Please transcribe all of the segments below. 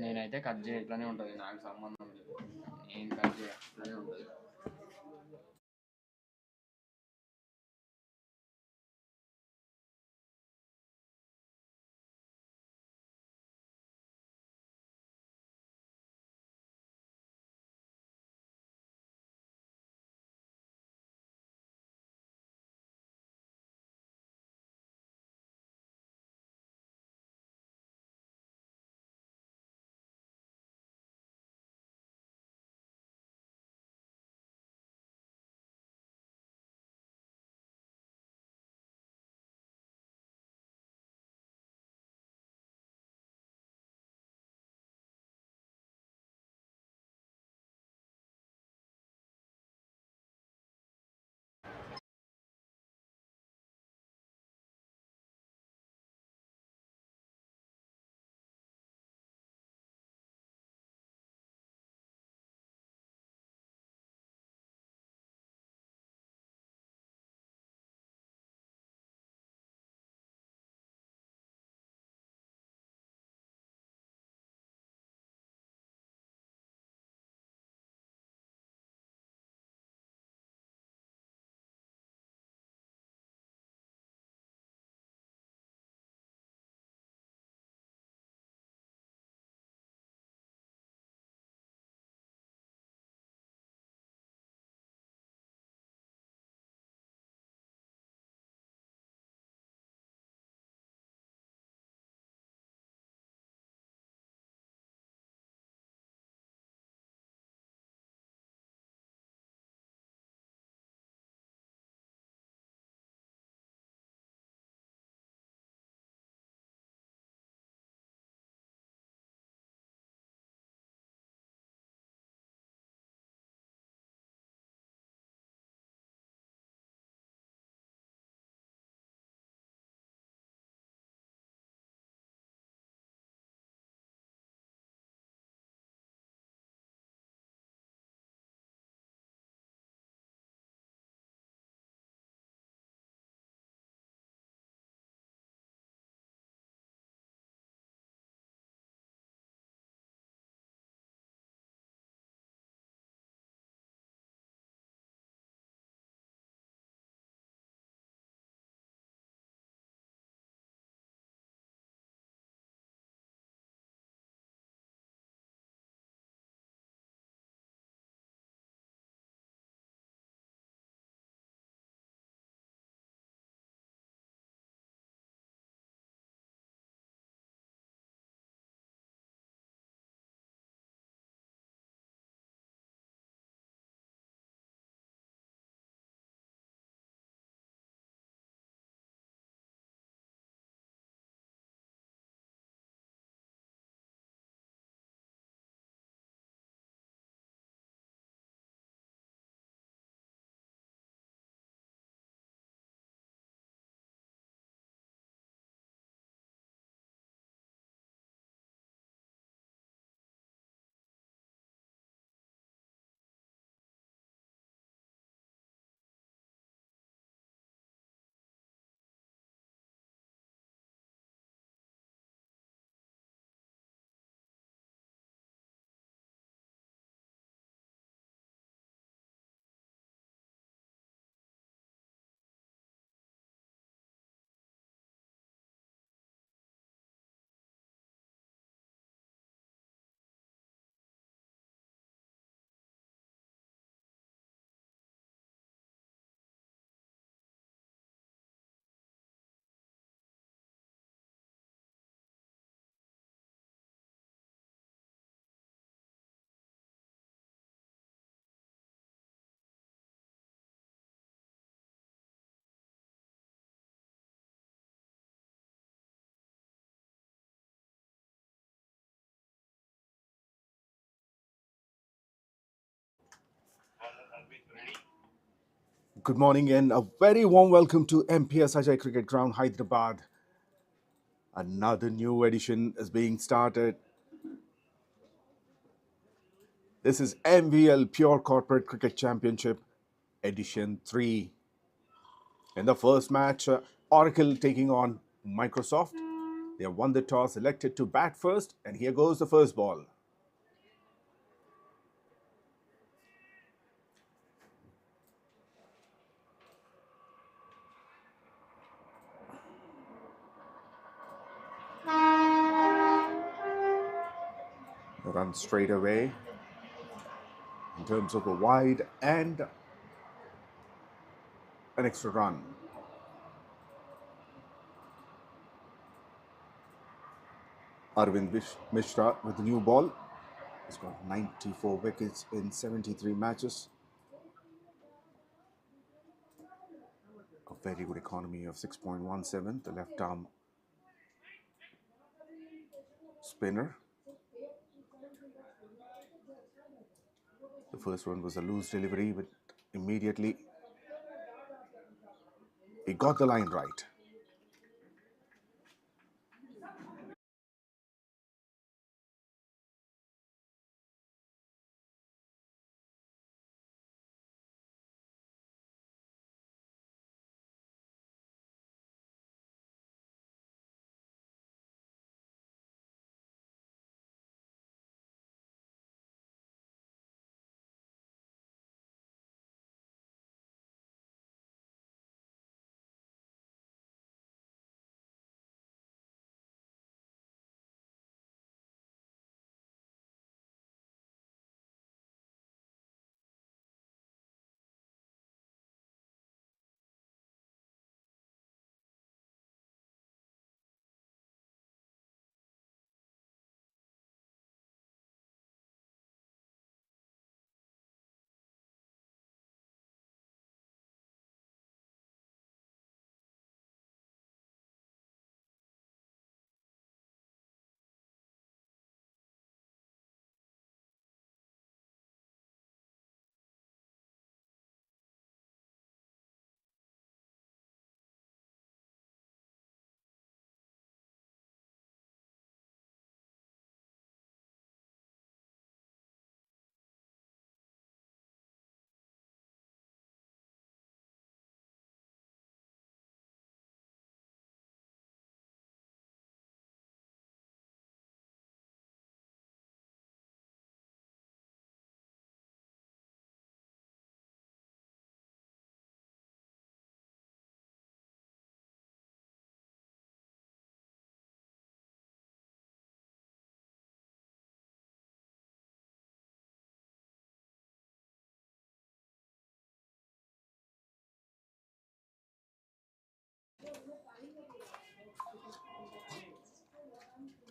నేనైతే కట్ చేయ ఇట్లానే ఉంటుంది, నాకు సంబంధం లేదు. నేను కట్ చేయ ఇట్లానే ఉంటుంది. Good morning and a very warm welcome to 𝗵𝗺𝗃𝗃 Cricket Ground, Hyderabad. Another new edition is being started. This is MVL Pure Corporate Cricket Championship Edition 3. In the first match, Oracle taking on Microsoft. They have won the toss, elected to bat first, and here goes the first ball. Run straight away in terms of a wide and an extra run. 𝗬𝗏 Mishra with the new ball. He's got 94 wickets in 73 matches. A very good economy of 6.17, the left arm spinner. The first one was a loose delivery, but immediately he got the line right.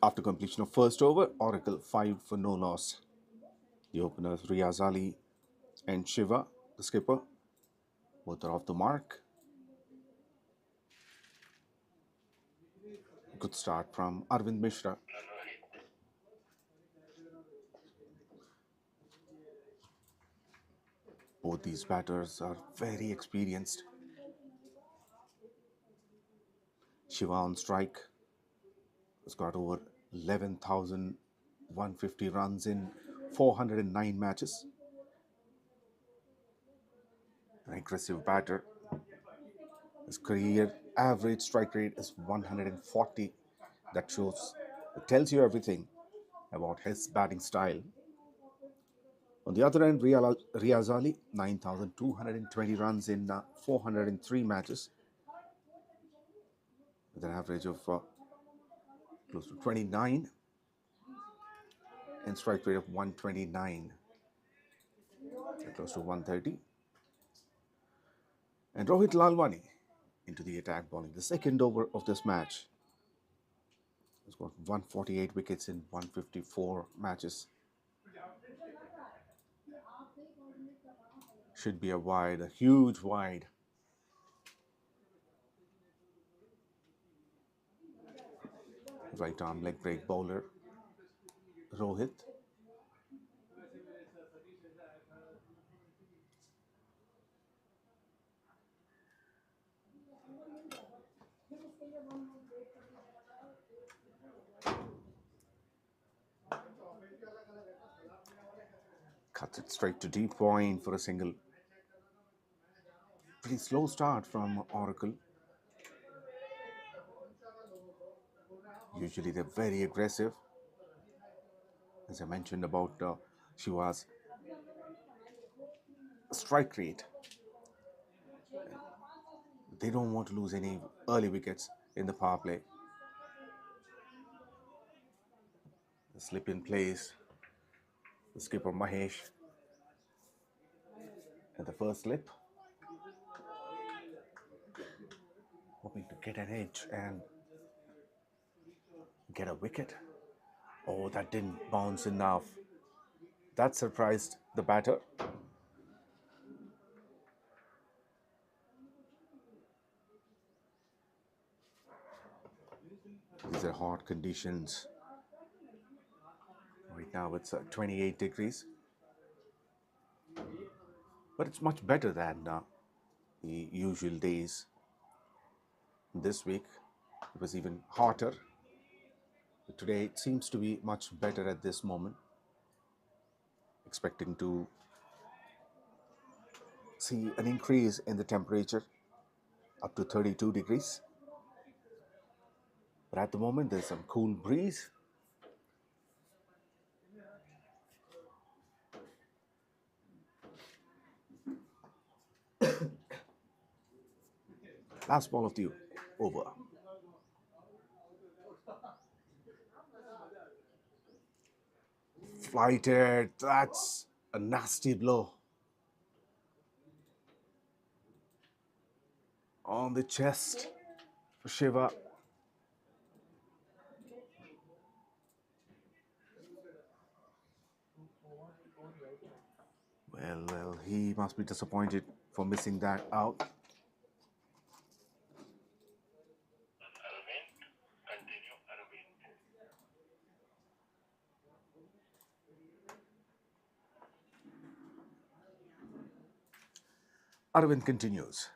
After completion of first over, Oracle 5 for no loss. The openers Riaz Ali and Shiva, the skipper, both are off the mark. Good start from 𝗬𝗏 Mishra. Both these batters are very experienced. Shiva on strike has got over 11,150 runs in 409 matches. An aggressive batter. His career average strike rate is 140. That tells you everything about his batting style. On the other end, Riaz Ali, 9,220 runs in 403 matches, with an average of close to 29 and strike rate of 129, close to 130. And Rohit Lalwani into the attack, bowling the second over of this match. He's got 148 wickets in 154 matches. Should be a wide, a huge wide. Right arm leg break bowler, Rohit. Cuts it straight to deep point for a single. Pretty slow start from Oracle. Usually they're very aggressive. As I mentioned about Shiva's strike rate, they don't want to lose any early wickets in the power play. The slip in place, the skipper Mahesh at the first slip, hoping to get an edge and get a wicket. Oh, that didn't bounce enough. That surprised the batter. These are hot conditions. Right now it's 28 degrees. But it's much better than the usual days. This week it was even hotter. But today it seems to be much better at this moment. Expecting to see an increase in the temperature up to 32 degrees. But at the moment there's some cool breeze. Last ball of the over. Flighted, that's a nasty blow. On the chest for Shiva. Well, he must be disappointed for missing that out. Arvind continues.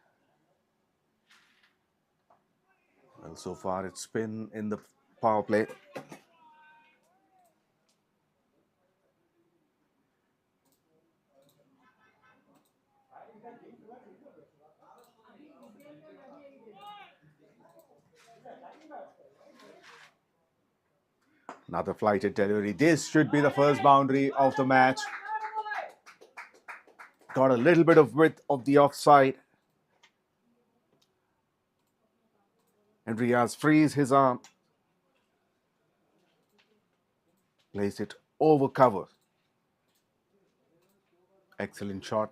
Well, so far it's been in the power play. Another flighted delivery. This should be the first boundary of the match. Got a little bit of width of the offside. And Riaz frees his arm. Plays it over cover. Excellent shot.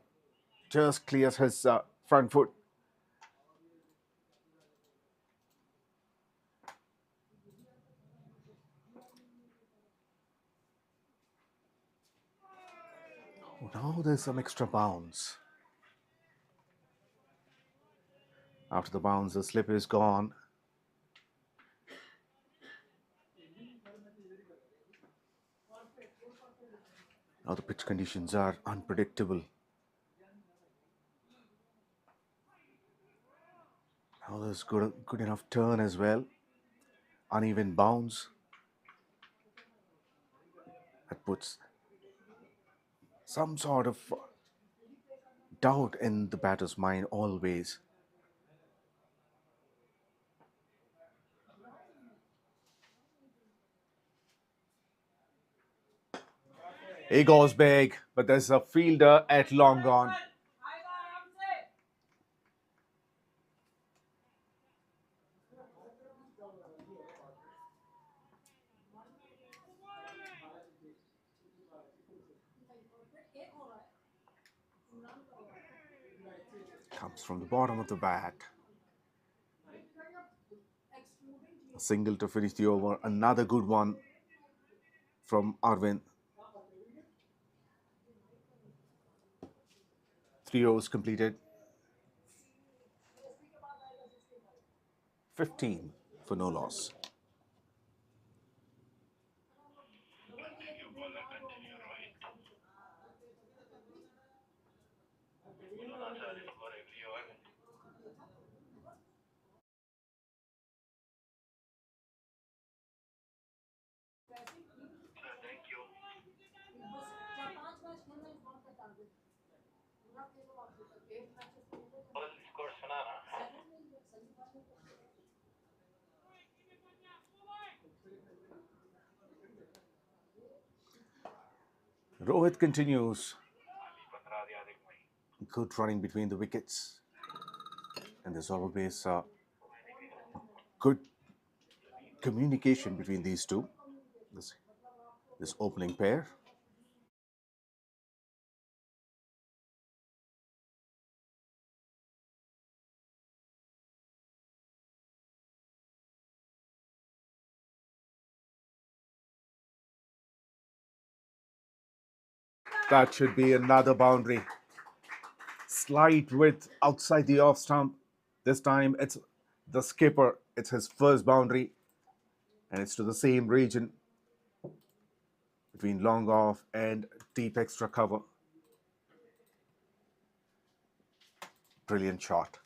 Just clears his front foot. Oh, now there's some extra bounce. After the bounce, the slip is gone. Now the pitch conditions are unpredictable. Now there's good enough turn as well. Uneven bounce. That puts some sort of doubt in the batter's mind always. He goes big, but there's a fielder at long on. Comes from the bottom of the bat. A single to finish the over. Another good one from Arvind. 3 overs completed. 15 for no loss. Rohit continues. Good running between the wickets. And there's always good communication between these two, this opening pair. That should be another boundary. Slight width outside the off stump. This time it's the skipper. It's his first boundary. And it's to the same region between long off and deep extra cover. Brilliant shot.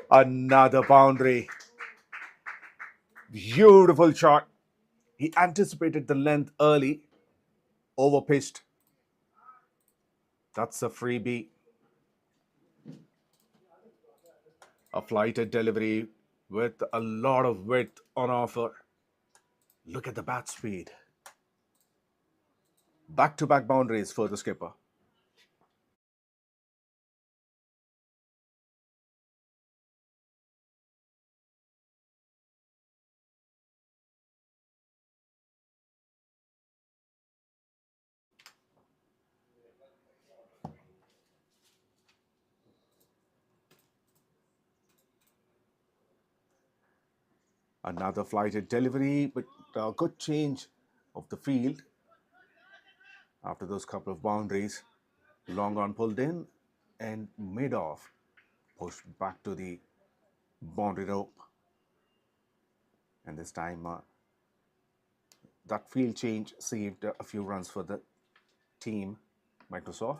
Another boundary. Beautiful shot. He anticipated the length early, overpitched. That's a freebie. A flighted delivery with a lot of width on offer. Look at the bat speed. Back-to-back boundaries for the skipper. Another flighted delivery, but a good change of the field after those couple of boundaries. Long on pulled in and mid-off pushed back to the boundary rope. And this time that field change saved a few runs for the team, Microsoft.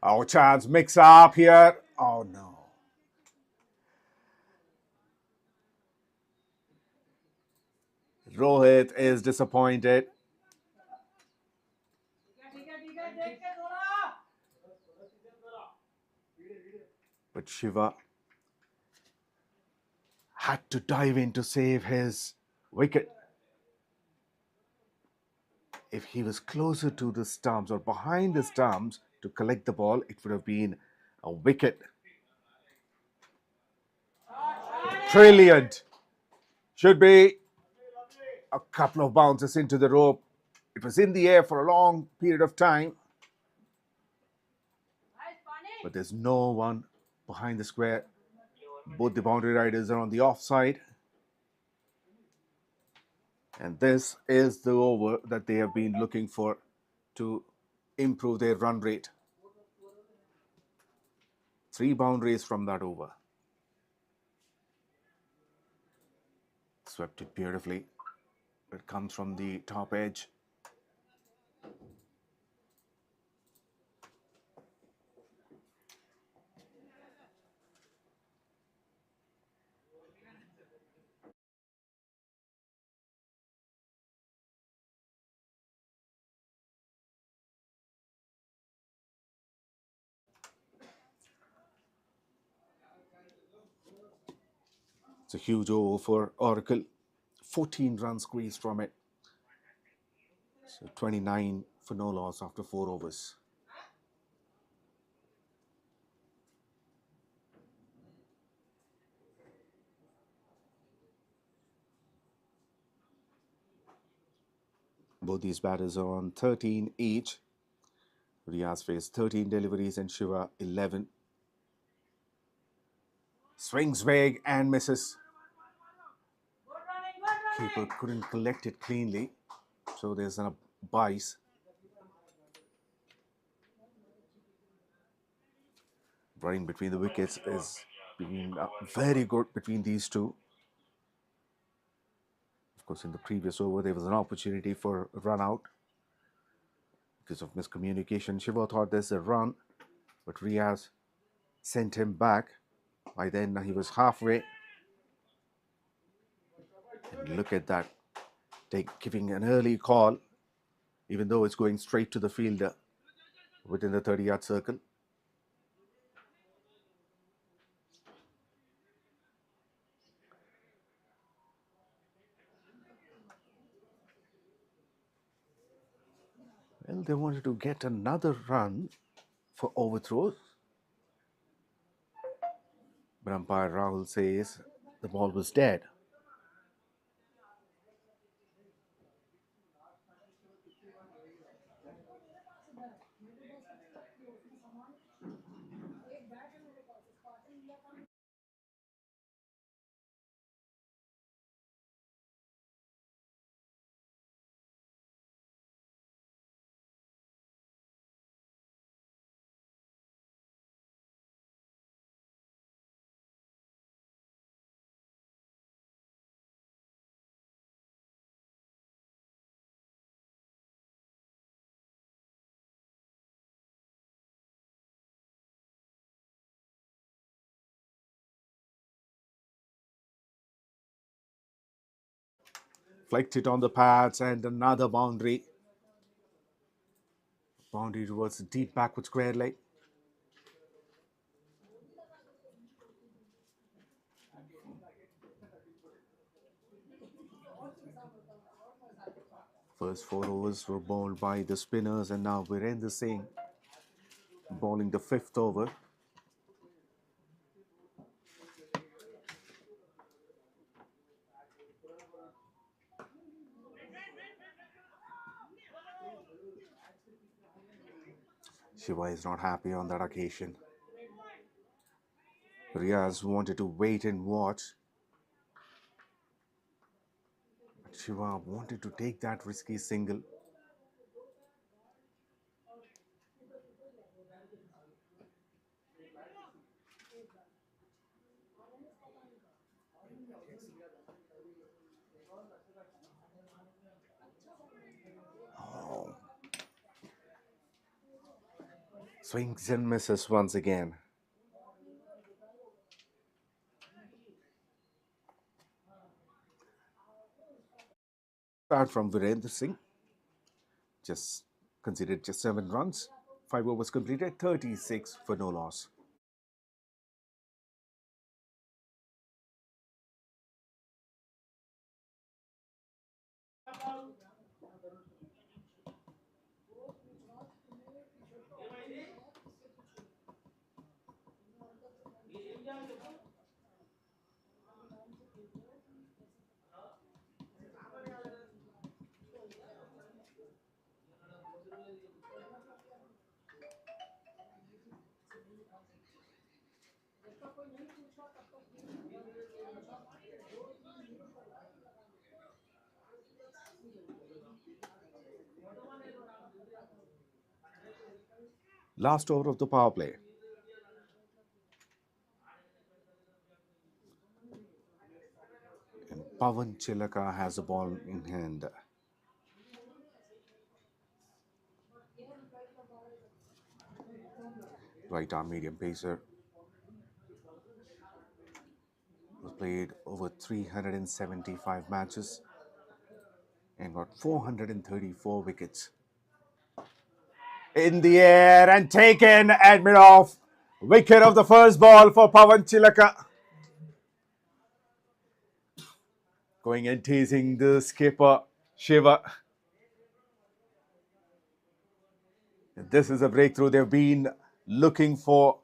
Oh, chance mix up here. Oh no. Rohit is disappointed. But Shiva had to dive in to save his wicket. If he was closer to the stumps or behind the stumps to collect the ball, it would have been a wicket. Brilliant. Should be a couple of bounces into the rope. It was in the air for a long period of time. But there's no one behind the square. Both the boundary riders are on the offside. And this is the over that they have been looking for to improve their run rate. 3 boundaries from that over. Swept it beautifully. It comes from the top edge. It's a huge over for Oracle. 14 runs squeezed from it. So 29 for no loss after 4 overs. Both these batters are on 13 each. Riaz faced 13 deliveries and Shiva 11. Swings big and misses. Keeper couldn't collect it cleanly, so there's a 𝗫𝗫𝗄𝗃. Running between the wickets is being very good between these two. Of course, in the previous over, there was an opportunity for a run out because of miscommunication. Shiva thought there's a run, but Riaz sent him back. By then he was halfway. And look at that, giving an early call, even though it's going straight to the fielder within the 30-yard circle. Well, they wanted to get another run for overthrows, but umpire Rahul says the ball was dead. Flicked it on the pads and another boundary. Boundary towards the deep backward square leg. First 4 overs were bowled by the spinners, and now Virendra Singh bowling the 5th over. Shiva is not happy on that occasion. Riaz wanted to wait and watch, but Shiva wanted to take that risky single. Oh. Swings and misses once again. Start from Virendra Singh. Just considered just 7 runs. 5 overs completed, 36 for no loss. Last over of the power play. And Pawan Chilaka has the ball in hand. Right arm medium pacer. Was played over 375 matches and got 434 wickets. In the air and taken at mid-off. Wicket of the first ball for Pawan Chilaka. Going and teasing the skipper, Shiva. This is a breakthrough they've been looking for.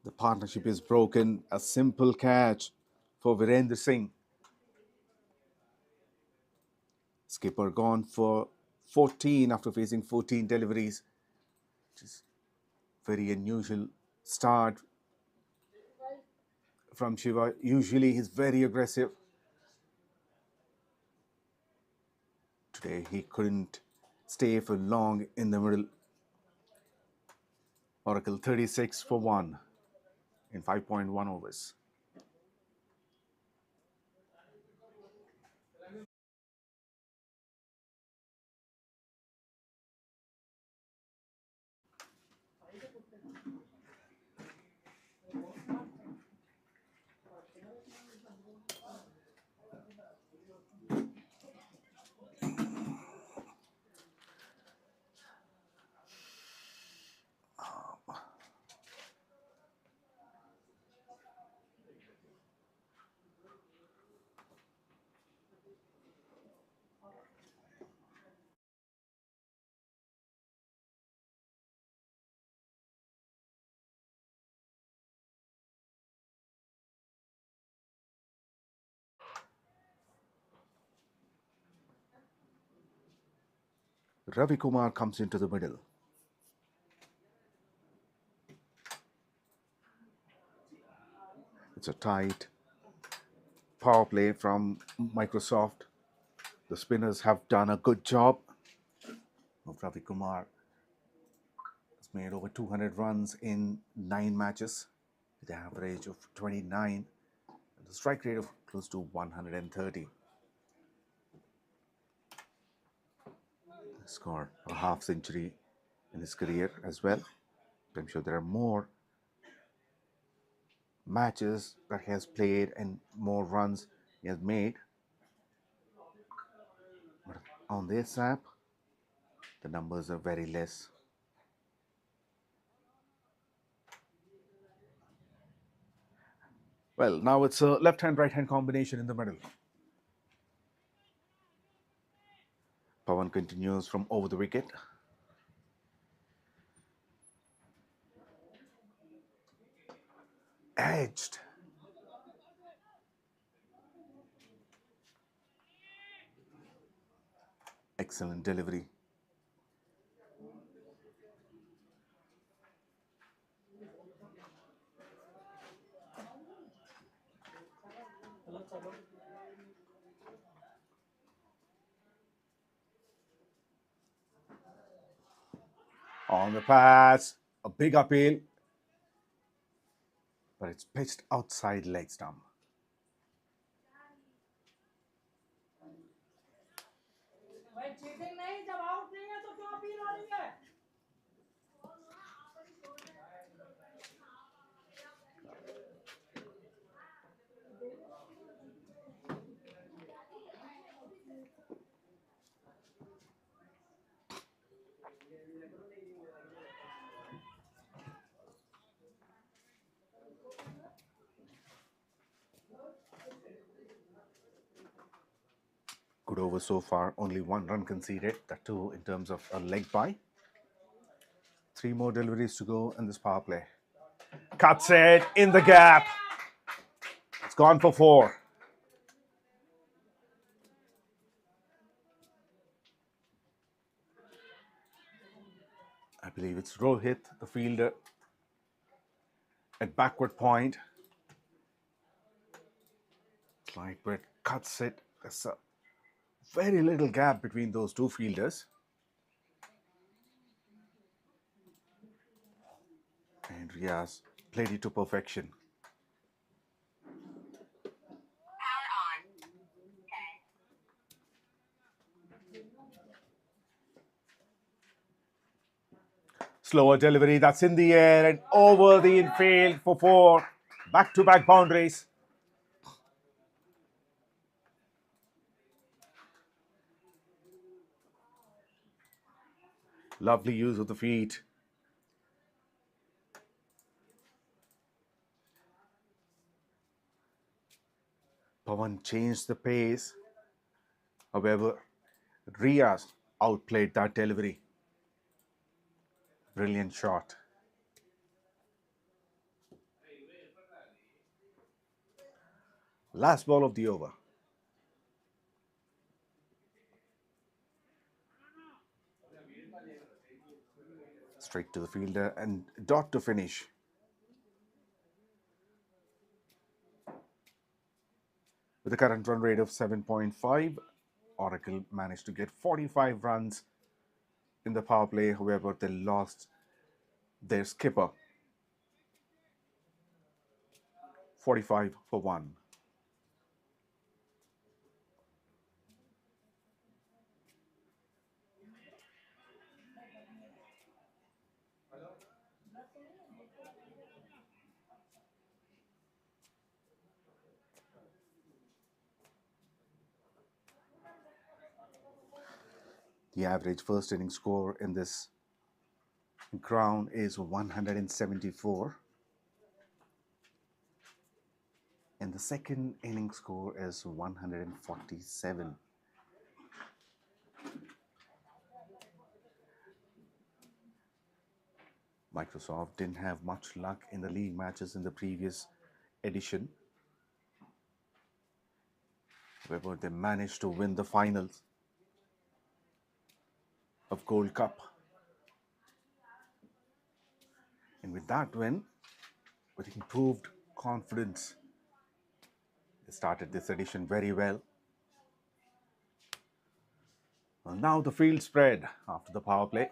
The partnership is broken. A simple catch for Virendra Singh. Skipper gone for 14 after facing 14 deliveries, which is very unusual start from Shiva. Usually he's very aggressive. Today he couldn't stay for long in the middle. Oracle 36 for 1 in 5.1 overs. Ravi-Kumar comes into the middle. It's a tight power play from Microsoft. The spinners have done a good job. Ravi-Kumar has made over 200 runs in 9 matches with an average of 29 and a strike rate of close to 130. He scored a half century in his career as well. I'm sure there are more matches that he has played and more runs he has made. But on this app, the numbers are very less. Well, now it's a left-hand, right-hand combination in the middle. Pawan continues from over the wicket. Edged. Excellent delivery. On the pass, a big appeal, but it's pitched outside leg stump. Good over so far, only 1 run conceded, that too in terms of a leg bye. 3 more deliveries to go in this power play. Cuts it in the gap. It's gone for 4. I believe it's Rohit, the fielder, at backward point. Clydebrett cuts it. There's a very little gap between those 2 fielders. And Riaz played it to perfection. Slower delivery, that's in the air and over the infield for 4. Back-to-back boundaries. Lovely use of the feet. Pawan changed the pace. However, Riaz outplayed that delivery. Brilliant shot. Last ball of the over. Straight to the fielder and dot to finish. With a current run rate of 7.5, Oracle managed to get 45 runs in the power play. However, they lost their skipper. 45 for 1. The average first inning score in this ground is 174. And the second inning score is 147. Microsoft didn't have much luck in the league matches in the previous edition. However, they managed to win the finals of Gold Cup. And with that win, with improved confidence, they started this edition very well. Well, now the field spread after the power play.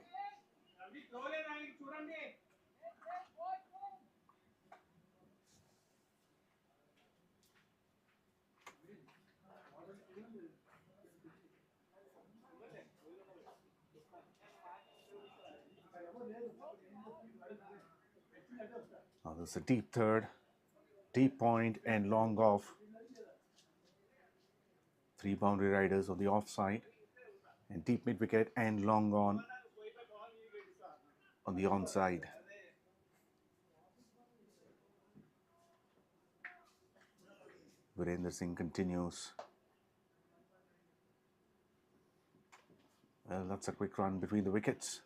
Now there's a deep third, deep point and long off. 3 boundary riders on the offside, and deep mid wicket and long on the onside. Virendra Singh continues. Well, that's a quick run between the wickets.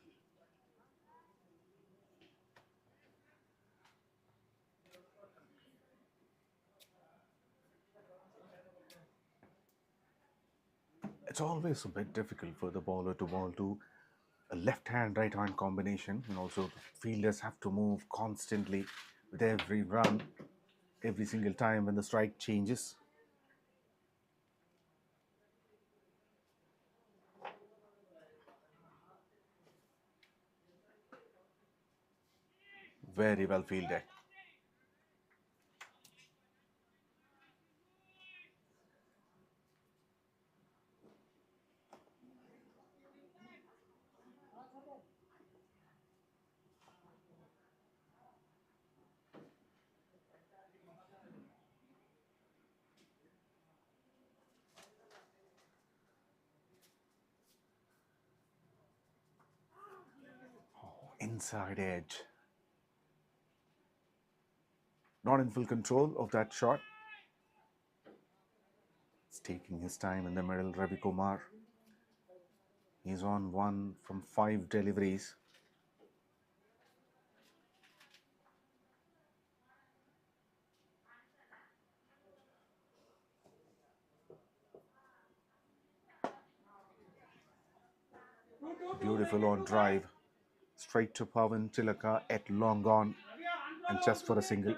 It's always a bit difficult for the bowler to bowl to a left-hand, right-hand combination, and also the fielders have to move constantly with every run, every single time when the strike changes. Very well fielded. Inside edge. Not in full control of that shot. He's taking his time in the middle, Ravi Kumar. He's on 1 from 5 deliveries. Beautiful on drive. Straight to Pawan Tilaka at long on and just for a single.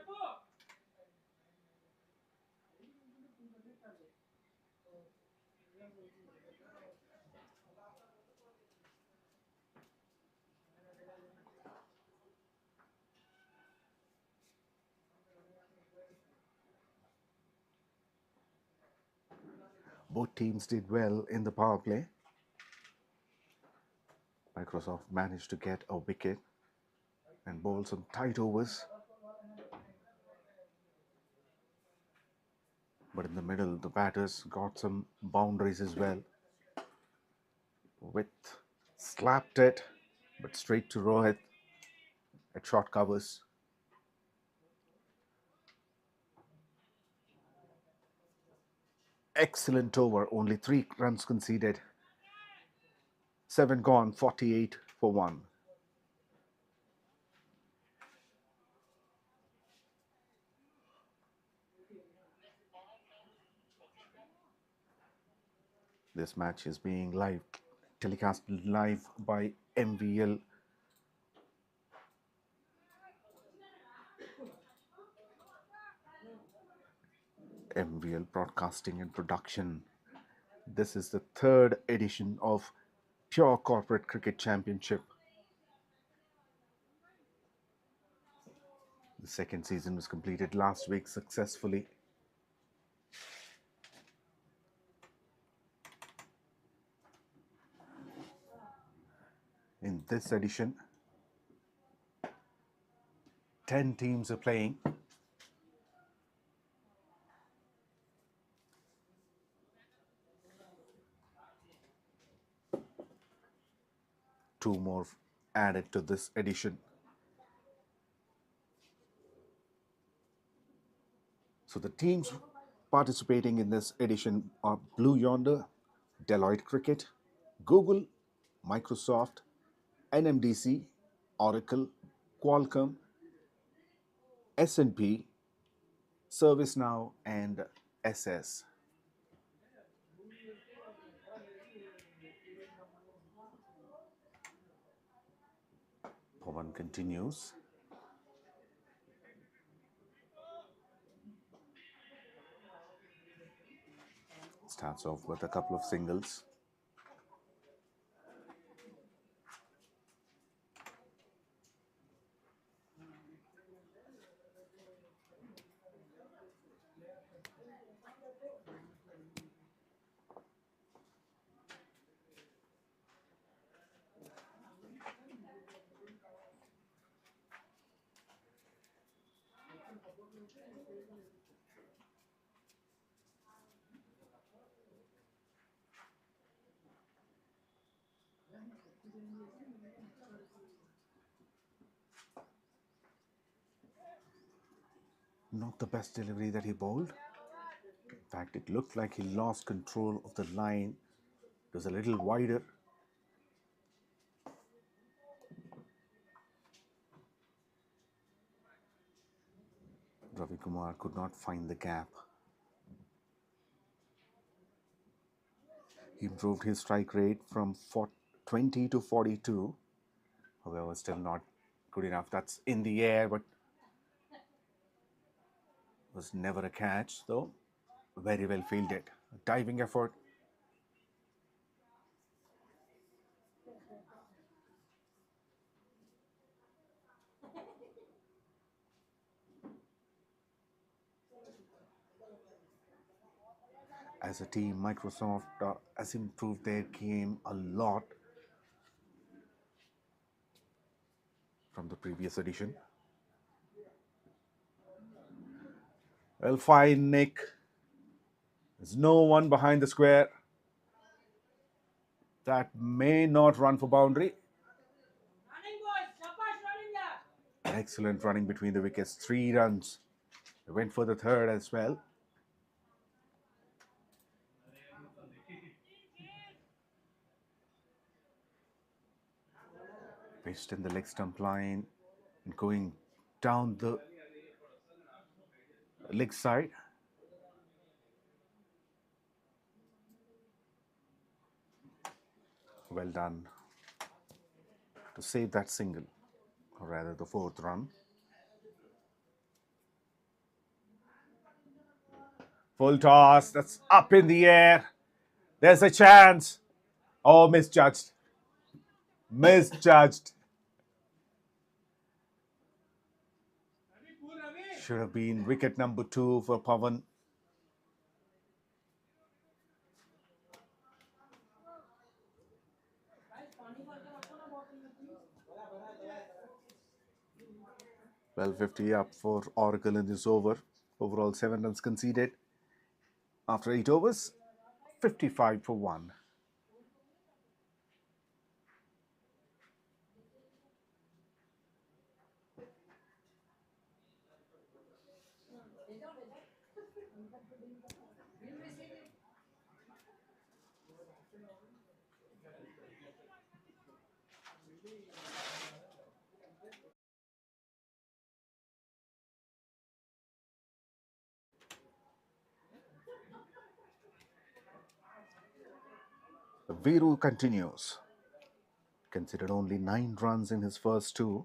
Both teams did well in the power play. Microsoft managed to get a wicket and bowl some tight overs. But in the middle, the batters got some boundaries as well. With slapped it, but straight to Rohit at short covers. Excellent over, only 3 runs conceded. 7 gone, 48 for 1. This match is being telecast live by MVL. MVL Broadcasting and Production. This is the 3rd edition of Pure Corporate Cricket Championship. The 2nd season was completed last week successfully. In this edition, 10 teams are playing. Two more added to this edition. So the teams participating in this edition are Blue Yonder, Deloitte Cricket, Google, Microsoft, NMDC, Oracle, Qualcomm, S&P, ServiceNow, and SS. Pawan continues. Starts off with a couple of singles. Not the best delivery that he bowled. In fact, it looked like he lost control of the line. It was a little wider. Ravi Kumar could not find the gap. He improved his strike rate from 20 to 42. However, still not good enough. That's in the air, but was never a catch, though. Very well fielded. A diving effort. As a team, Microsoft has improved their game a lot from the previous edition. Well, fine, Nick. There's no one behind the square. That may not run for boundary. Excellent running between the wickets. 3 runs. They went for the third as well. Pitched in the leg stump line and going down the leg side. Well done to save that single, or rather the 4th run. Full toss, that's up in the air. There's a chance. Oh, misjudged. Misjudged. Should have been wicket number 2 for Pawan. 𝗹𝗆50 up for Oracle in this over. Overall 7 runs conceded. After 8 overs, 55 for 1. Viru continues. Considered only 9 runs in his first 2.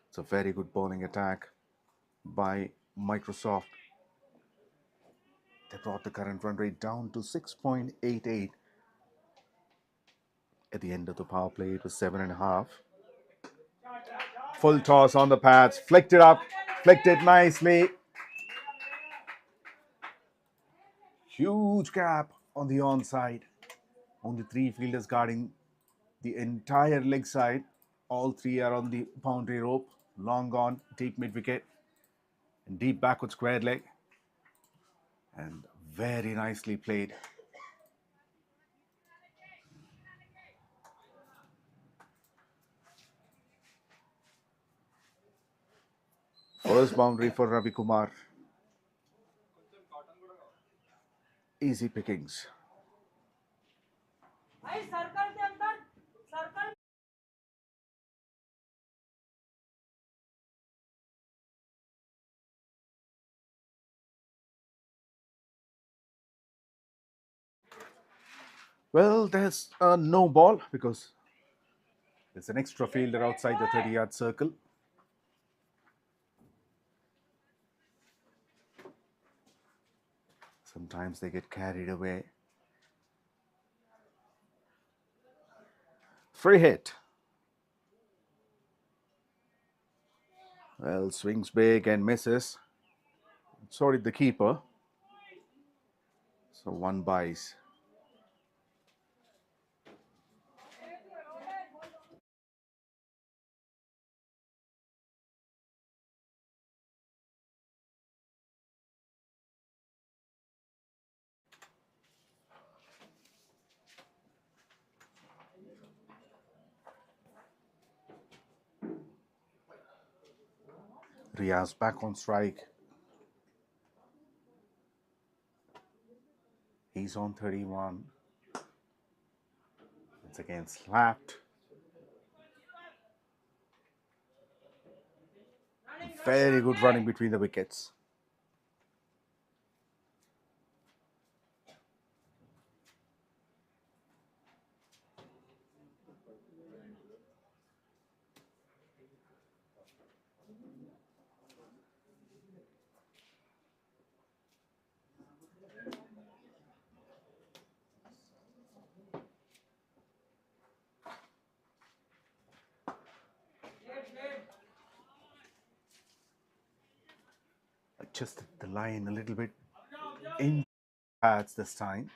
It's a very good bowling attack by Microsoft. They brought the current run rate down to 6.88. At the end of the power play, it was 7.5. Full toss on the pads, flicked it up, flicked it nicely. Huge gap on the onside. Only 3 fielders guarding the entire leg side. All 3 are on the boundary rope. Long on, deep mid wicket, and deep backward square leg. And very nicely played. First boundary for Ravi Kumar. Easy pickings. Well, there's a no ball because There's an extra fielder outside the 30-yard circle. Sometimes they get carried away. Free hit. Well, swings big and misses. So did the keeper. So one buys. Riaz back on strike. He's on 31. It's again slapped. Very good running between the wickets. Adjusted the line a little bit in pads this time.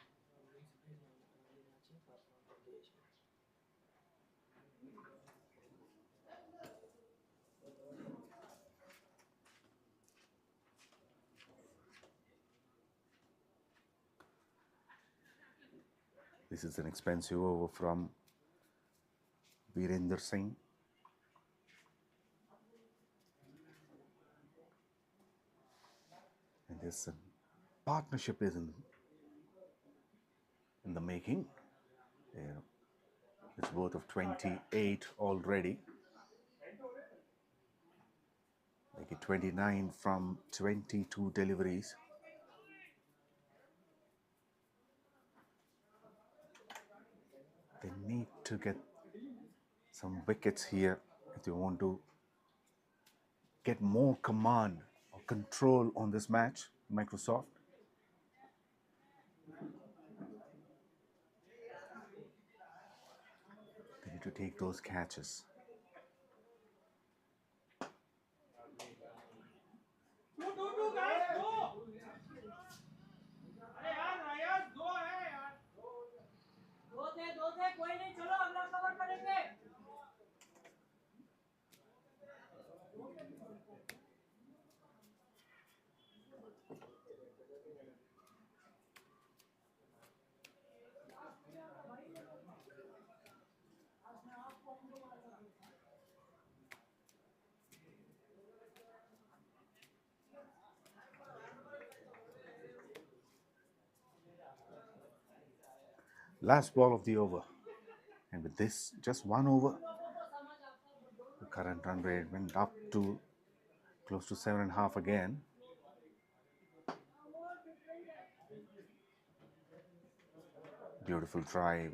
This is an expensive over from Virender Singh. And this partnership is in the making. Yeah. It's worth of 28 already. Make it 29 from 22 deliveries. They need to get some wickets here if they want to get more command or control on this match, Microsoft. They need to take those catches. Last ball of the over. And with this, just one over, the current run rate went up to close to 7.5 again. Beautiful drive.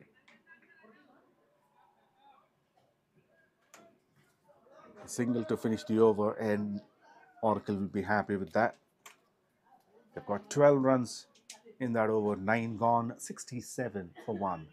A single to finish the over, and Oracle will be happy with that. They've got 12 runs in that over, 9 gone, 67 for 1.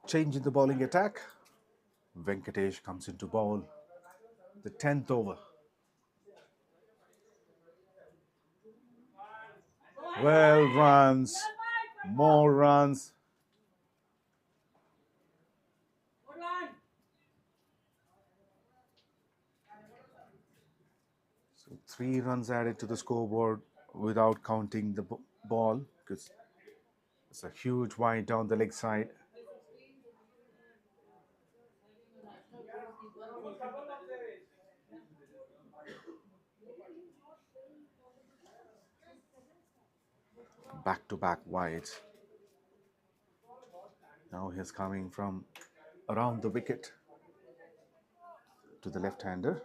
Change in the bowling attack. Venkatesh comes into bowl. The 10th over. Well, runs, more runs. So 3 runs added to the scoreboard without counting the ball, because it's a huge wide down the leg side. Back-to-back wides. Now he's coming from around the wicket to the left-hander.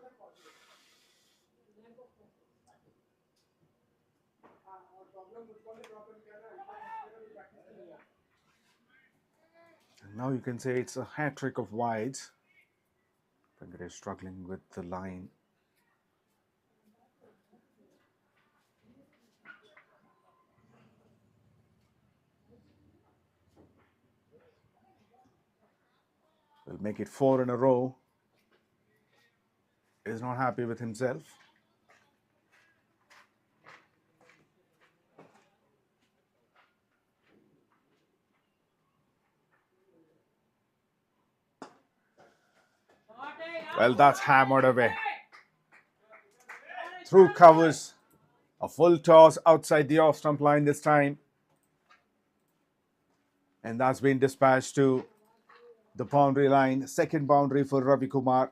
And now you can say it's a hat-trick of wides. Venkatesh struggling with the line. Will make it 4 in a row. Is not happy with himself. Well, that's hammered away. Through covers. A full toss outside the off-stump line this time. And that's been dispatched to the boundary line. Second boundary for Ravi Kumar.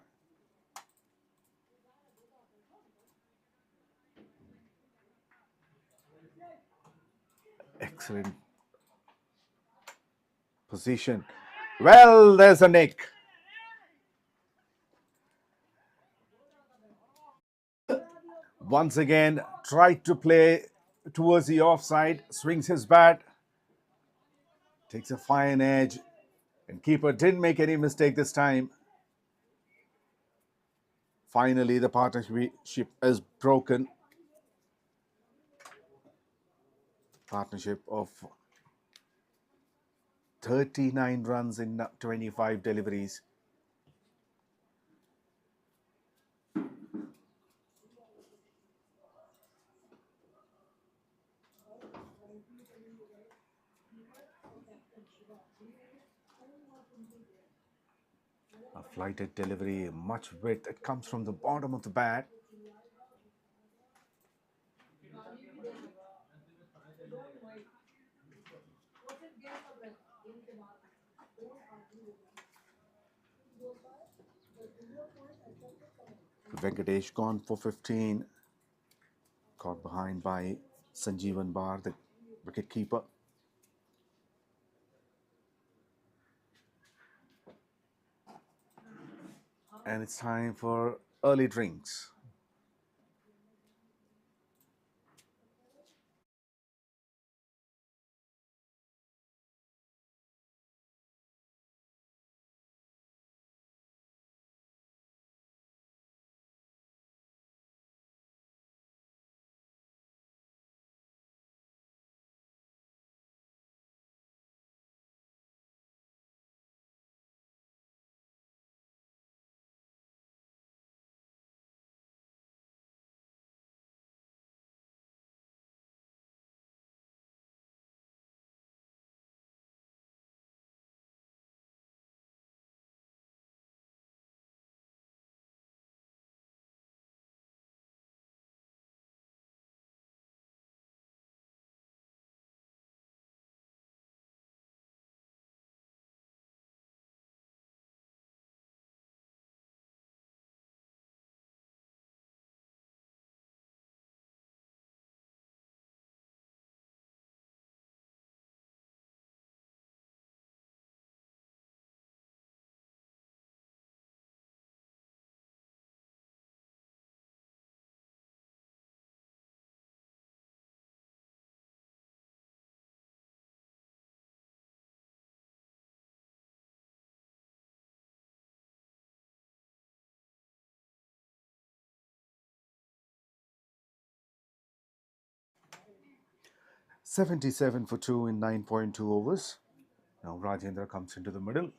Excellent position. Well, there's a nick. Once again, tried to play towards the offside. Swings his bat. Takes a fine edge. And keeper didn't make any mistake this time. Finally, the partnership is broken. Partnership of 39 runs in 25 deliveries. A flighted delivery, much width. It comes from the bottom of the bat. Venkatesh gone for 15. Caught behind by Sanjeevan Bar, the wicketkeeper. And it's time for early drinks. '77 for 2 in 9.2 overs. Now Rajendra comes into the middle.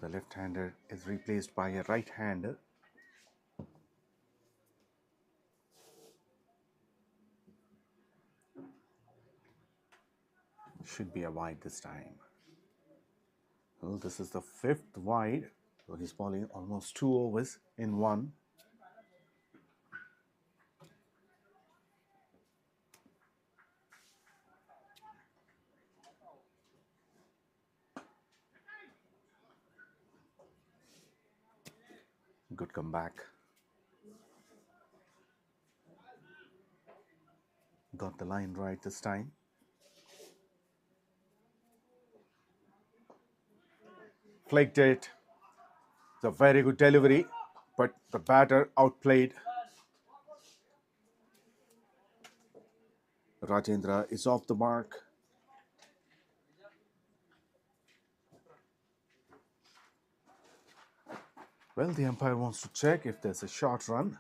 the left-hander is replaced by a right-hander. Should be a wide this time. Well, this is the 5th wide. So he's bowling almost 2 overs in one. Good comeback. Got the line right this time. Flicked it. It's a very good delivery, but the batter outplayed. Rajendra is off the mark. Well, the umpire wants to check if there's a short run.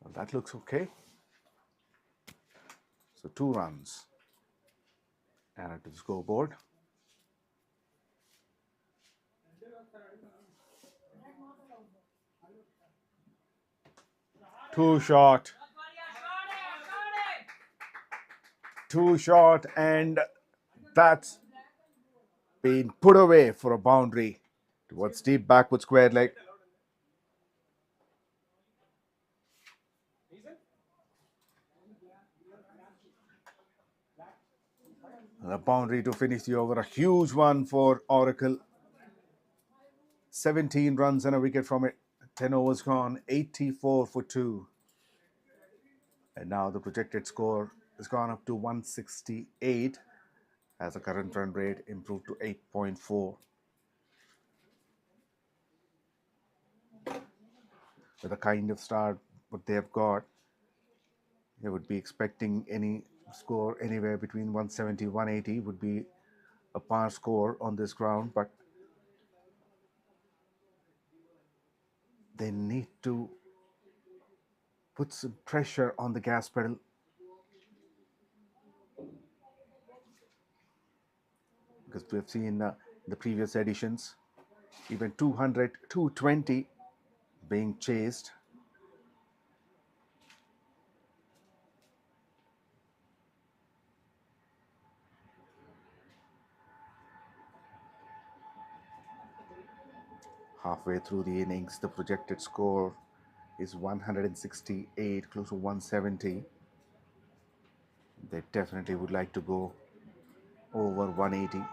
Well, that looks okay. So 2 runs added to the scoreboard. Too short, and that's been put away for a boundary towards deep backward square leg. A boundary to finish the over. A huge one for Oracle. 17 runs and a wicket from it. 10 overs gone. 84 for 2. And now the projected score has gone up to 168 as the current run rate improved to 8.4. With the kind of start what they have got, they would be expecting any score anywhere between 170, 180 would be a par score on this ground, but they need to put some pressure on the gas pedal. Because we've seen the previous editions, even 200, 220 being chased. Halfway through the innings, the projected score is 168, close to 170. They definitely would like to go over 180.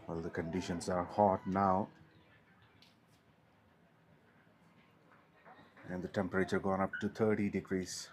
Well, the conditions are hot now, and the temperature gone up to 30 degrees.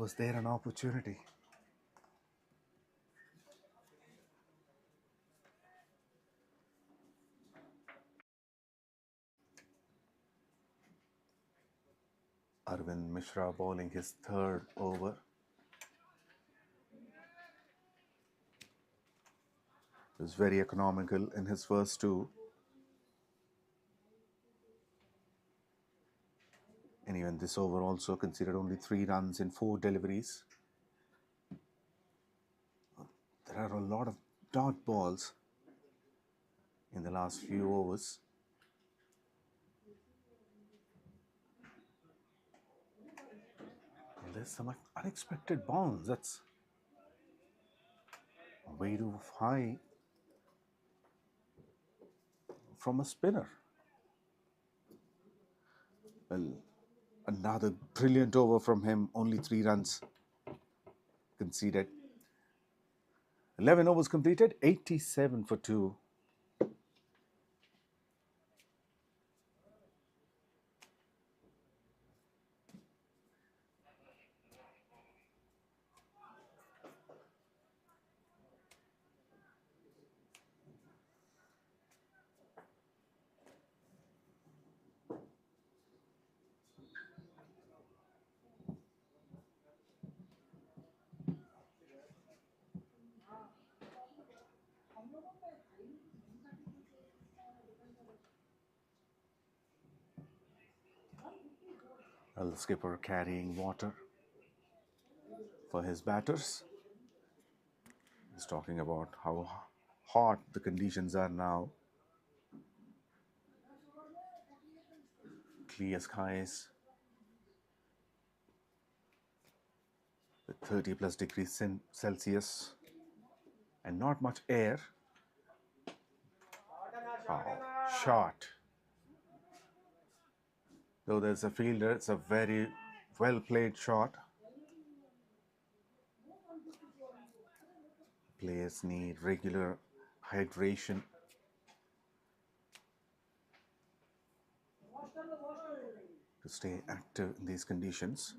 was there an opportunity? Arvind Mishra bowling his third over. He was very economical in his first two. And even this over also considered only 3 runs in 4 deliveries. There are a lot of dot balls in the last few overs. And there's some unexpected bounce. That's way too high from a spinner. Well, another brilliant over from him, only 3 runs conceded. 11 overs completed, 87 for 2. Well, the skipper carrying water for his batters. He's talking about how hot the conditions are now. Clear skies with 30+ degrees Celsius and not much air. Oh, shot. Though there's a fielder, it's a very well played shot. Players need regular hydration. To stay active in these conditions.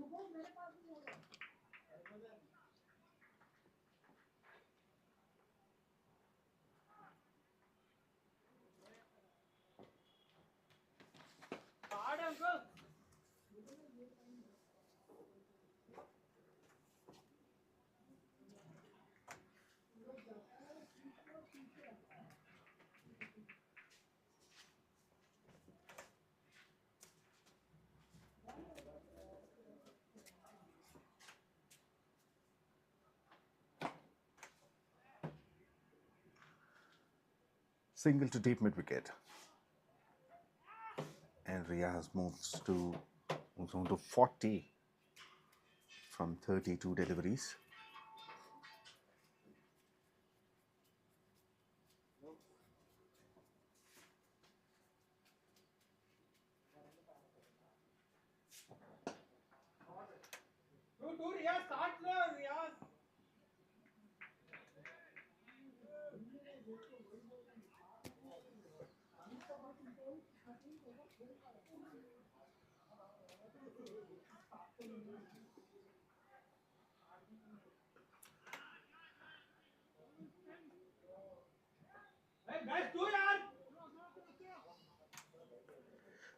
Single to deep mid wicket. And Riaz moves on to 40 from 32 deliveries.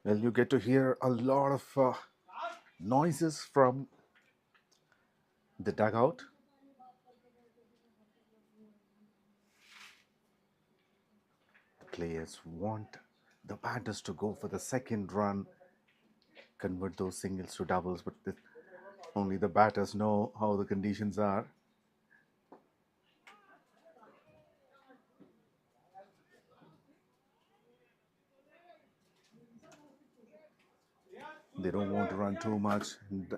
Well, you get to hear a lot of noises from the dugout. Players want the batters to go for the second run, convert those singles to doubles, but only the batters know how the conditions are. They don't want to run too much and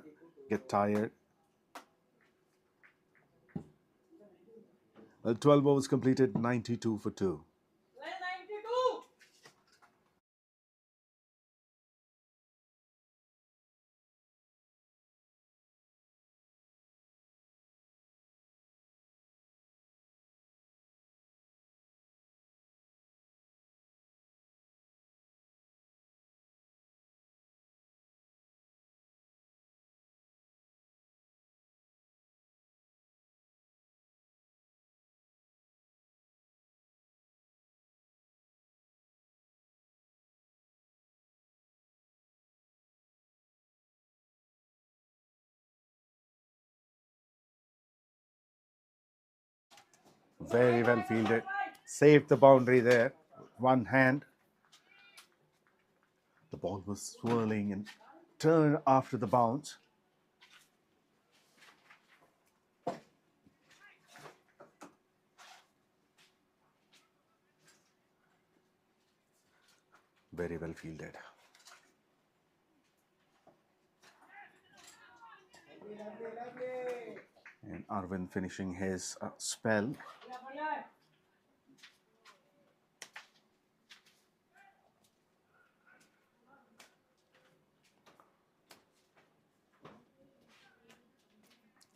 get tired. Well, 12 overs completed, 92 for 2. Very well fielded. Saved the boundary there. One hand. The ball was swirling and turned after the bounce. Very well fielded. And Arvind finishing his spell.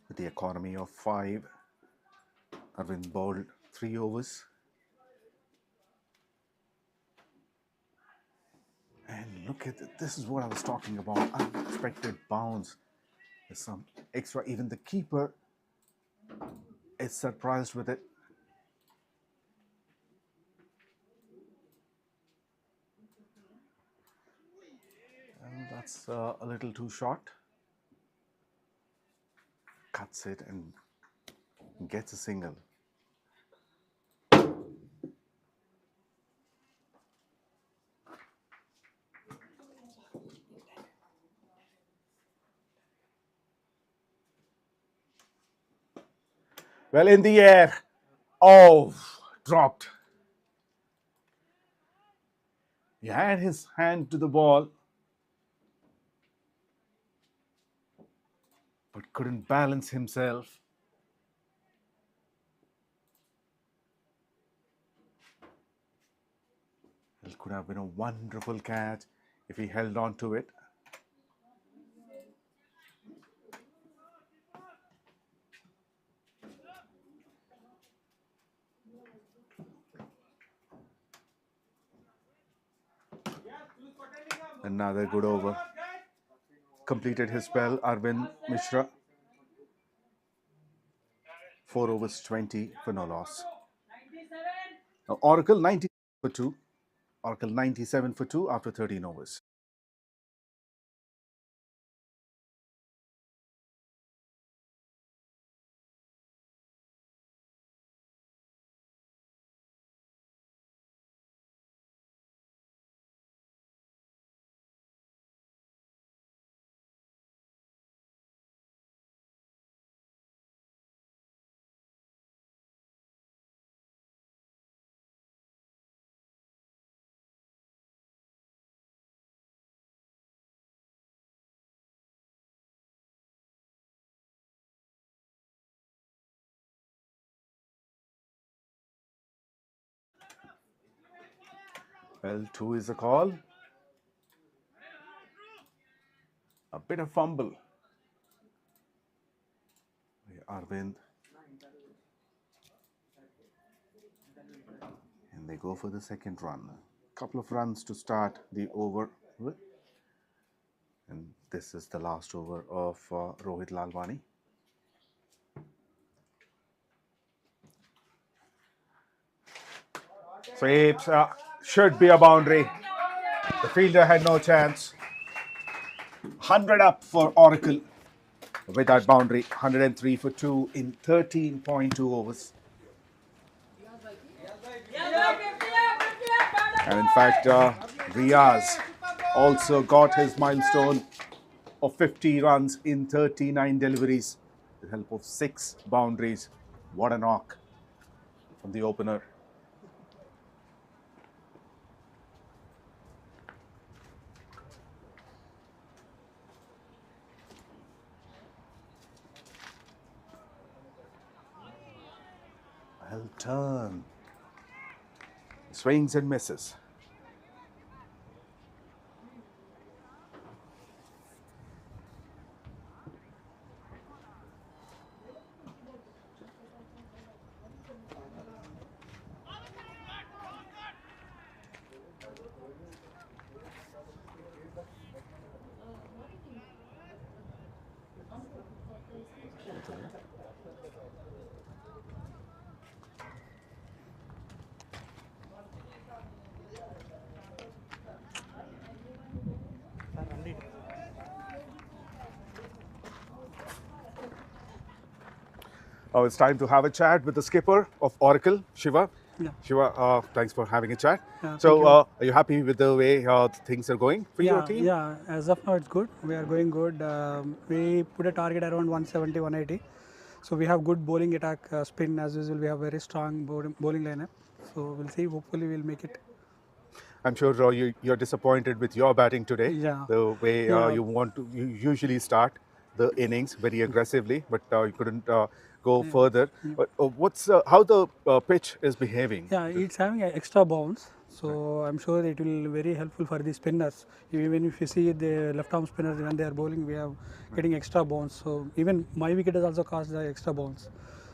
With the economy of 5, Arvind bowled 3 overs. And look at it. This is what I was talking about. Unexpected bounce. There's some extra. Even the keeper is surprised with it. And that's a little too short. Cuts it and gets a single. Well, in the air. Oh, dropped. He had his hand to the ball, but couldn't balance himself. It could have been a wonderful catch if he held on to it. Another good over. Completed his spell, Arvind Mishra. 4 overs, 20 for no loss. Now, Oracle 90 for 2. Oracle 97 for 2 after 13 overs. Well, 2 is the call. A bit of fumble. Arvind. And they go for the second run. Couple of runs to start the over with. And this is the last over of Rohit Lalwani. So it should be a boundary. The fielder had no chance. 100 up for Oracle with that boundary. 103 for 2 in 13.2 overs. And in fact, Riaz also got his milestone of 50 runs in 39 deliveries with the help of 6 boundaries. What a knock from the opener. Well turned. Swings and misses. It's time to have a chat with the skipper of Oracle, Shiva. Yeah. Shiva, thanks for having a chat. Yeah, So, thank you. are you happy with the way things are going for your Yeah, team? yeah. As of now, it's good. We are going good. We put a target around 170, 180. So we have good bowling attack, spin as usual. We have very strong bowling lineup. So we'll see. Hopefully, we'll make it. I'm sure you're disappointed with your batting today. Yeah. The way Yeah. you usually start the innings very aggressively, but you couldn't go further. But how the pitch is behaving? Yeah, it's having an extra bounce. So I'm sure it will be very helpful for the spinners. Even if you see the left arm spinners when they are bowling, we are getting extra bounce. So even my wicket has also caused the extra bounce.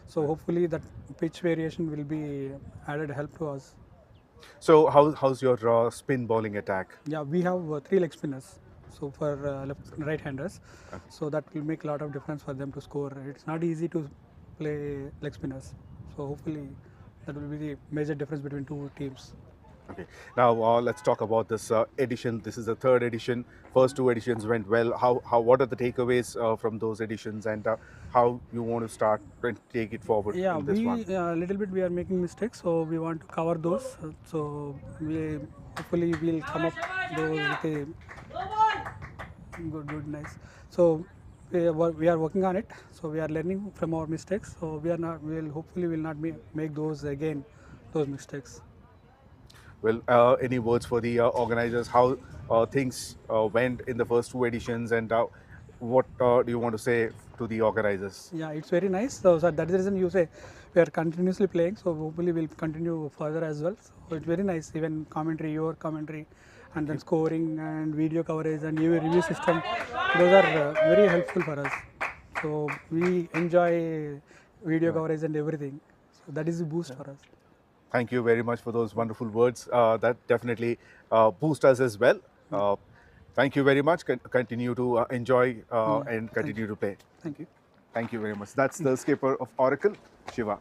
So hopefully that pitch variation will be added help to us. So how's your spin bowling attack? Yeah, we have 3 leg spinners. So for right-handers, so that will make a lot of difference for them to score. It's not easy to play leg spinners. So hopefully that will be the major difference between two teams. Okay. Now let's talk about this edition. This is the 3rd edition. First 2 editions went well. What are the takeaways from those editions, and how you want to start and take it forward in this one? A little bit we are making mistakes, so we want to cover those. So we hopefully we'll come up those with a good, nice. So we are working on it. So we are learning from our mistakes. So we hopefully will not make those again, those mistakes. Well, any words for the organizers? How things went in the first 2 editions, and what do you want to say to the organizers? Yeah, it's very nice. So that is the reason you say we are continuously playing. So hopefully we'll continue further as well. So it's very nice. Even commentary, your commentary, and then scoring and video coverage and UV review system. Those are very helpful for us. So we enjoy video coverage and everything. So that is a boost for us. Thank you very much for those wonderful words. That definitely boosts us as well. Thank you very much. Continue to enjoy and continue to play. Thank you. Thank you very much. That's the skipper of Oracle, Shiva.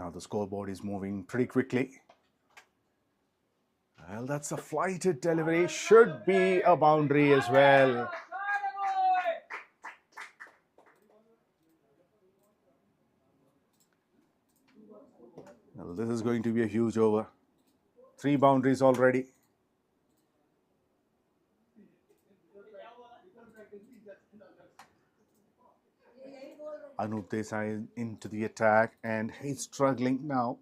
Now the scoreboard is moving pretty quickly. Well, that's a flighted delivery. Should be a boundary as well. Well, this is going to be a huge over. 3 boundaries already. 𝗪𝗚𝗪𝗃 into the attack, and he's struggling now.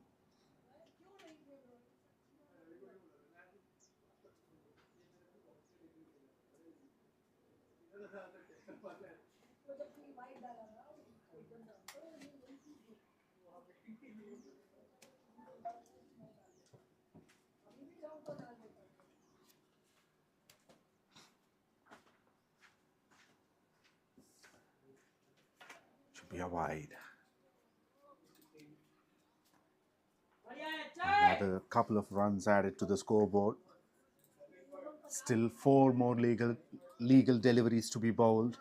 Should be a wide. Another couple of runs added to the scoreboard. Still 4 more legal deliveries to be bowled.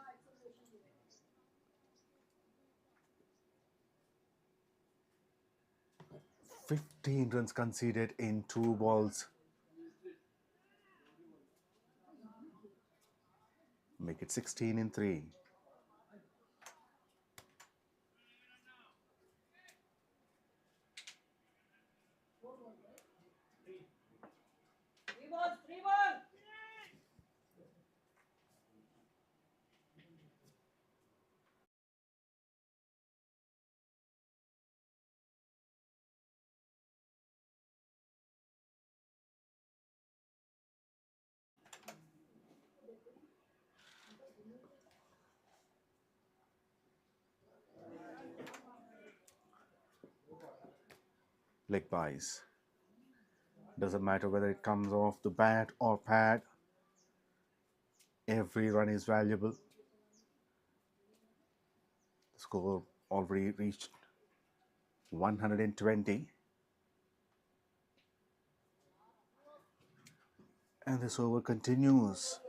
"15 runs conceded in 2 balls. Make it 16 in 3. Leg byes. Doesn't matter whether it comes off the bat or pad. Every run is valuable. The Score already reached 120. And this over continues.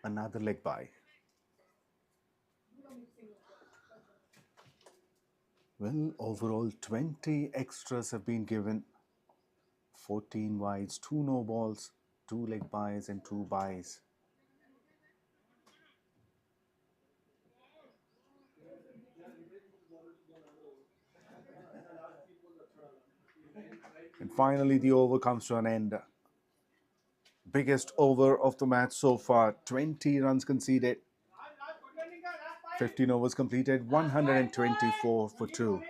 Another leg by. Well, overall 20 extras have been given. 14 wides, 2 no balls, 2 leg byes and 2 byes. And finally the over comes to an end. Biggest over of the match so far, 20 runs conceded. 15 overs completed, 124 for 2.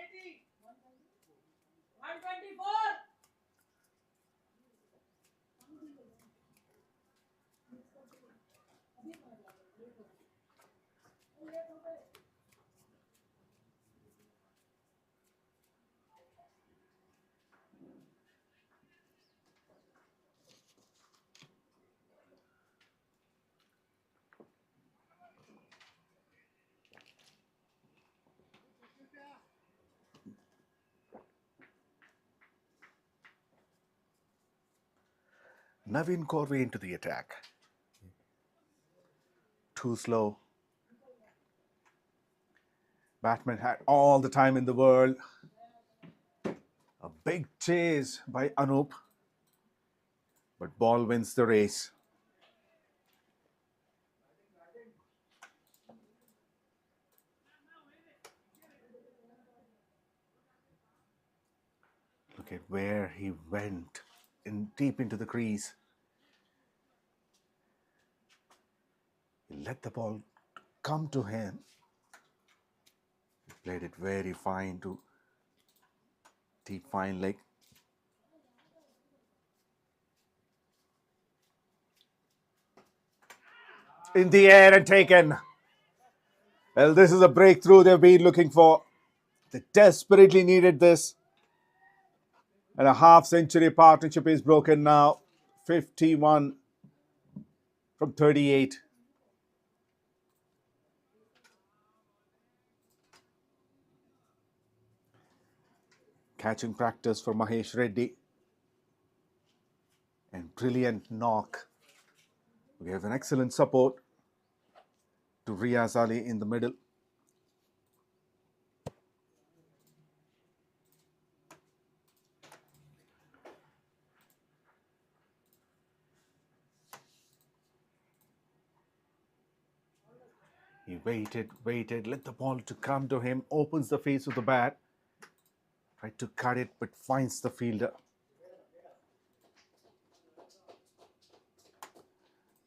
𝗬𝗃𝗃𝗵 into the attack. Too slow. Batsman had all the time in the world. A big chase by Anup. But ball wins the race. Look at where he went deep into the crease. He let the ball come to him. He played it very fine to deep fine leg. In the air and taken. Well, this is a breakthrough they've been looking for. They desperately needed this. And a half-century partnership is broken now. 51 from 38. Catching practice for Mahesh Reddy. And brilliant knock. We have an excellent support to Riaz Ali in the middle. He waited, let the ball to come to him, opens the face with the bat. Tried to cut it, but finds the fielder.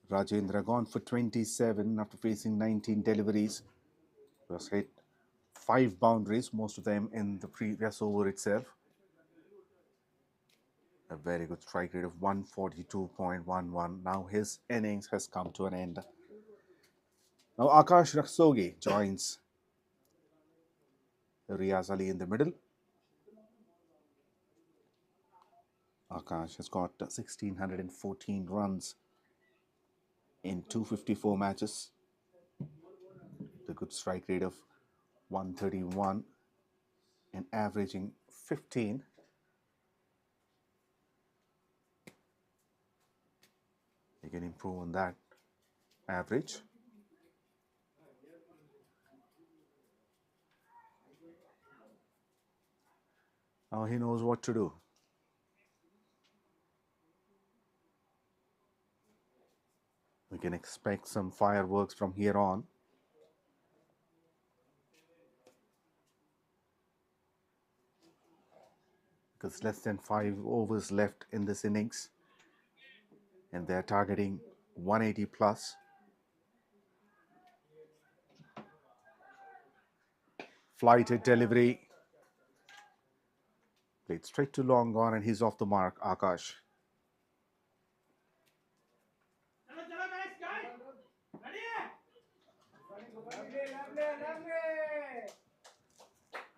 Rajendra gone for 27 after facing 19 deliveries. Was hit 5 boundaries, most of them in the previous over itself. A very good strike rate of 142.11. Now his innings has come to an end. Now Akash Rastogi joins Riaz Ali in the middle. Akash has got 1,614 runs in 254 matches. The good strike rate of 131 and averaging 15. He can improve on that average. Now he knows what to do. We can expect some fireworks from here on. Because less than 5 overs left in this innings. And they're targeting 180 plus. Flighted delivery. Played straight to long on and he's off the mark, Akash.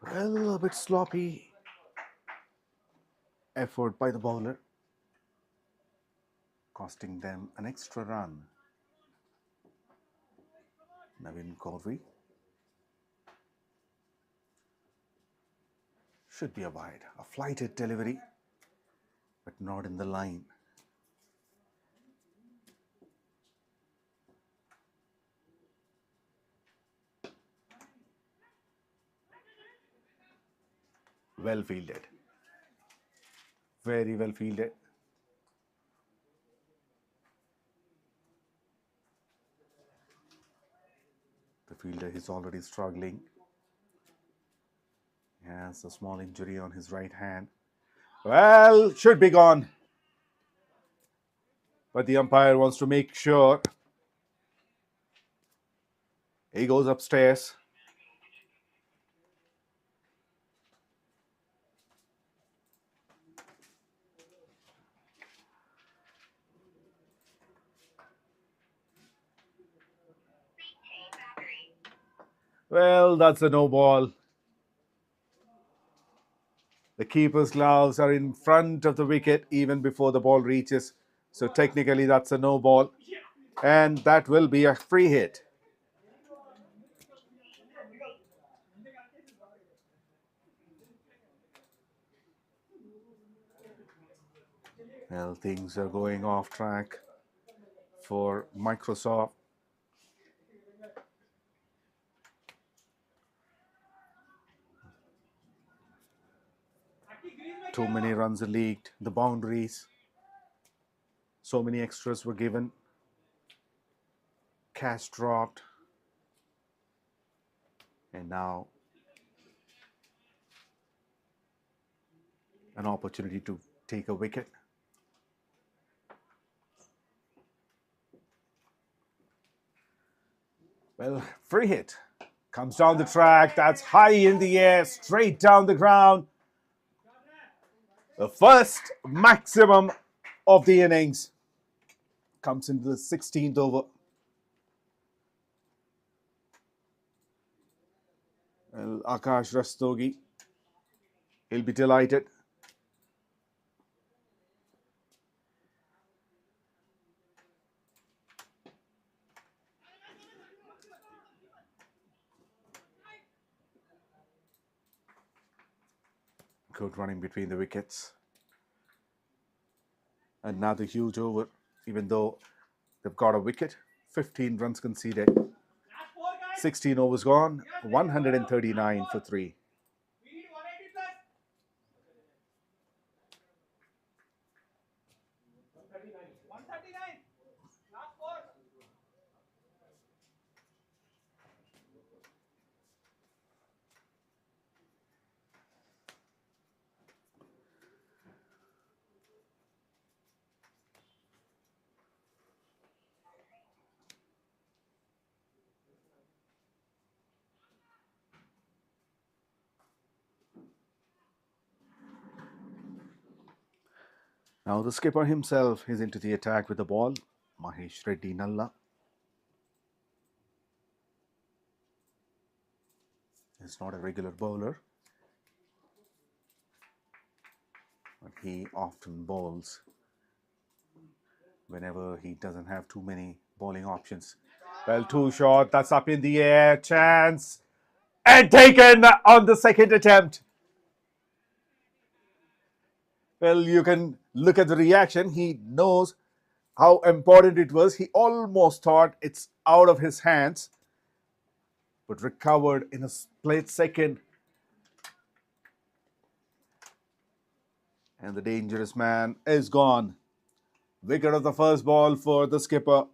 Well, a bit sloppy effort by the bowler, costing them an extra run. 𝗬𝗃𝗿𝗃 should be a wide, a flighted delivery, but not in the line. Well fielded, very well fielded. The fielder is already struggling. He has a small injury on his right hand. Well, should be gone. But the umpire wants to make sure. He goes upstairs. Well, that's a no ball. The keeper's gloves are in front of the wicket even before the ball reaches. So technically that's a no ball. And that will be a free hit. Well, things are going off track for Microsoft. Too many runs are leaked, the boundaries. So many extras were given. Catch dropped. And now an opportunity to take a wicket. Well, free hit. Comes down the track. That's high in the air, straight down the ground. The first maximum of the innings comes into the 16th over. Well, Akash Rastogi, he'll be delighted. Good running between the wickets. Another huge over, even though they've got a wicket. 15 runs conceded. 16 overs gone. 139 for 3. Now the skipper himself is into the attack with the ball. Mahesh Reddy Nalla. He's not a regular bowler, but he often bowls whenever he doesn't have too many bowling options. Well, too short. That's up in the air. Chance. And taken on the second attempt. Well, you can look at the reaction. He knows how important it was. He almost thought it's out of his hands, but recovered in a split second. And the dangerous man is gone. Wicket of the first ball for the skipper.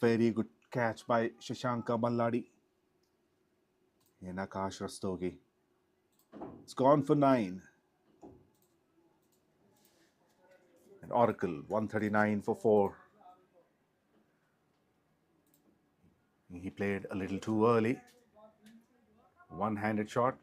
Very good catch by Shashanka Balladi. And Akash Rastogi. It's gone for 9. And Oracle, 139 for 4. He played a little too early. One-handed shot.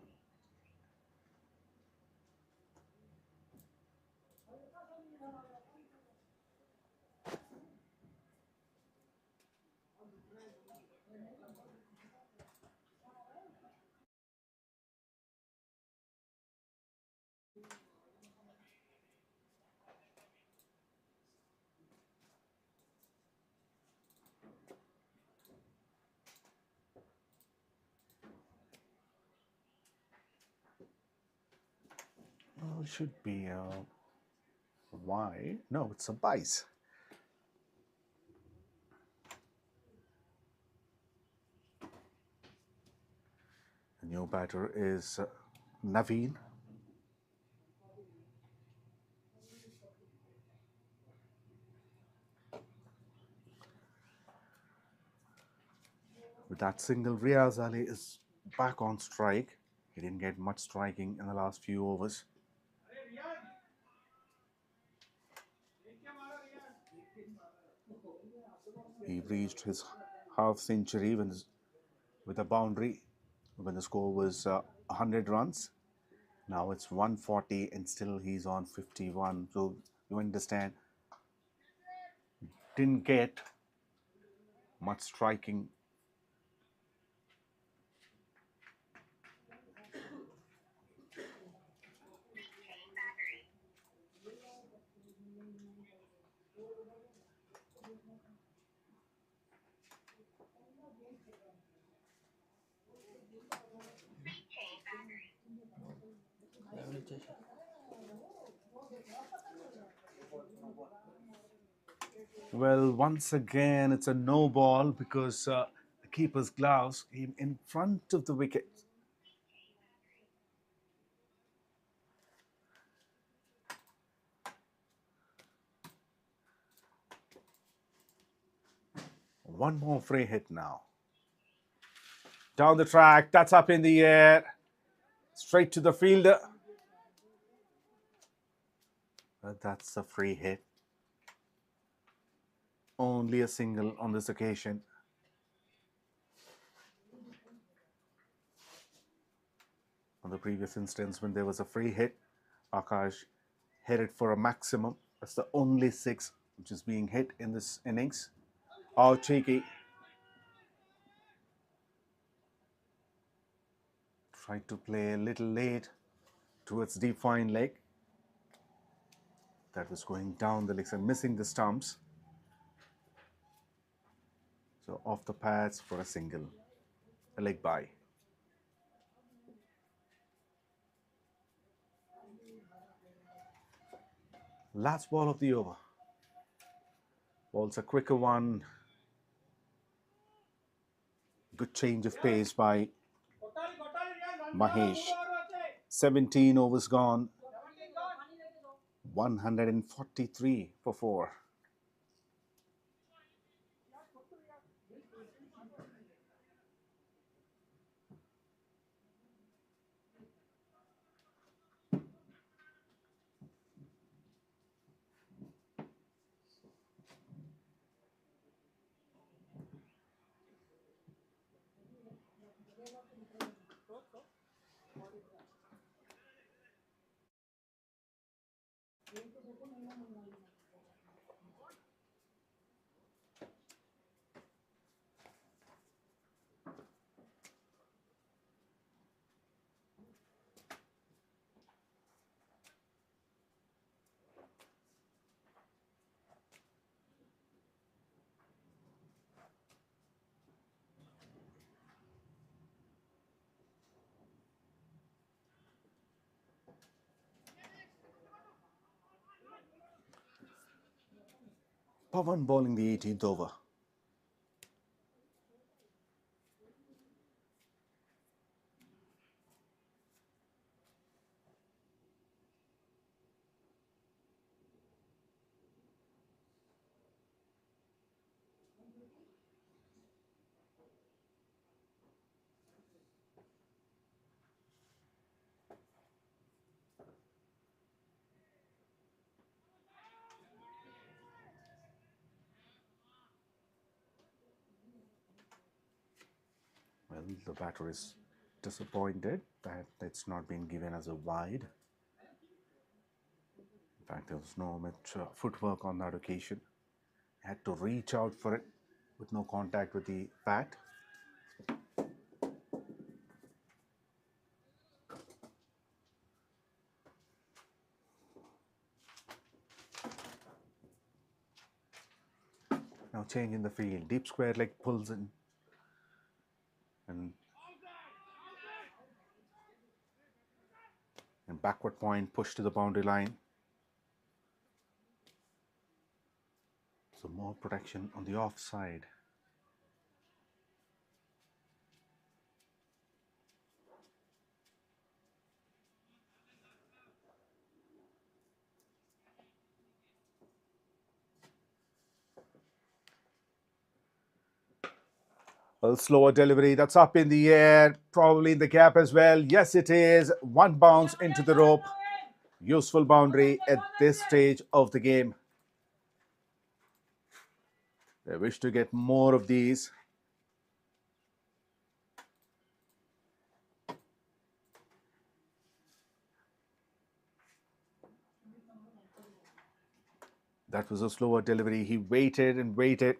ball should be a wide. No, it's a vice. The new batter is Naveen. With that single, Riaz Ali is back on strike. He didn't get much striking in the last few overs. He reached his half century with a boundary when the score was 100 runs. Now it's 140 and still he's on 51. So you understand, didn't get much striking. Well, once again, it's a no ball because the keeper's gloves came in front of the wicket. One more free hit now. Down the track, that's up in the air. Straight to the fielder. But that's a free hit. Only a single on this occasion. On the previous instance, when there was a free hit, Akash headed for a maximum. That's the only 6 which is being hit in this innings. Oh, cheeky. Tried to play a little late towards deep fine leg. That was going down the legs and missing the stumps. So off the pads for a single, a leg bye. Last ball of the over. Ball's a quicker one. Good change of pace by Mahesh. 17 overs gone. 143 for 4. Pawan bowling the 18th over. Well, the batter is disappointed that it's not been given as a wide. In fact, there was no much footwork on that occasion. Had to reach out for it with no contact with the bat. Now change in the field. Deep square leg pulls in. And backward point, push to the boundary line. So more protection on the offside. A slower delivery, that's up in the air, probably in the gap as well. Yes, it is. One bounce into the rope. Useful boundary at this stage of the game. They wish to get more of these. That was a slower delivery. He waited and waited.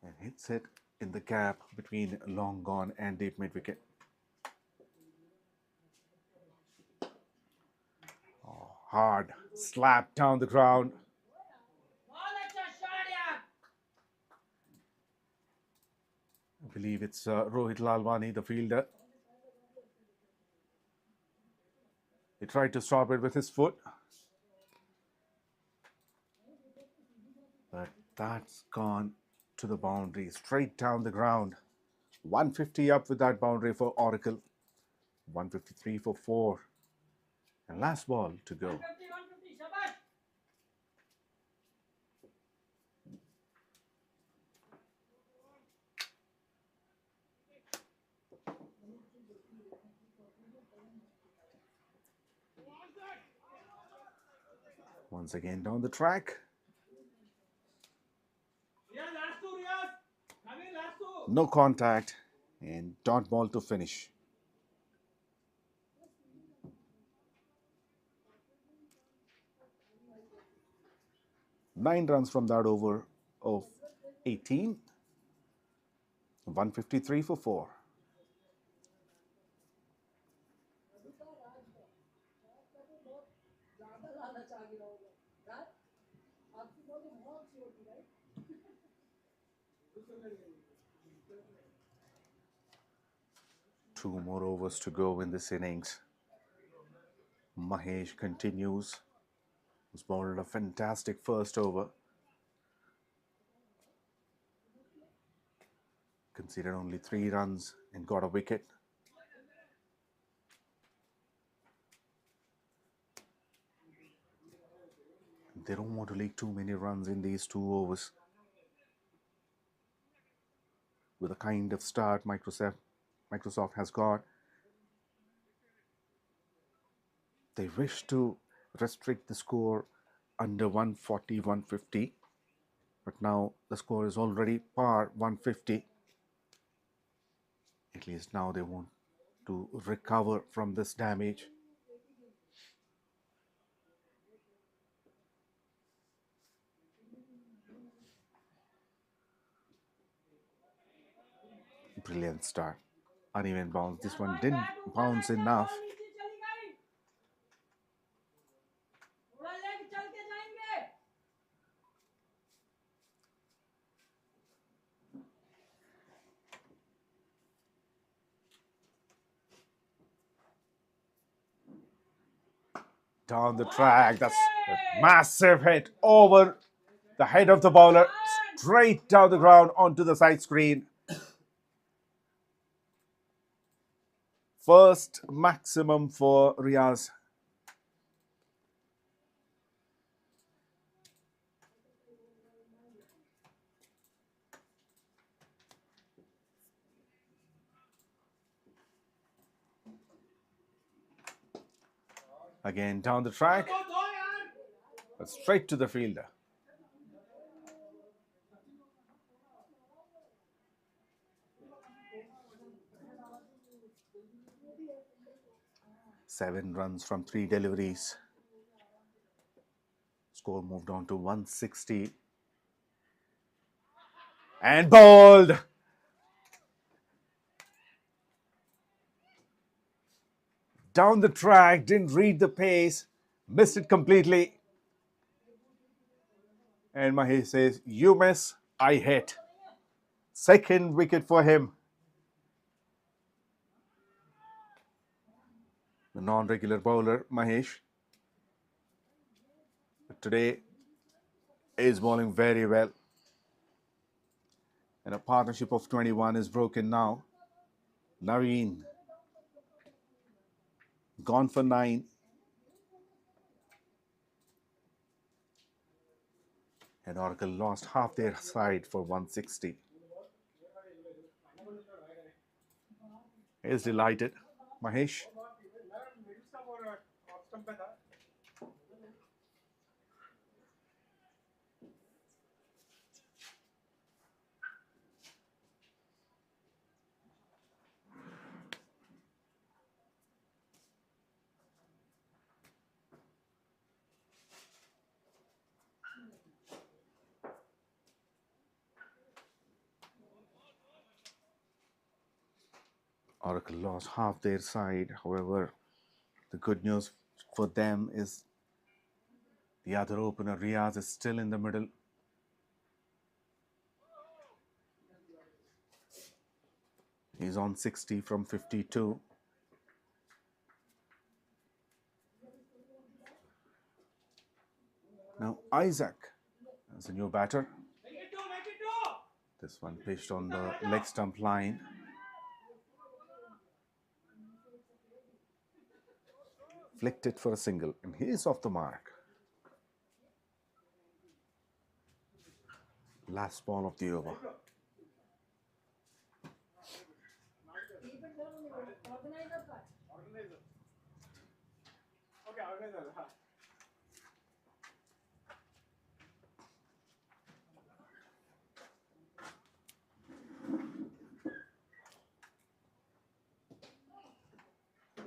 And hits it in the gap between long gone and deep mid wicket. Oh, hard slap down the ground. I believe it's Rohit Lalwani, the fielder. He tried to stop it with his foot. But that's gone to the boundary, straight down the ground. 150 up with that boundary for Oracle. 153 for 4. And last ball to go. Once again down the track. No contact and dot ball to finish. Nine runs from that over of 18. 153 for 4. Two more overs to go in this innings. Mahesh continues. He's bowled a fantastic first over. Conceded only 3 runs and got a wicket. They don't want to leak too many runs in these 2 overs. With the kind of start Microsoft has got, they wish to restrict the score under 140, 150. But now the score is already par 150. At least now they want to recover from this damage. Brilliant start. Uneven bounce. This one didn't bounce enough. Down the track. That's a massive hit over the head of the bowler. Straight down the ground onto the side screen. First maximum for Riaz. Again down the track. But straight to the fielder. Seven runs from 3 deliveries. Score moved on to 160. And bowled. Down the track, didn't read the pace, missed it completely. And Mahesh says, you miss, I hit. Second wicket for him. the non-regular bowler, Mahesh. But today is bowling very well. And a partnership of 21 is broken now. Naveen gone for 9. And Oracle lost half their side for 160. He is delighted. Mahesh. Oracle lost half their side. However, the good news for them is the other opener, Riaz, is still in the middle. He's on 60 from 52. Now Isaac as a new batter. This one pitched on the leg stump line. Flicked it for a single, and he is off the mark. Last ball of the over.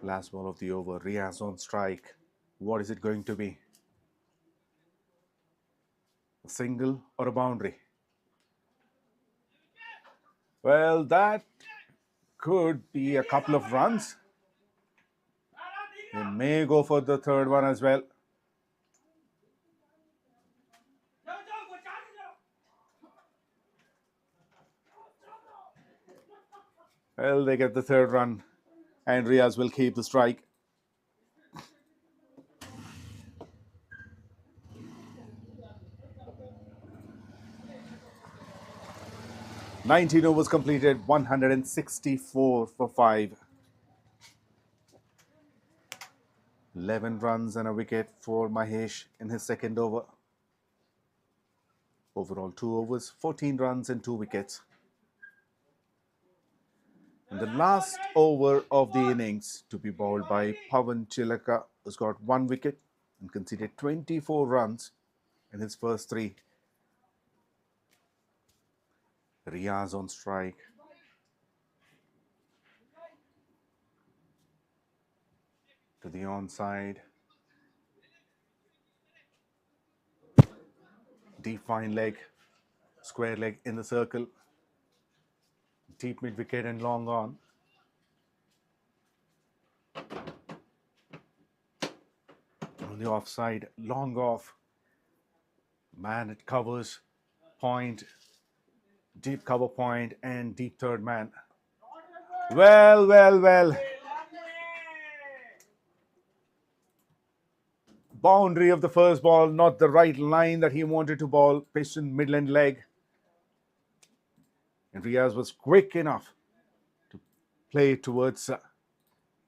Last ball of the over. Riaz on strike. What is it going to be? A single or a boundary? Well, that could be a couple of runs. They may go for the third one as well. Well, they get the third run, and Riaz will keep the strike. "19 overs completed, 164 for 5. 11 runs and a wicket for Mahesh in his second over. Overall 2 overs, 14 runs and 2 wickets. In the last over of the innings, to be bowled by 𝗵𝗺 who's got 1 wicket and conceded 24 runs in his first 3. Riaz on strike. To the onside. Deep fine leg, square leg in the circle. Deep mid wicket and long on. On the offside, long off. Man, it covers point, deep cover point, and deep third man. Well, well, well. Boundary of the first ball, not the right line that he wanted to bowl. Pitched in midland leg. And Riaz was quick enough to play towards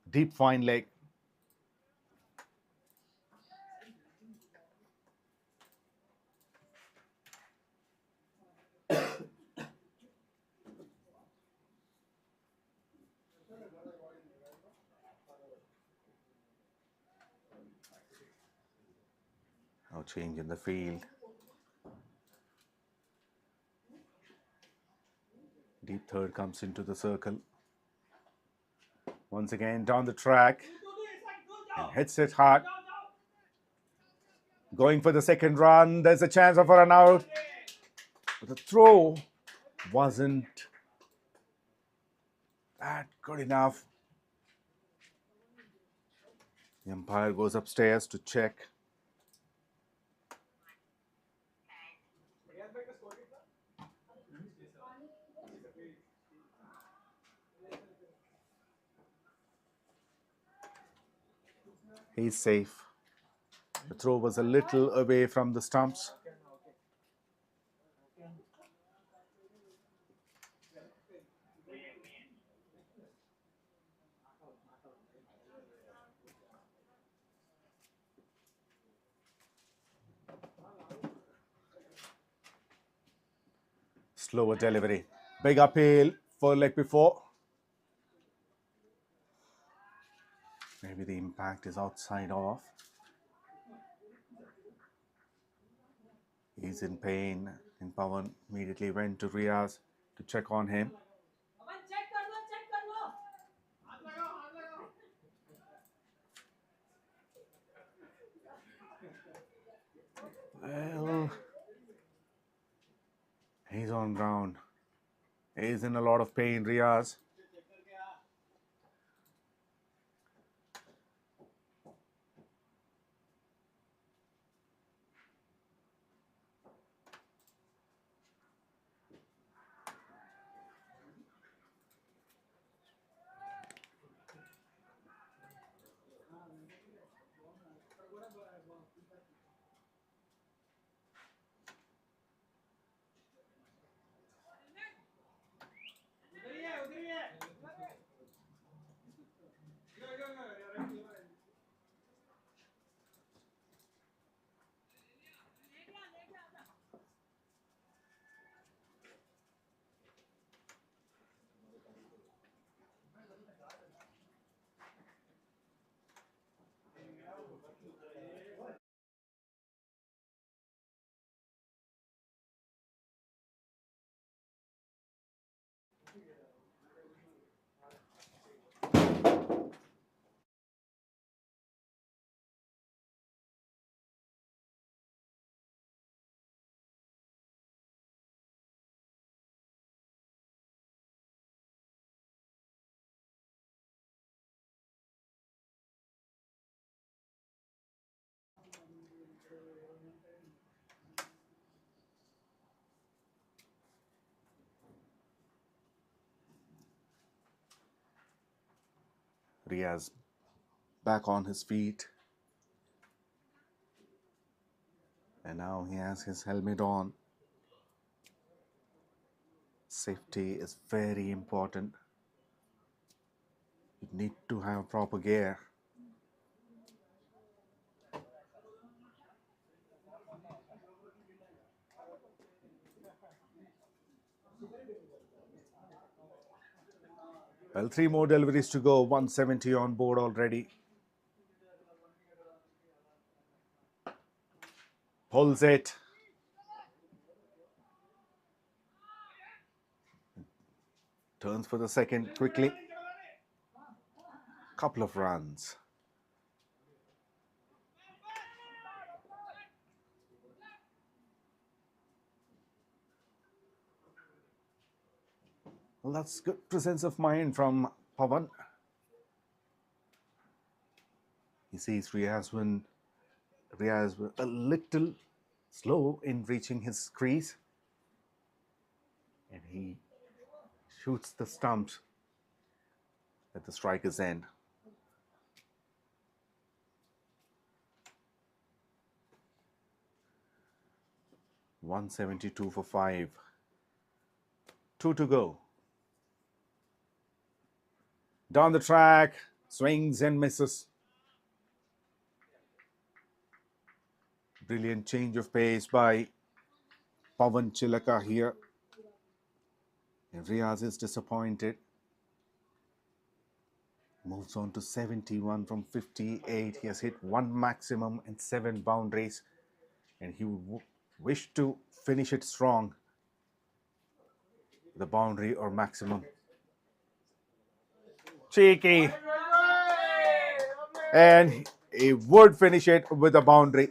deep fine leg. No change in the field. Deep third comes into the circle. Once again down the track. And hits it hard. Going for the second run. There's a chance of a run out. But the throw wasn't that good enough. The umpire goes upstairs to check. He's safe. The throw was a little away from the stumps. Slower delivery. Big uphill for leg before. Maybe the impact is outside off. He's in pain, and Pawan immediately went to Riaz to check on him. Well, he's on ground. He's in a lot of pain, Riaz. Riaz back on his feet. And now he has his helmet on. Safety is very important. You need to have proper gear. Well, 3 more deliveries to go. 170 on board already. Pulls it. Turns for the second quickly. Couple of runs. Well, that's good presence of mind from Pawan. He sees Riaz a little slow in reaching his crease. And he shoots the stumps at the striker's end. $172 for 5. 2 to go. Down the track, swings and misses. Brilliant change of pace by 𝗵𝗃𝗃 here. And Riaz is disappointed. Moves on to 71 from 58. He has hit 1 maximum and 7 boundaries. And he would wish to finish it strong. The boundary or maximum. Cheeky. And he would finish it with a boundary.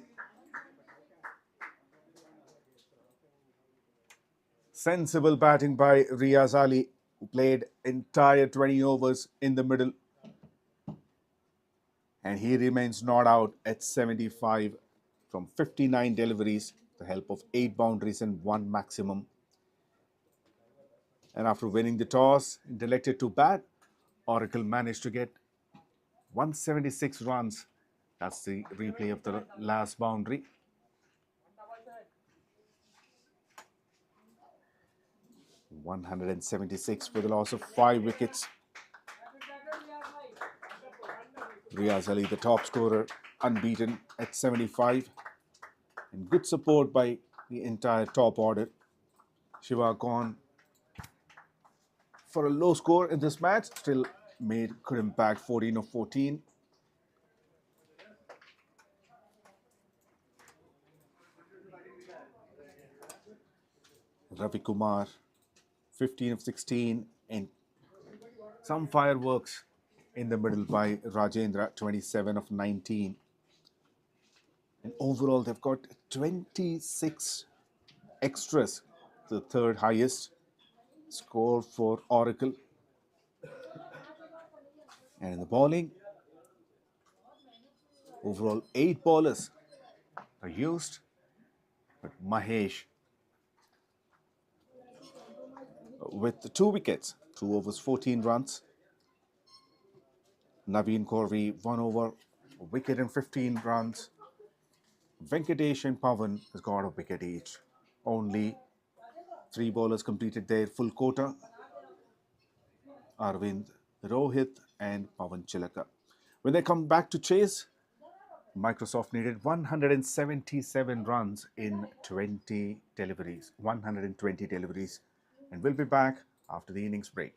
Sensible batting by Riaz Ali, who played entire 20 overs in the middle. And he remains not out at 75 from 59 deliveries, the help of 8 boundaries and 1 maximum. And after winning the toss and elected to bat, Oracle managed to get 176 runs That's the replay of the last boundary. (176) for the loss of 5 wickets. Riaz Ali, the top scorer, unbeaten at 75. And good support by the entire top order. Shiva gone for a low score in this match, still made good impact, 14 of 14. Ravi Kumar, 15 of 16, and some fireworks in the middle by Rajendra, 27 of 19. And overall, they've got 26 extras, the third highest score for Oracle. And in the bowling, overall 8 bowlers are used, but Mahesh with 2 wickets, 2 overs, 14 runs. Naveen Corvi, 1 over, a wicket and 15 runs. Venkatesh and Pawan has got a wicket each. Only 3 bowlers completed their full quota. Arvind, Rohit and Pawan Chilaka. When they come back to chase, Microsoft needed 177 runs in 20 deliveries. 120 deliveries. And we'll be back after the innings break.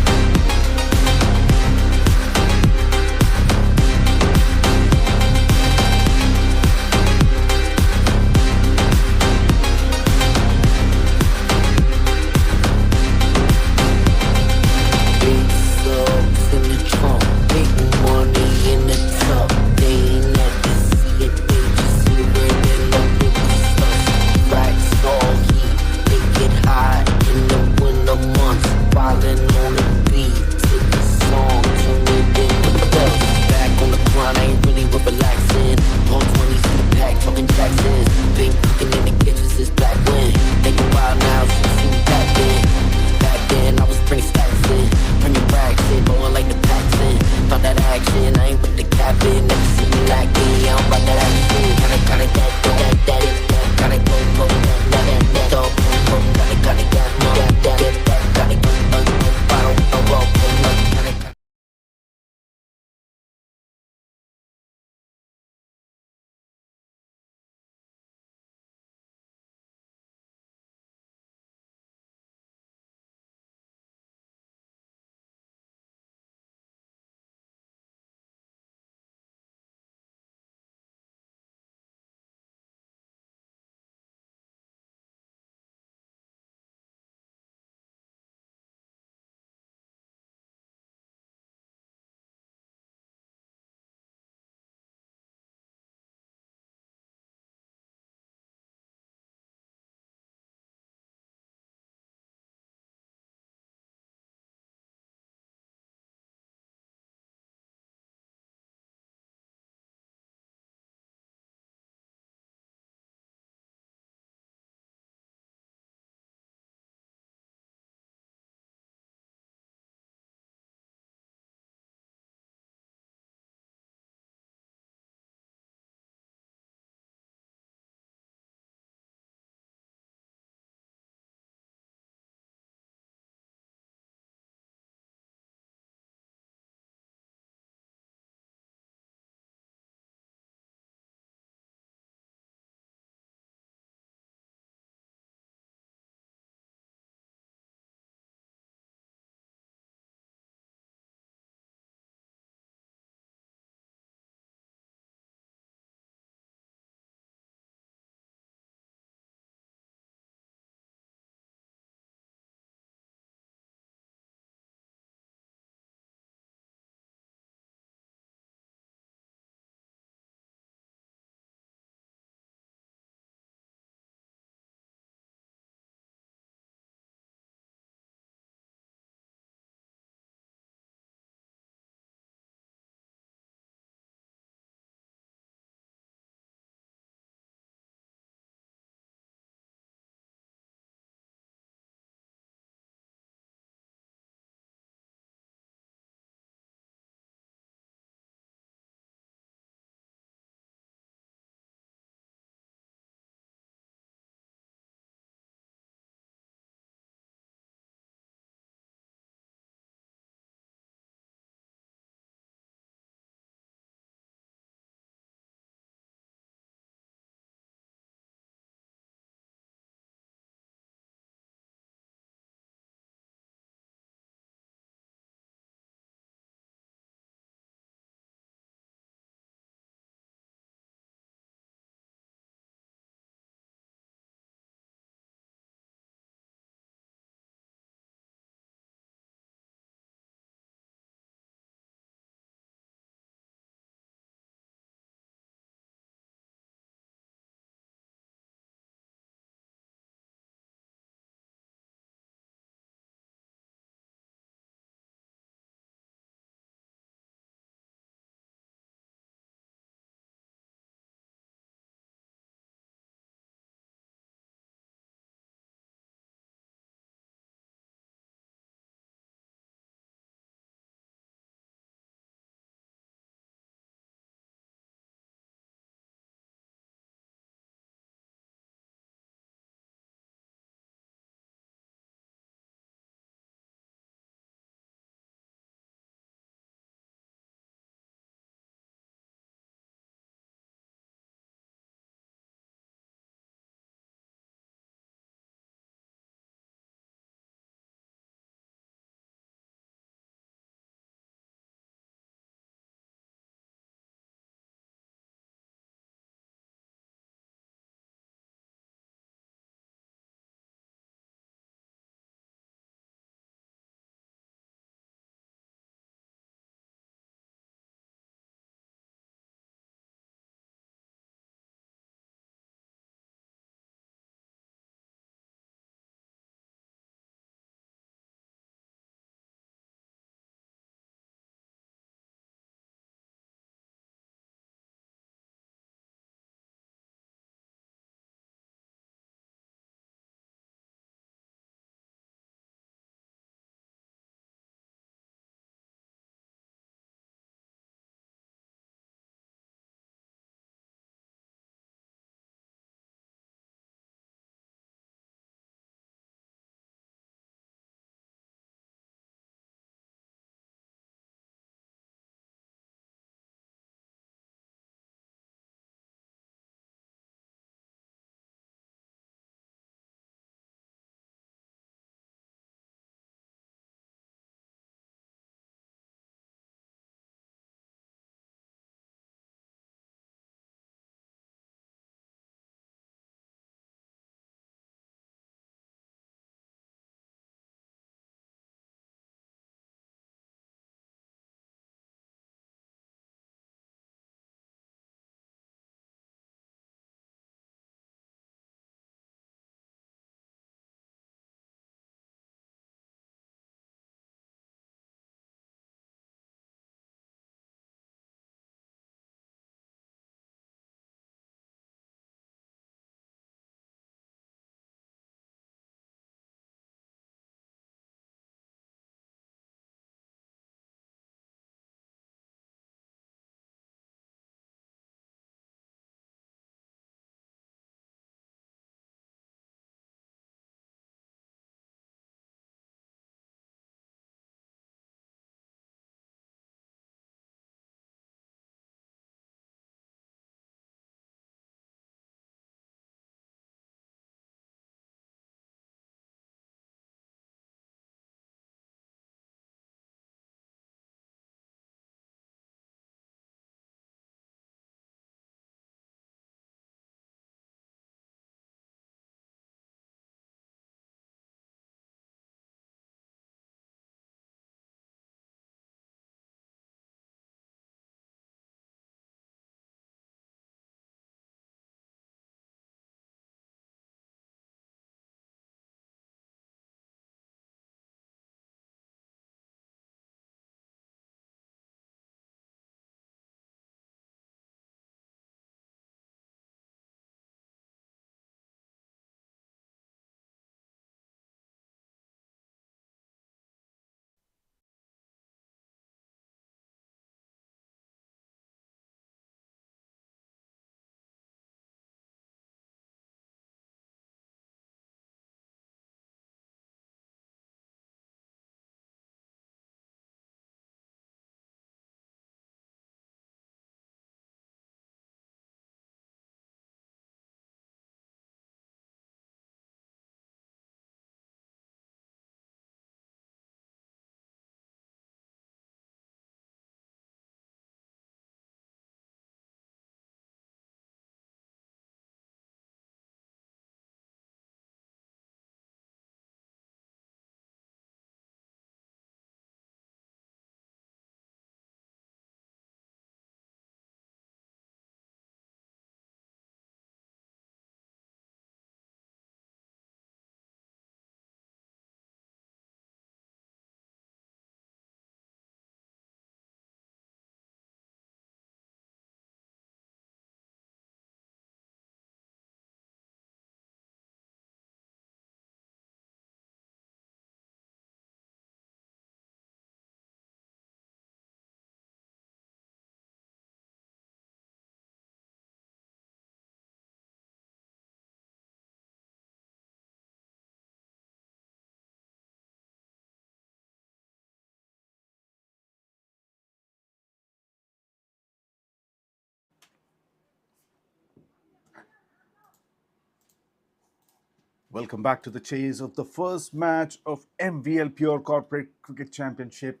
Welcome back to the chase of the first match of MVL Pure Corporate Cricket Championship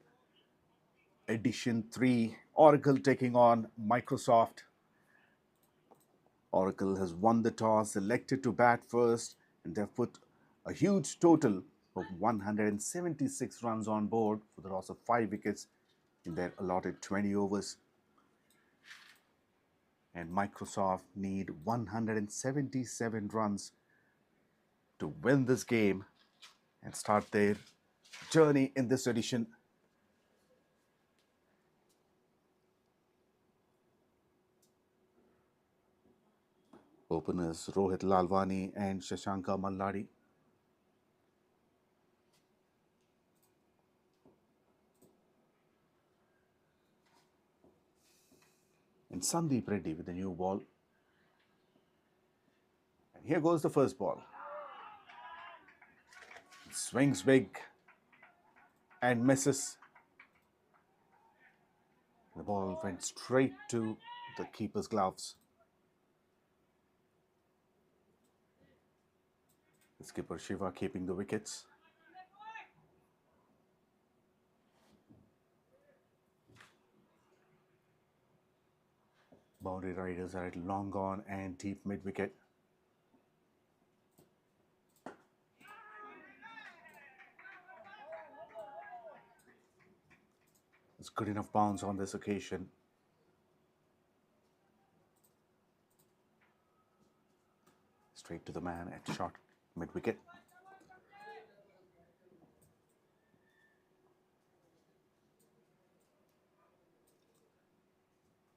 Edition 3. Oracle taking on Microsoft. Oracle has won the toss, elected to bat first, and they've put a huge total of 176 runs on board for the loss of 5 wickets in their allotted 20 overs. And Microsoft need 177 runs to win this game and start their journey in this edition. Openers Rohit Lalwani and Shashanka Malladi. And Sandeep Reddy with the new ball. And here goes the first ball. Swings big and misses. The ball went straight to the keeper's gloves. The skipper Shiva keeping the wickets. Boundary riders are at long on and deep mid wicket. It's good enough bounce on this occasion. Straight to the man at short mid wicket.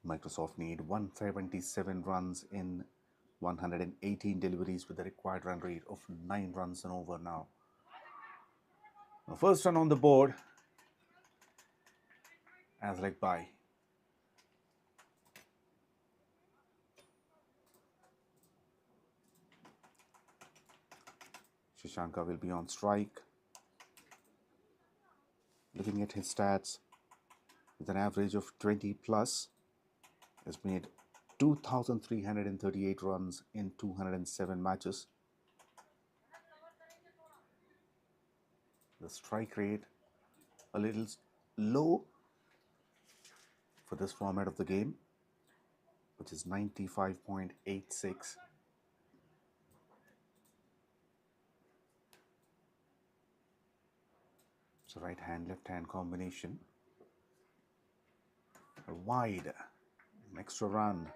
Microsoft need 177 runs in 118 deliveries with the required run rate of 9 runs and over now. The first run on the board as leg by. Shashanka will be on strike. Looking at his stats, with an average of 20 plus, has made 2,338 runs in 207 matches. The strike rate a little low for this format of the game, which is 95.86. It's a right hand, left hand combination. A wide, an extra run.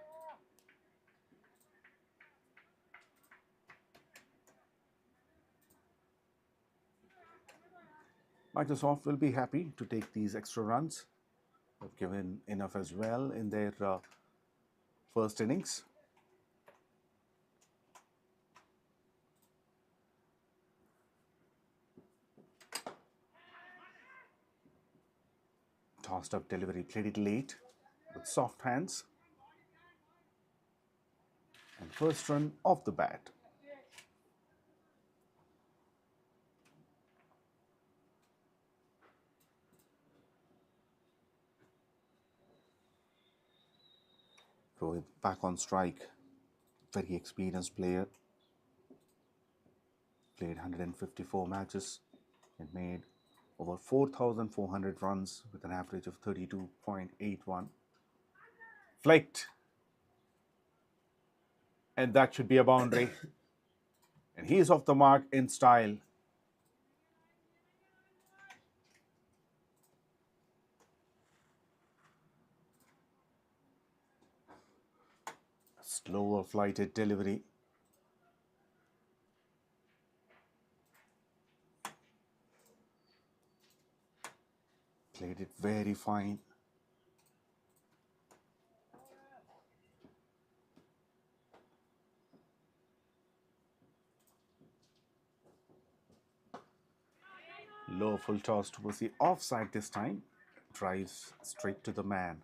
Microsoft will be happy to take these extra runs. They've given enough as well in their first innings. Tossed up delivery, played it late with soft hands. And first run off the bat. Rohit back on strike. Very experienced player. Played 154 matches and made over 4,400 runs with an average of 32.81. Flicked. And that should be a boundary. And he is off the mark in style. Slower flighted delivery. Played it very fine. Low full toss towards the offside this time. Drives straight to the man.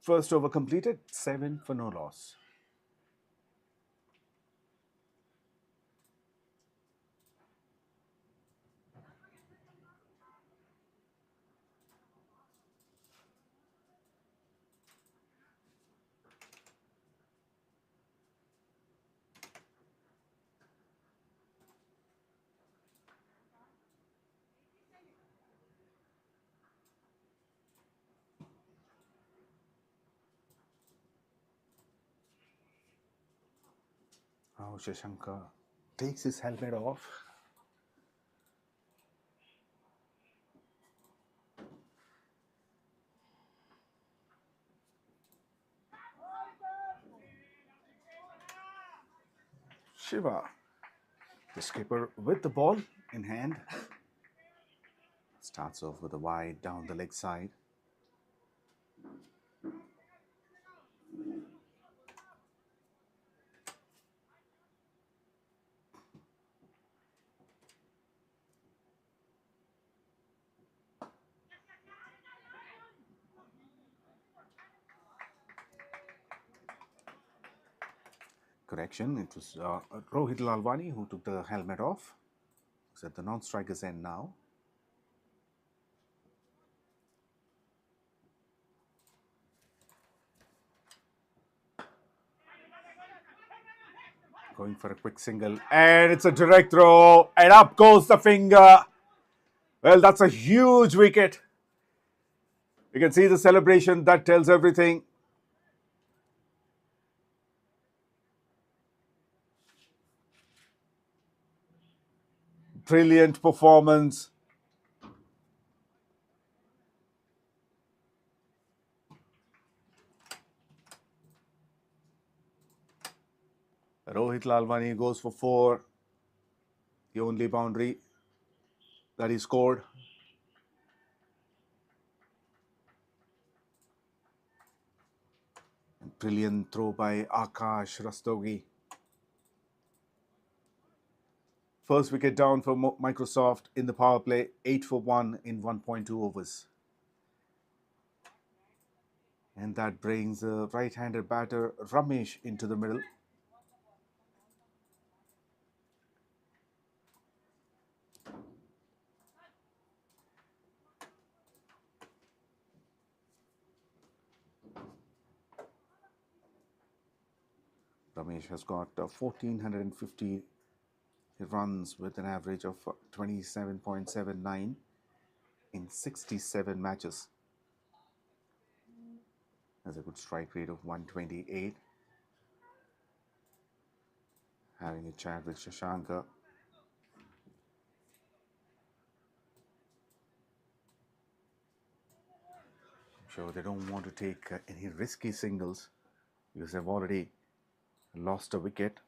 First over completed, 7 for no loss. Shashanka takes his helmet off. Shiva, the skipper with the ball in hand, starts off with a wide down the leg side. Correction, it was Rohit Lalwani who took the helmet off. He's at the non-striker's end now. Going for a quick single, and it's a direct throw, and up goes the finger. Well, that's a huge wicket. You can see the celebration, that tells everything. Brilliant performance. Rohit Lalwani goes for 4. The only boundary that he scored. Brilliant throw by Akash Rastogi. First wicket down for Microsoft in the power play, 8 for 1 in 1.2 overs. And that brings the right-handed batter Ramesh into the middle. Ramesh has got 1,450 runs with an average of 27.79 in 67 matches. Has a good strike rate of 128. Having a chat with Shashanka. I'm sure they don't want to take any risky singles because they've already lost a wicket.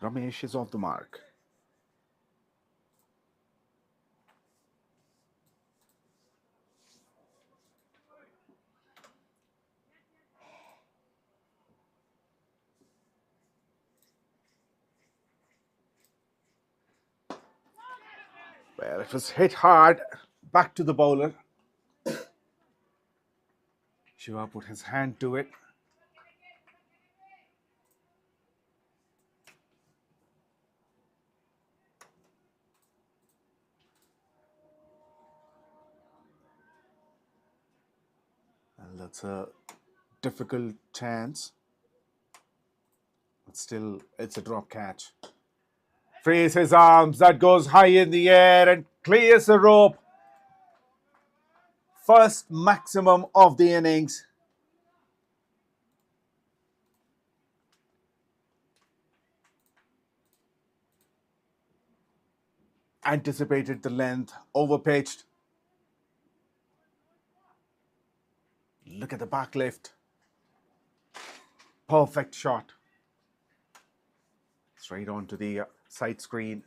Ramesh is off the mark. Well, it was hit hard. Back to the bowler. Shiva put his hand to it. And that's a difficult chance. But still, it's a drop catch. Frees his arms. That goes high in the air and clears the rope. First maximum of the innings. Anticipated the length, overpitched. Look at the back lift. Perfect shot. Straight onto the side screen.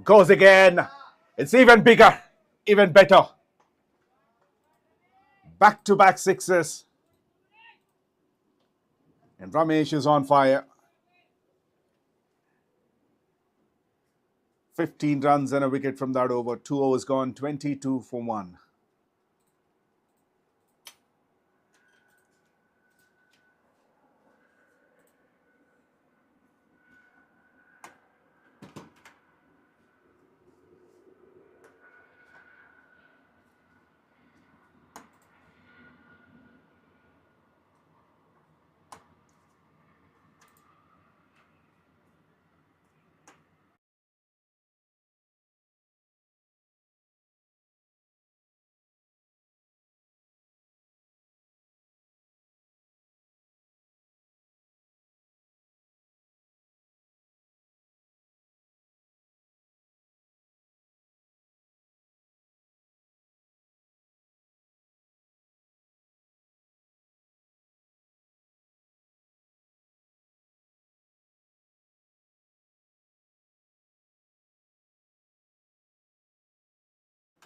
Goes again. It's even bigger, even better. Back-to-back sixes. And Ramesh is on fire. 15 runs and a wicket from that over. 2 overs gone, 22 for 1.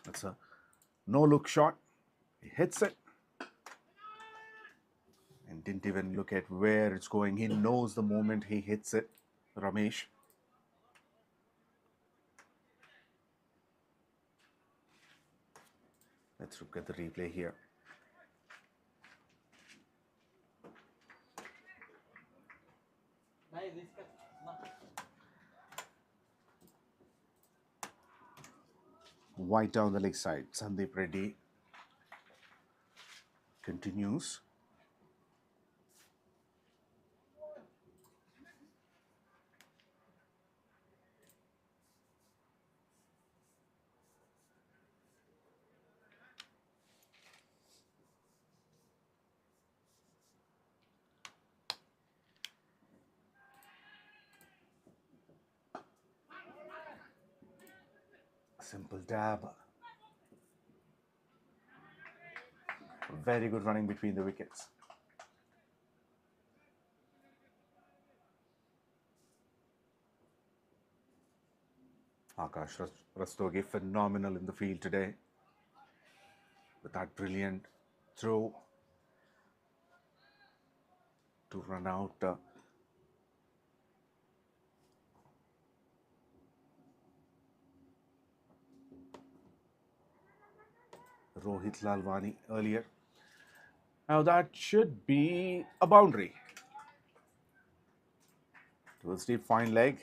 That's a no-look shot. He hits it and didn't even look at where it's going. He knows the moment he hits it, Ramesh. Let's look at the replay here. White down the leg side. Sandeep Reddy continues. Simple dab. Very good running between the wickets. Akash Rastogi phenomenal in the field today with that brilliant throw to run out Rohit Lalwani earlier. Now that should be a boundary. Towards deep fine leg.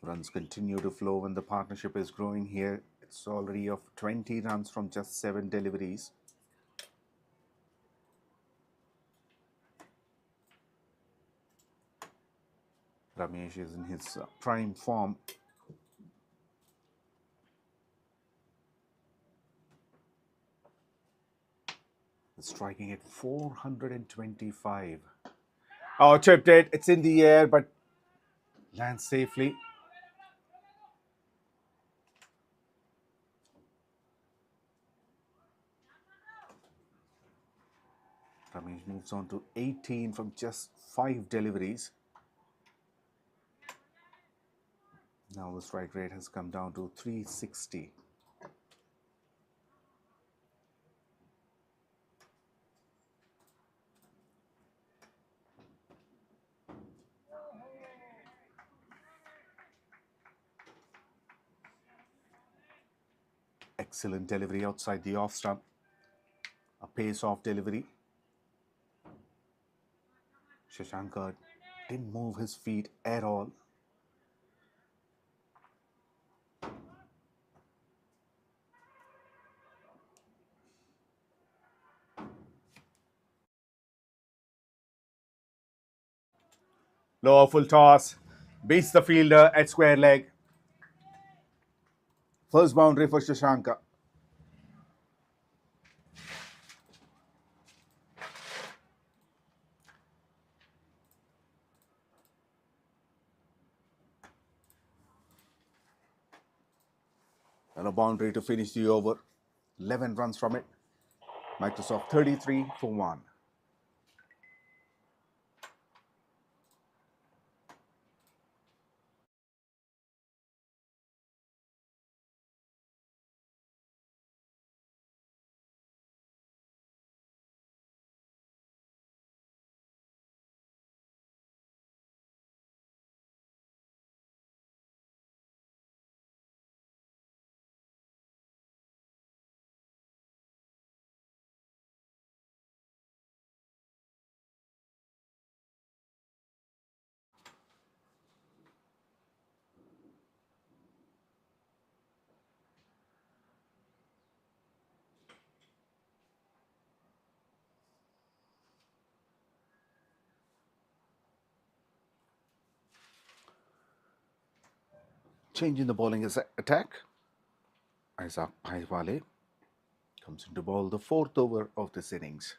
Runs continue to flow when the partnership is growing here. It's already of 20 runs from just 7 deliveries. Ramesh is in his prime form. Striking at 425. Oh, chipped it. It's in the air, but lands safely. Ramesh moves on to 18 from just 5 deliveries. Now the strike rate has come down to 360. Excellent delivery outside the off stump. A pace-off delivery. Shashankar didn't move his feet at all. Low full toss. Beats the fielder at square leg. First boundary for Shashankar. And a boundary to finish the over. 11 runs from it. Microsoft 33 for 1. Changing the bowling attack. 𝗍𝗶𝗃𝗏 comes into ball the 4th over of this innings.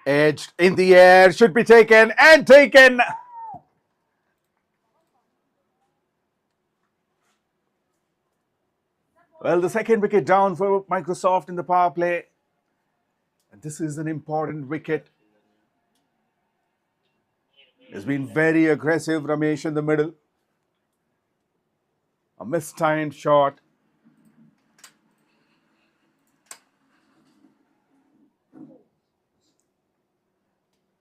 Edged in the air, should be taken and taken. Well, the second wicket down for Microsoft in the power play. And this is an important wicket. It's been very aggressive, Ramesh in the middle. A mistimed shot.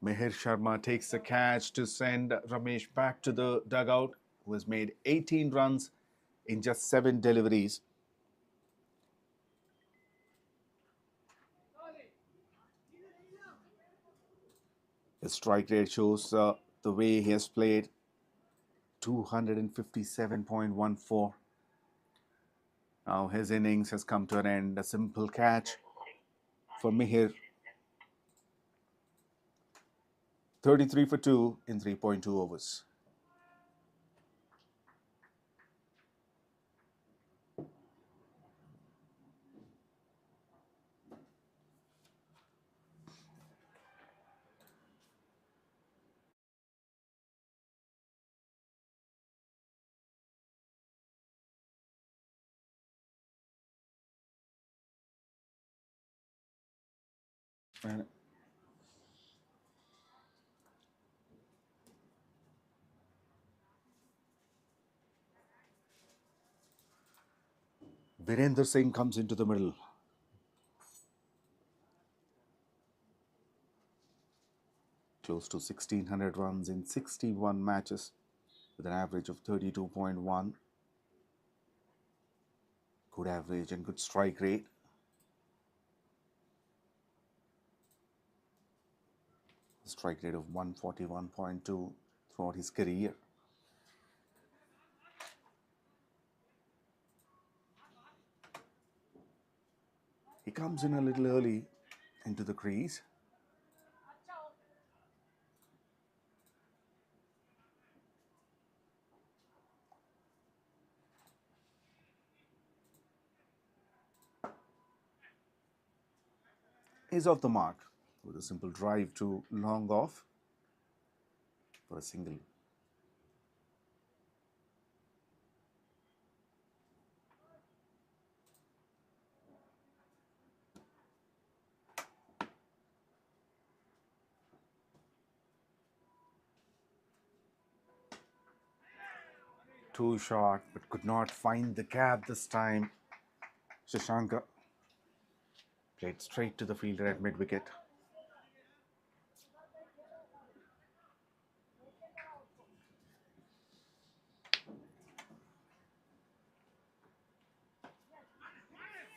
Mihir Sharma takes the catch to send Ramesh back to the dugout, who has made 18 runs in just 7 deliveries. His strike rate shows the way he has played. 257.14. Now his innings has come to an end. A simple catch for Mihir. 33 for 2 in 3.2 overs. And Virendra Singh comes into the middle. Close to 1,600 runs in 61 matches with an average of 32.1. Good average and good strike rate. Strike rate of 141.2 throughout his career. He comes in a little early into the crease. Is off the mark with a simple drive to long off for a single. Too short, but could not find the gap this time. Shashanka played straight to the fielder at mid-wicket.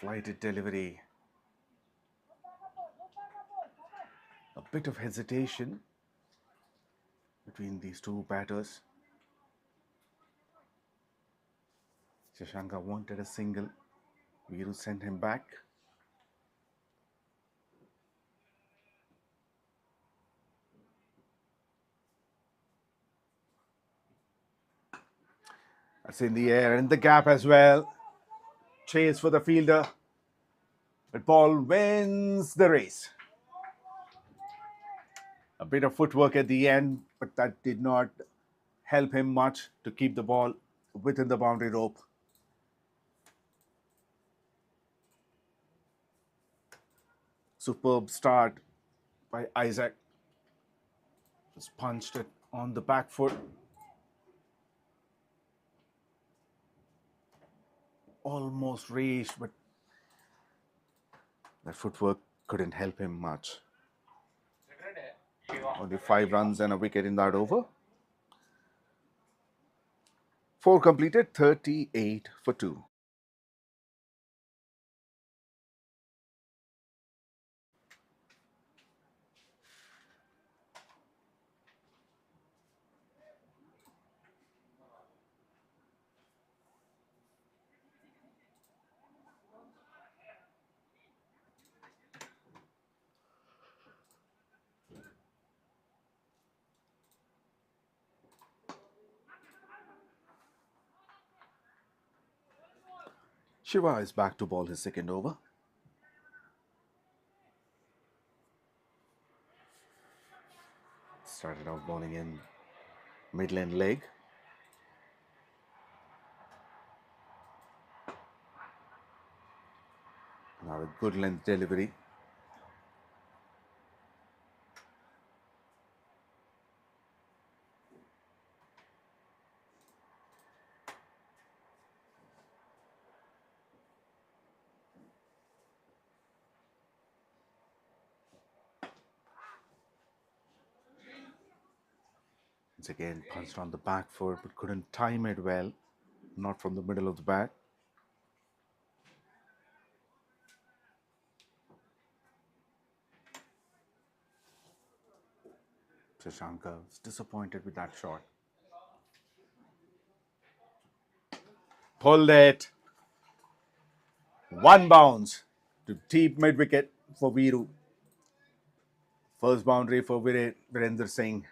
Flighted delivery. A bit of hesitation between these two batters. Shashanka wanted a single. Viru sent him back. That's in the air and the gap as well. Chase for the fielder. But ball wins the race. A bit of footwork at the end, but that did not help him much to keep the ball within the boundary rope. Superb start by Isaac. Just punched it on the back foot. Almost reached, but that footwork couldn't help him much. Only 5 runs and a wicket in that over. 4 completed, 38 for 2. Shiva is back to ball his second over. Started off bowling in mid-lane leg. Now a good length delivery. Once again, punched on the back foot, but couldn't time it well. Not from the middle of the bat. Shashanka was disappointed with that shot. Pulled it. One bounce to deep mid wicket for Viru. First boundary for Virender Singh.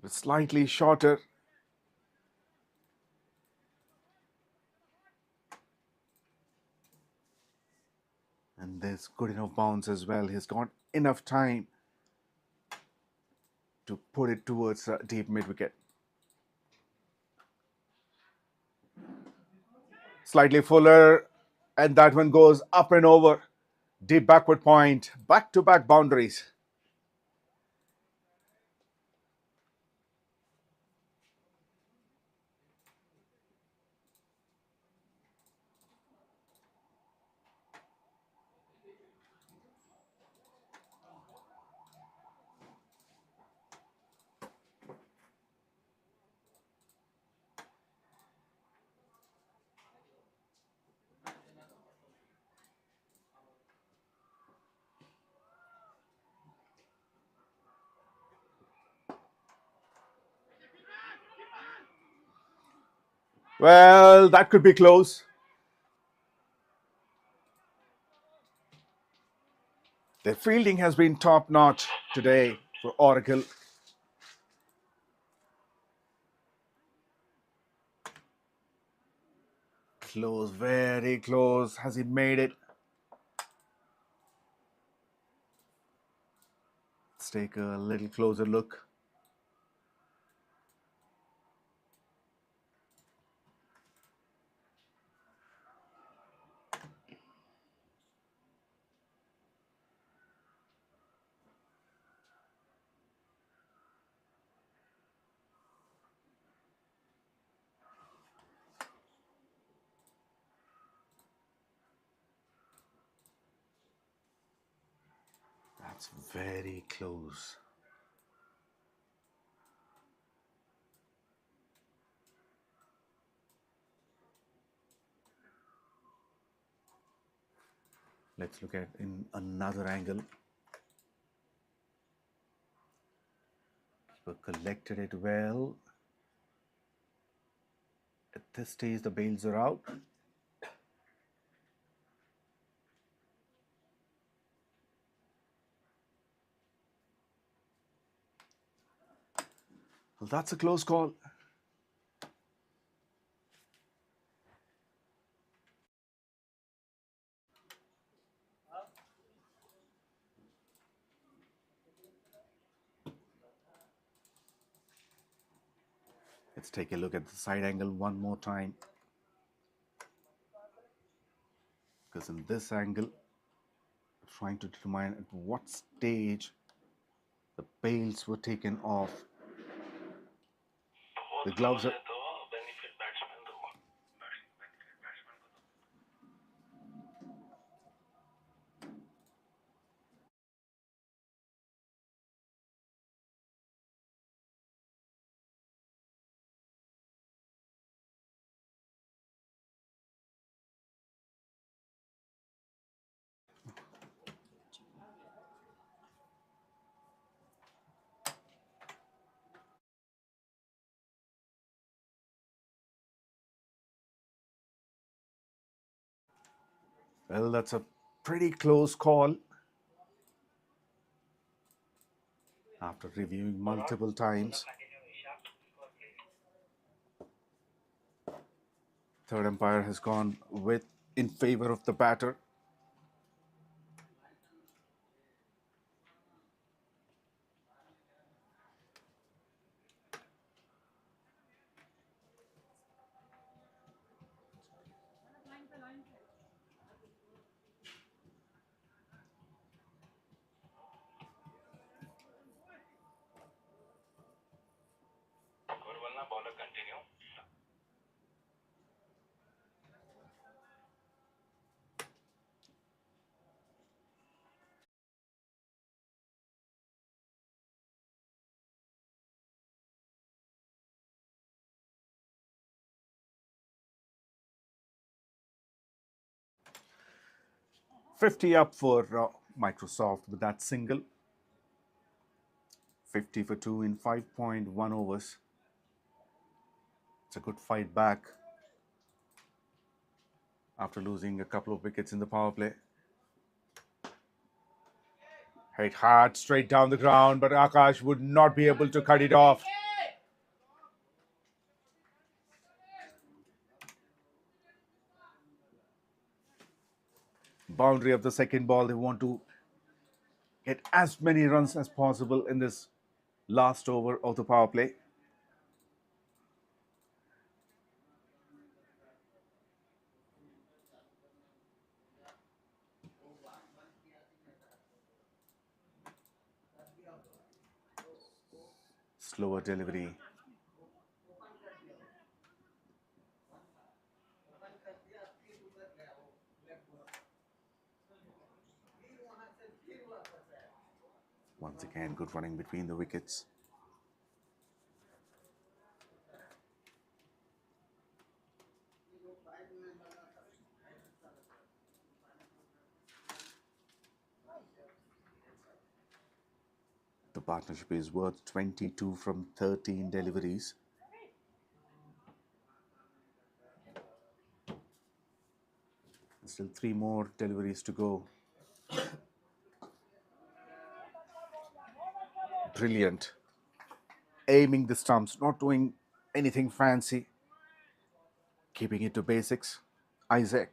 But slightly shorter. And there's good enough bounce as well. He's got enough time to put it towards deep mid wicket. Slightly fuller, and that one goes up and over. Deep backward point, back-to-back boundaries. Well, that could be close. Their fielding has been top-notch today for Oracle. Close, very close. Has he made it? Let's take a little closer look. That's very close. Let's look at in another angle. Keeper collected it well. At this stage, the bails are out. Well, that's a close call. Let's take a look at the side angle one more time. Because in this angle, trying to determine at what stage the bails were taken off. The gloves are... Well, that's a pretty close call. After reviewing multiple times, third umpire has gone in favor of the batter. 50 up for Microsoft with that single. 50 for 2 in 5.1 overs. It's a good fight back after losing a couple of wickets in the power play. Hit hard straight down the ground, but Akash would not be able to cut it off. Boundary of the second ball. They want to get as many runs as possible in this last over of the power play. Slower delivery. Once again, good running between the wickets. The partnership is worth 22 from 13 deliveries. Still 3 more deliveries to go. Brilliant. Aiming the stumps, not doing anything fancy. Keeping it to basics. Isaac.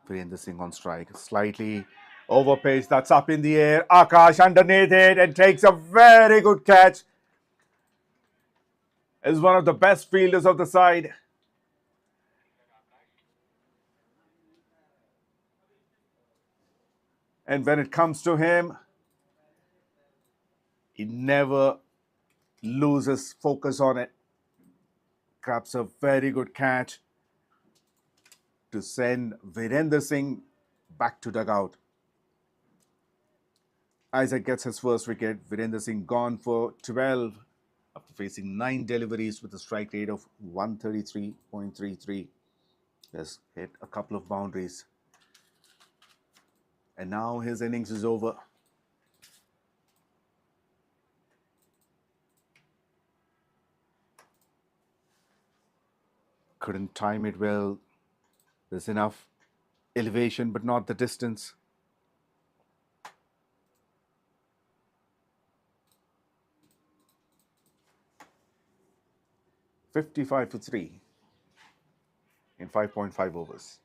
Virendra Singh on strike. Slightly overpaced. That's up in the air. Akash underneath it and takes a very good catch. Is one of the best fielders of the side. And when it comes to him, he never loses focus on it. Grabs a very good catch to send Virendra Singh back to dugout. Isaac gets his first wicket. Virendra Singh gone for 12 after facing 9 deliveries with a strike rate of 133.33. Has hit a couple of boundaries. And now his innings is over. Couldn't time it well. There's enough elevation, but not the distance. $55 for 3 in 5.5 overs.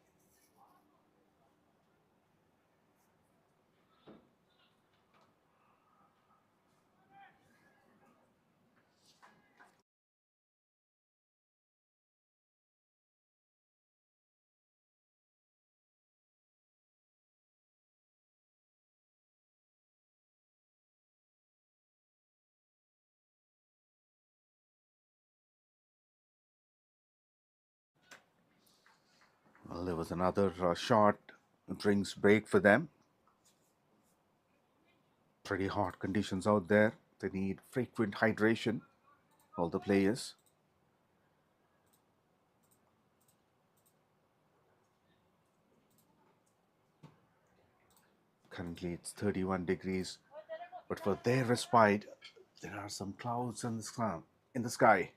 Well, there was another short drinks break for them. Pretty hot conditions out there. They need frequent hydration, all the players. Currently it's 31 degrees, but for their respite, there are some clouds in the sky.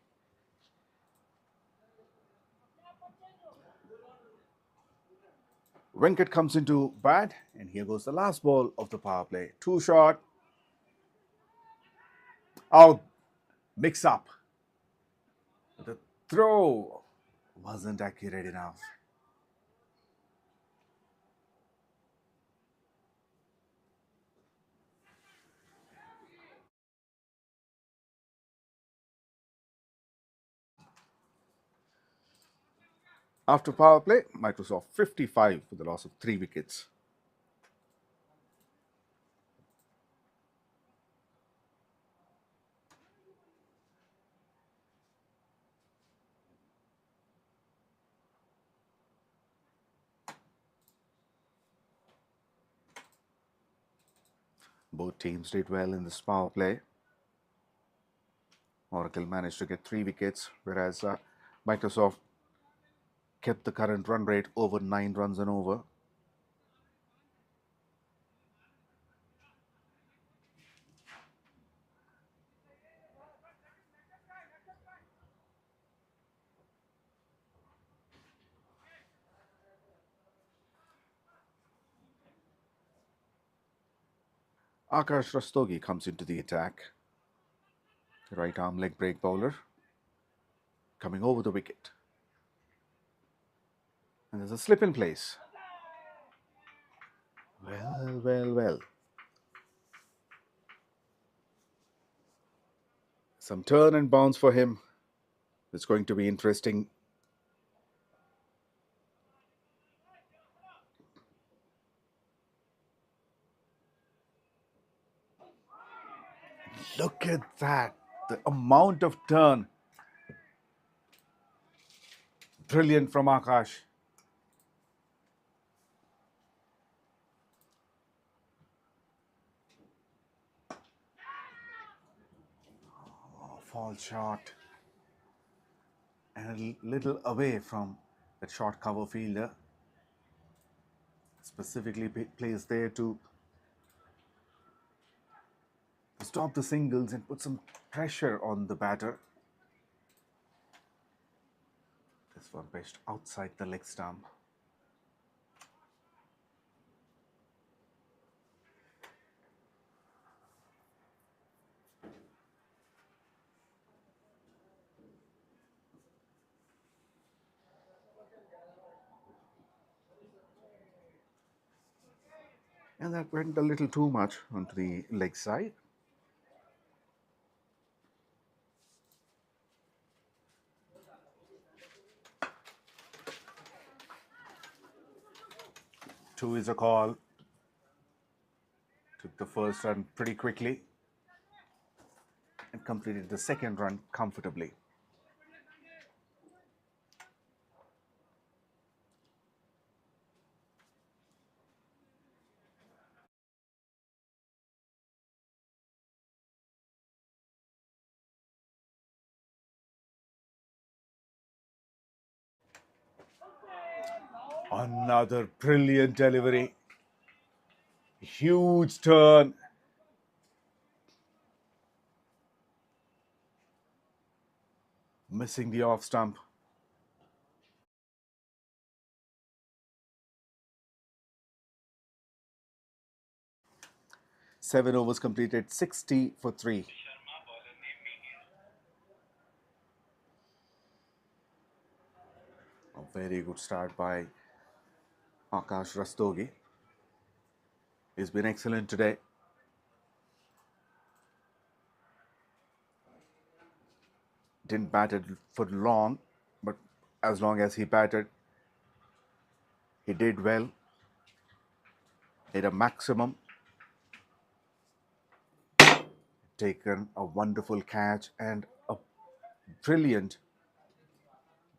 Venkat comes into bat, and here goes the last ball of the power play. 2 shot. Oh, mix up. The throw wasn't accurate enough. After power play, Microsoft 55 with the loss of 3 wickets. Both teams did well in this power play. Oracle managed to get 3 wickets, whereas Microsoft kept the current run rate over 9 runs and over. 𝗙𝗃 comes into the attack. Right arm leg break bowler coming over the wicket. And there's a slip in place. Well. Some turn and bounce for him. It's going to be interesting. Look at that. The amount of turn. Brilliant from Akash. Fall shot. And a little away from that short cover fielder. Specifically placed there to stop the singles and put some pressure on the batter. This one pitched outside the leg stump. And that went a little too much onto the leg side. Two is a call. Took the first run pretty quickly and completed the second run comfortably. Another brilliant delivery. Huge turn. Missing the off stump. Seven overs completed, 60 for 3. A very good start by Akash Rastogi. He's been excellent today. Didn't bat it for long, but as long as he batted, he did well. Hit a maximum. Taken a wonderful catch and a brilliant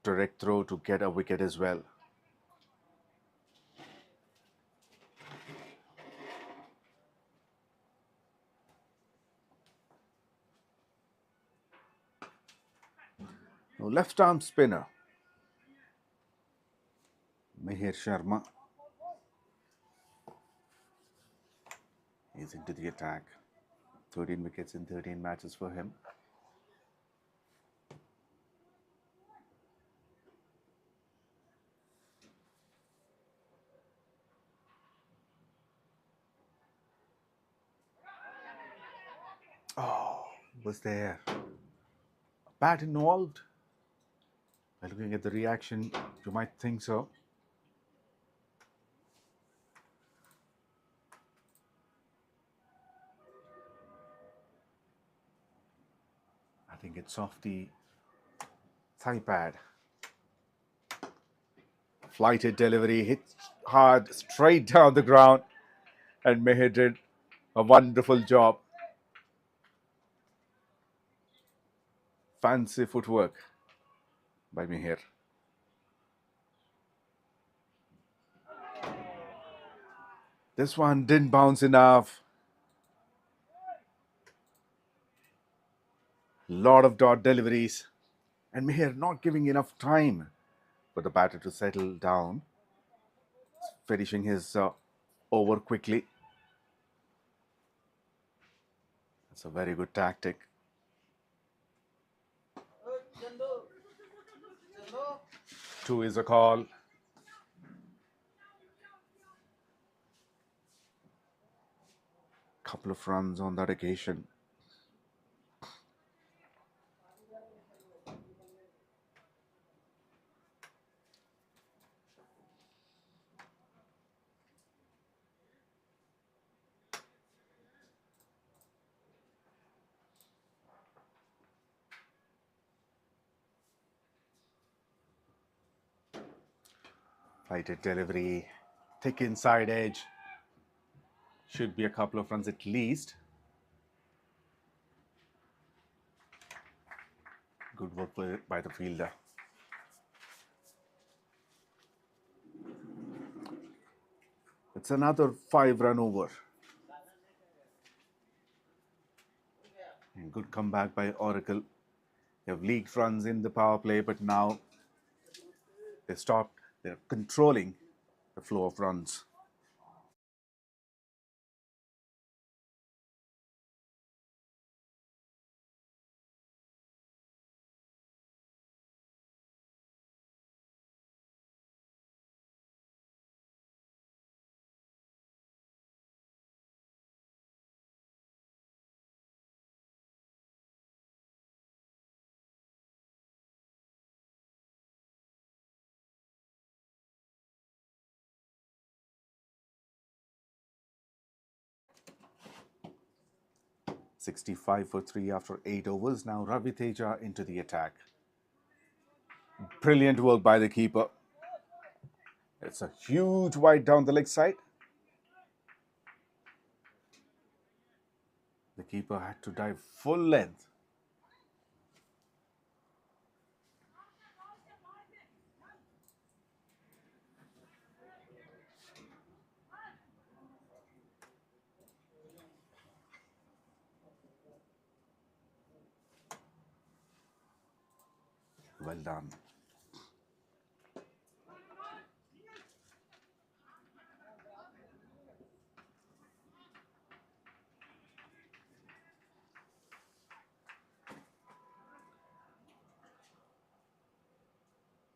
direct throw to get a wicket as well. Now left arm spinner Mihir Sharma is into the attack. 13 wickets in 13 matches for him. Oh, was there a bat involved? By looking at the reaction, you might think so. I think it's off the thigh pad. Flighted delivery, hit hard, straight down the ground. And Meher did a wonderful job. Fancy footwork by Meher. This one didn't bounce enough. Lot of dot deliveries. And Meher not giving enough time for the batter to settle down. Finishing his over quickly. It's a very good tactic. Two is a call. Couple of runs on that occasion. Flighted delivery, thick inside edge. Should be a couple of runs at least. Good work by the fielder. It's another 5-run over. And good comeback by Oracle. They have leaked runs in the power play, but now they stopped. They're controlling the flow of runs. {65 for 3} after 8 overs. Now 𝗬𝗏 into the attack. Brilliant work by the keeper. It's a huge wide down the leg side. The keeper had to dive full length. Well done.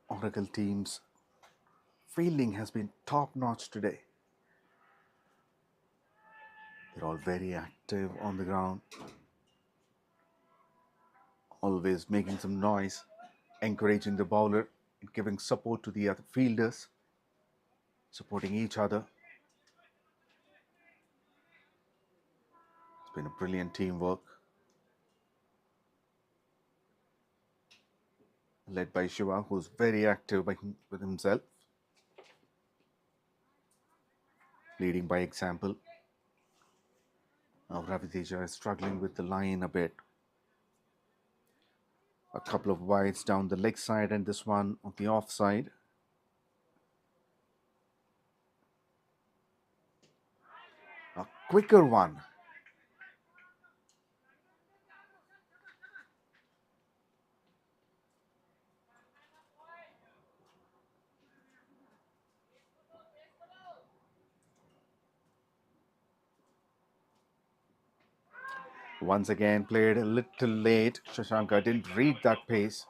Oracle team's fielding has been top-notch today. They're all very active on the ground. Always making some noise, encouraging the bowler, and giving support to the other fielders, supporting each other. It's been a brilliant teamwork. Led by Shiva, who's very active with himself. Leading by example. Now 𝗬𝗏 is struggling with the line a bit. A couple of wides down the leg side and this one on the off side. A quicker one. Once again played a little late. Shashanka didn't read that pace.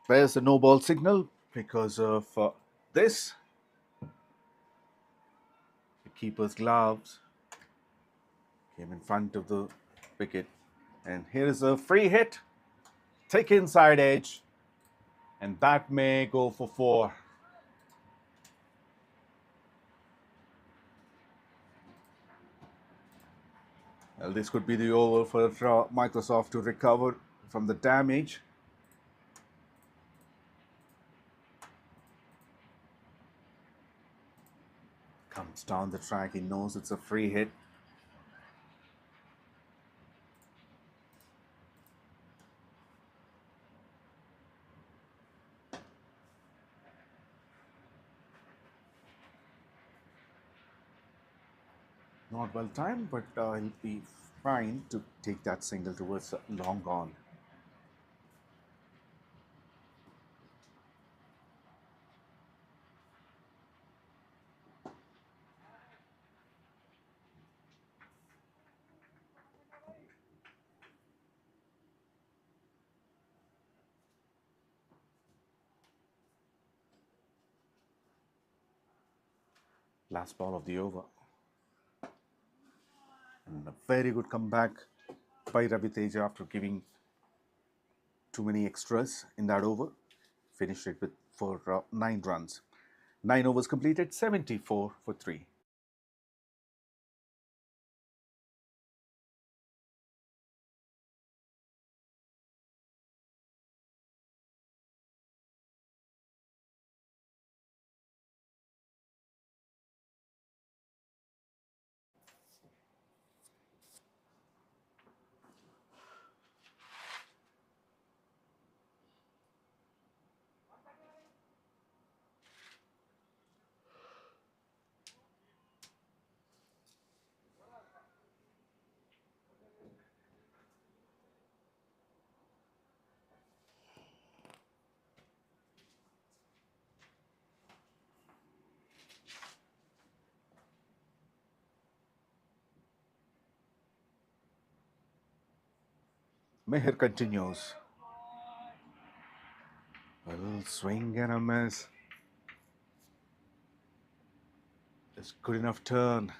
There's the no ball signal because of this. The keeper's gloves came in front of the wicket. And here is a free hit. Take inside edge. And bat may go for 4. Well, this could be the over for Microsoft to recover from the damage. Comes down the track. He knows it's a free hit. Not well timed, but he'll be fine to take that single towards long on. Last ball of the over. And a very good comeback by Ravi Teja after giving too many extras in that over. Finished it for 9 runs. 9 overs completed, 74 for 3. Meher continues. A little swing and a miss. It's good enough turn.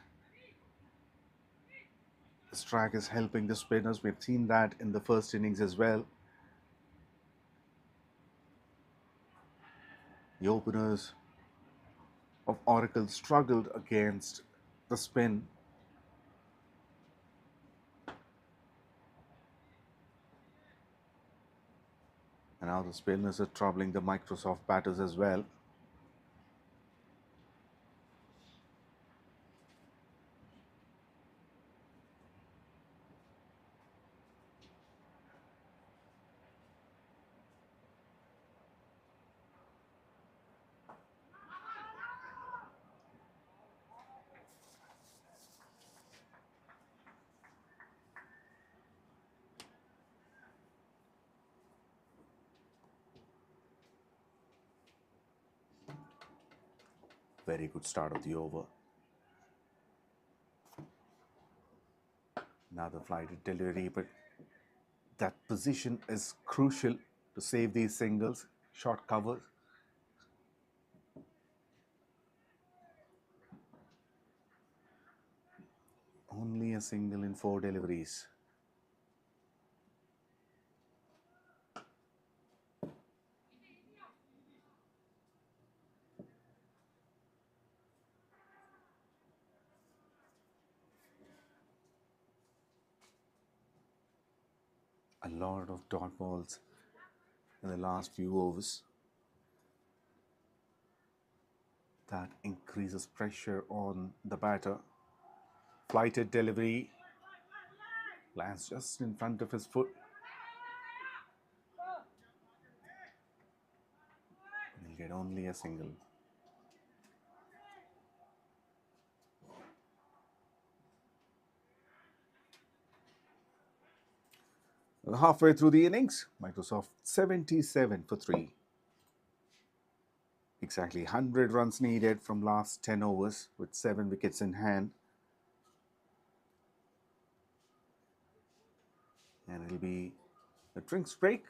The strike is helping the spinners. We've seen that in the first innings as well. The openers of Oracle struggled against the spin. And now the spinners are troubling the Microsoft batters as well. Very good start of the over. Now the flighted delivery, but that position is crucial to save these singles. Short covers. Only a single in 4 deliveries. A lot of dot balls in the last few overs. That increases pressure on the batter. Flighted delivery lands just in front of his foot. He'll get only a single. Well, halfway through the innings, Microsoft 77 for 3. Exactly 100 runs needed from last 10 overs with 7 wickets in hand. And it'll be a drinks break.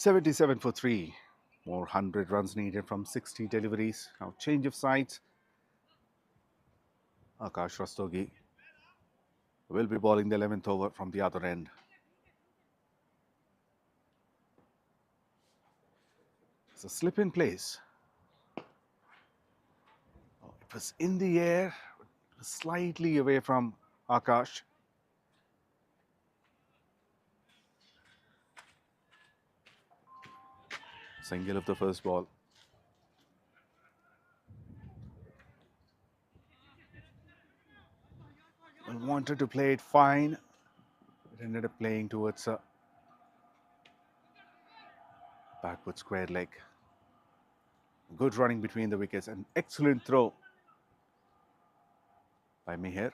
77 for 3. More 100 runs needed from 60 deliveries. Now change of sides. Akash Rastogi will be bowling the 11th over from the other end. It's a slip in place. Oh, it was in the air, slightly away from Akash. Single of the first ball. I wanted to play it fine. It ended up playing towards a backward square leg. Good running between the wickets. An excellent throw by Meher.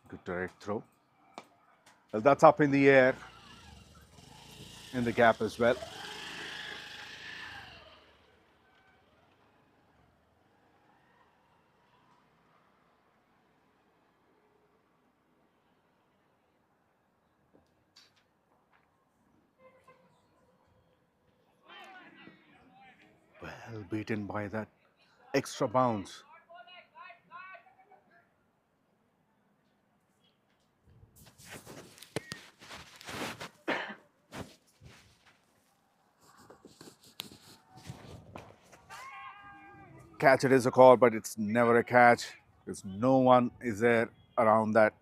Good direct throw. Well, that's up in the air, in the gap as well. Well beaten by that extra bounce. Catch it is a call, but it's never a catch because no one is there around that.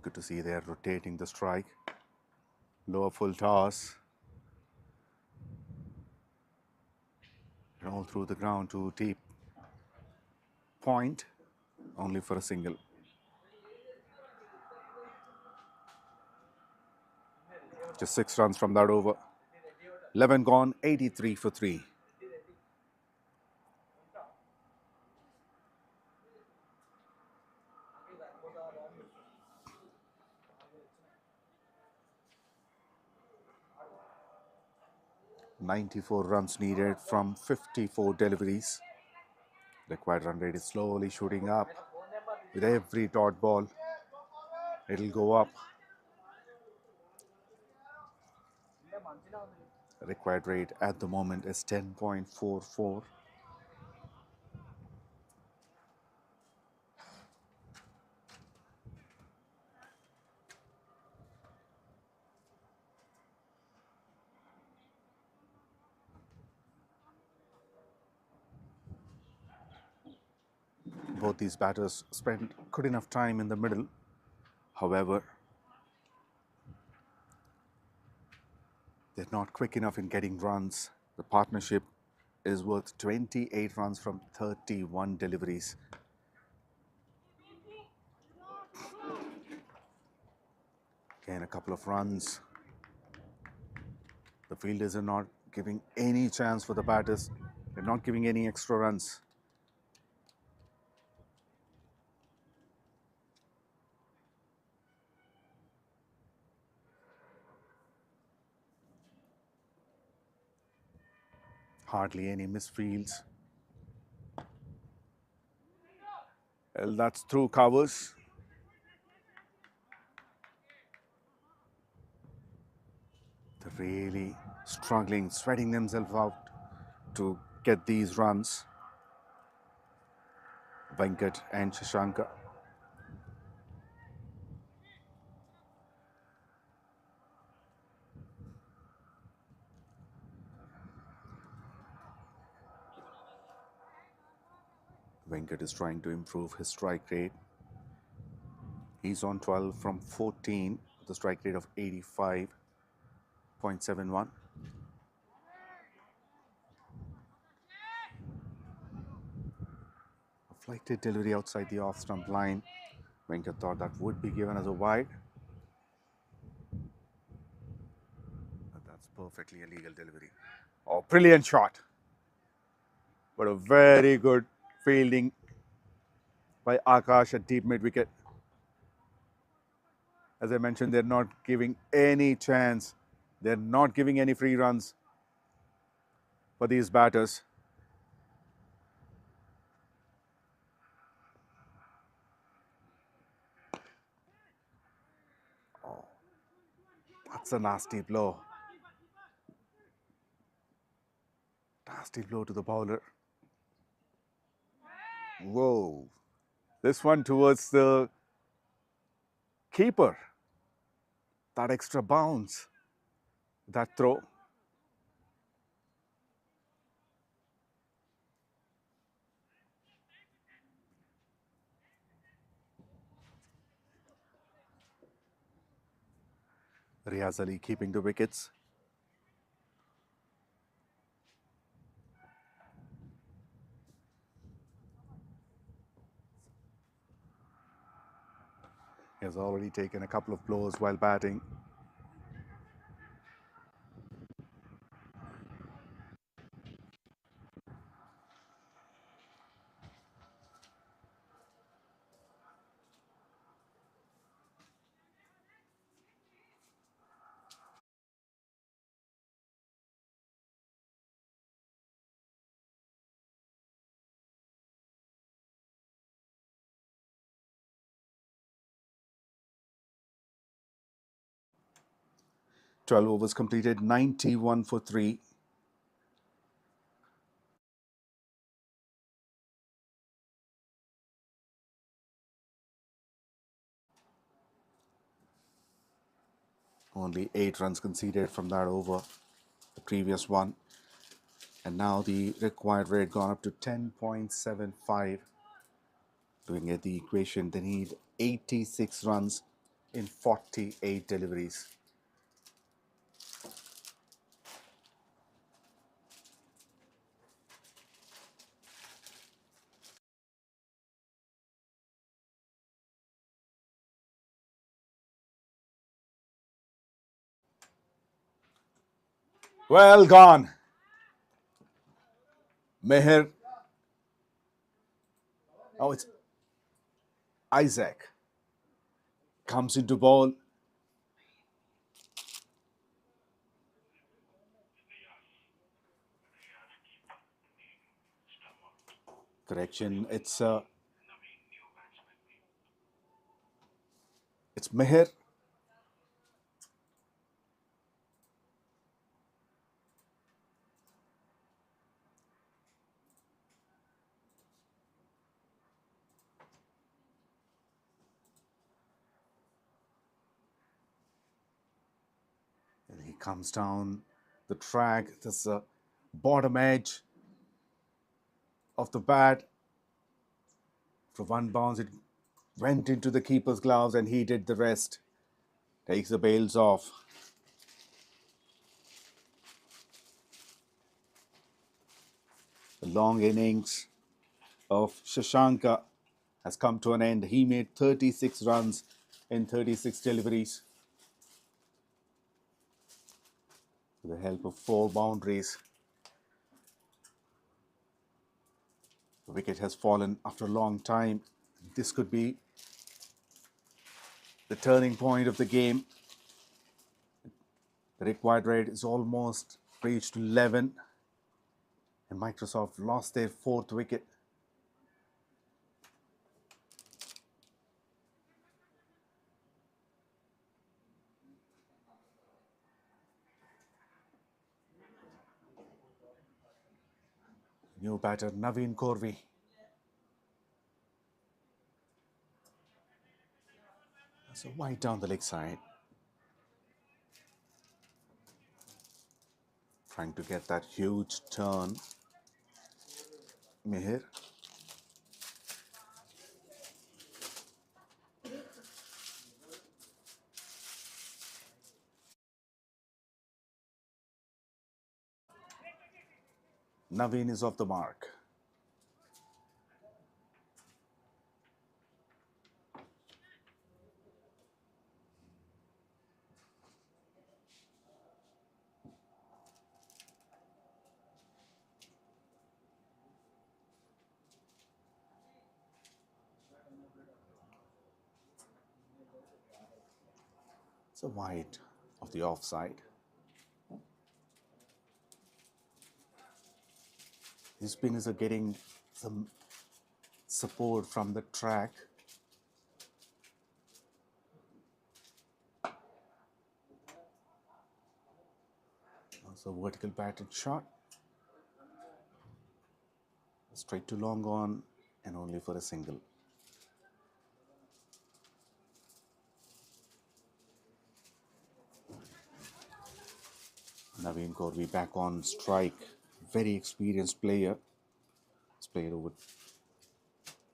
Good to see they're rotating the strike. Lower full toss. All through the ground to deep point, only for a single. Just 6 runs from that over. 11 gone, 83 for 3. "94 runs needed from 54 deliveries. The required run rate is slowly shooting up. With every dot ball, it'll go up. The required rate at the moment is 10.44. Both these batters spent good enough time in the middle. However, they're not quick enough in getting runs. The partnership is worth 28 runs from 31 deliveries. Again, a couple of runs. The fielders are not giving any chance for the batters. They're not giving any extra runs. Hardly any misfields. Well, that's through covers. They're really struggling, sweating themselves out to get these runs. Venkat and Shashanka. Venkat is trying to improve his strike rate. He's on 12 from 14 with a strike rate of 85.71. A flighted delivery outside the off-stump line. Venkat thought that would be given as a wide. But that's perfectly a legal delivery. Oh, brilliant shot. But a very good fielding by Akash at deep mid wicket. As I mentioned, they're not giving any chance. They're not giving any free runs for these batters. Oh, that's a nasty blow. Nasty blow to the bowler. Whoa. This one towards the keeper. That extra bounce. That throw. Riaz Ali keeping the wickets. He has already taken a couple of blows while batting. Twelve overs completed, 91 for 3. Only 8 runs conceded from that over, the previous one. And now the required rate gone up to 10.75. Looking at the equation, they need 86 runs in 48 deliveries. Well gone. Meher. Oh, it's Isaac. Comes into ball. Correction, it's Meher. And he comes down the track. This bottom edge of the bat. For one bounce, it went into the keeper's gloves and he did the rest. Takes the bails off. The long innings of Shashanka has come to an end. He made 36 runs in 36 deliveries with the help of 4 boundaries. The wicket has fallen after a long time. This could be the turning point of the game. The required rate is almost reached 11, and Microsoft lost their 4th wicket. New batter 𝗵𝗵𝗃𝗃. So wide down the leg side. Trying to get that huge turn. Meher. Naveen is off the mark. It's a wide of the offside. These spinners are getting some support from the track. Also vertical batted shot. Straight to long on and only for a single. 𝗬𝗃𝗿𝗃 back on strike. Very experienced player. He's played over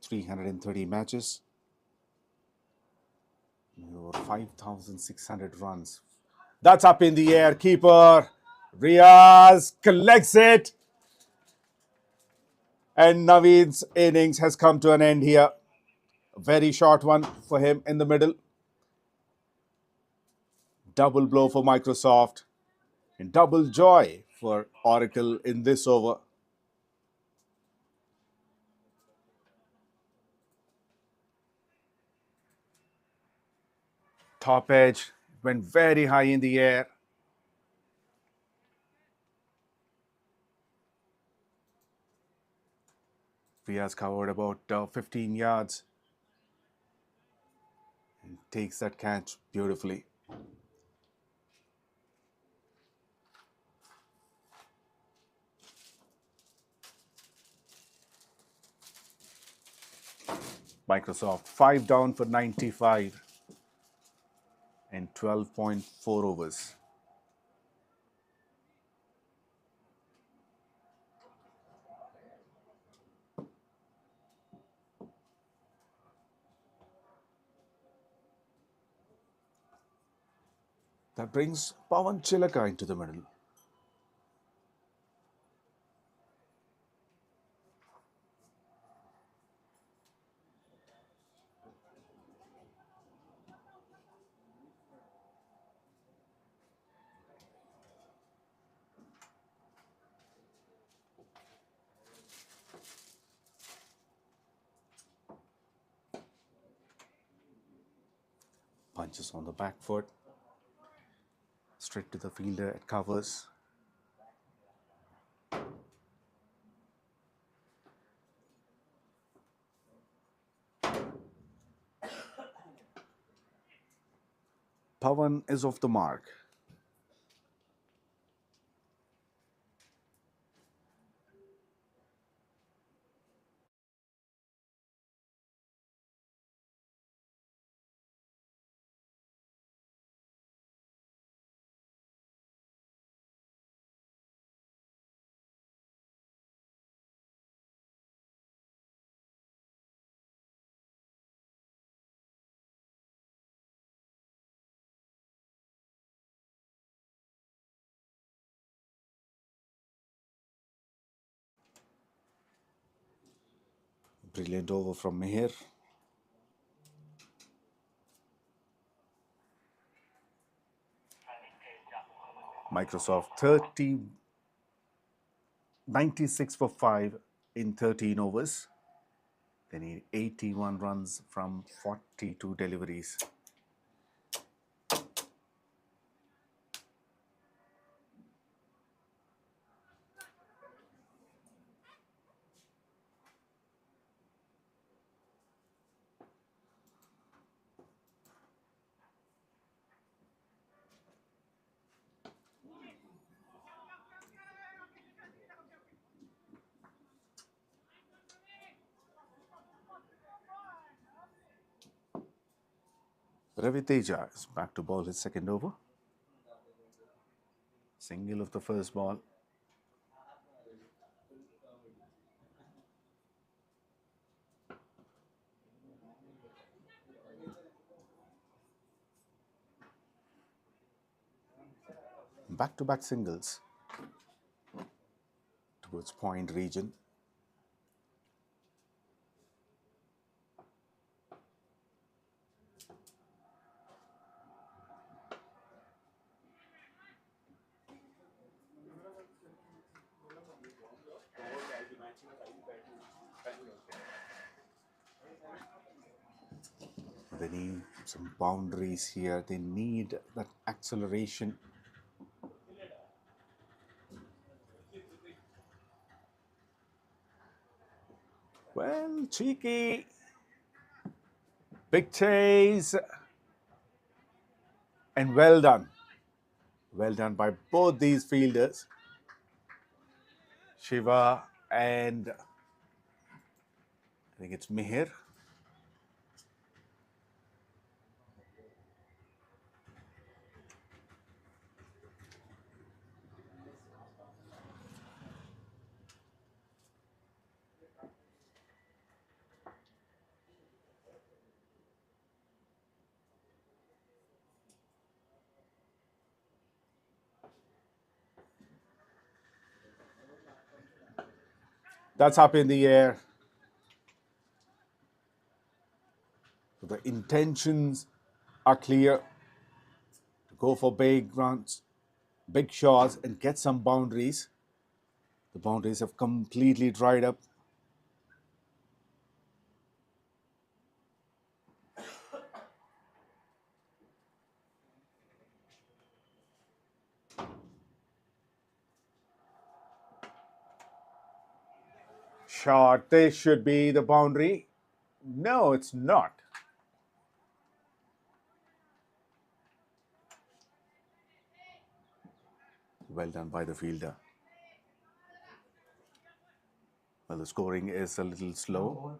330 matches. Over 5,600 runs. That's up in the air. Keeper Riaz collects it. And Naveen's innings has come to an end here. A very short one for him in the middle. Double blow for Microsoft. And double joy for Oracle in this over. Top edge went very high in the air. Riaz covered about 15 yards and takes that catch beautifully. Microsoft 5 down for 95 in 12.4 overs. That brings 𝗵𝗺𝗃𝗃 into the middle. Punches on the back foot. Straight to the fielder at covers. Pawan is off the mark. Brilliant over from Mihir. Microsoft 96 for 5 in 13 overs. They need 81 runs from 42 deliveries. 𝗬𝗃𝗃𝗃 is back to ball his second over. Single of the first ball. Back-to-back singles towards point region. they need some boundaries here. They need that acceleration. Well, cheeky. Big chase. And well done. Well done by both these fielders. Shiva and I think it's Mihir. That's up in the air. So the intentions are clear. Go for big runs, big shots, and get some boundaries. The boundaries have completely dried up. Shot. This should be the boundary. No, it's not. Well done by the fielder. Well, the scoring is a little slow.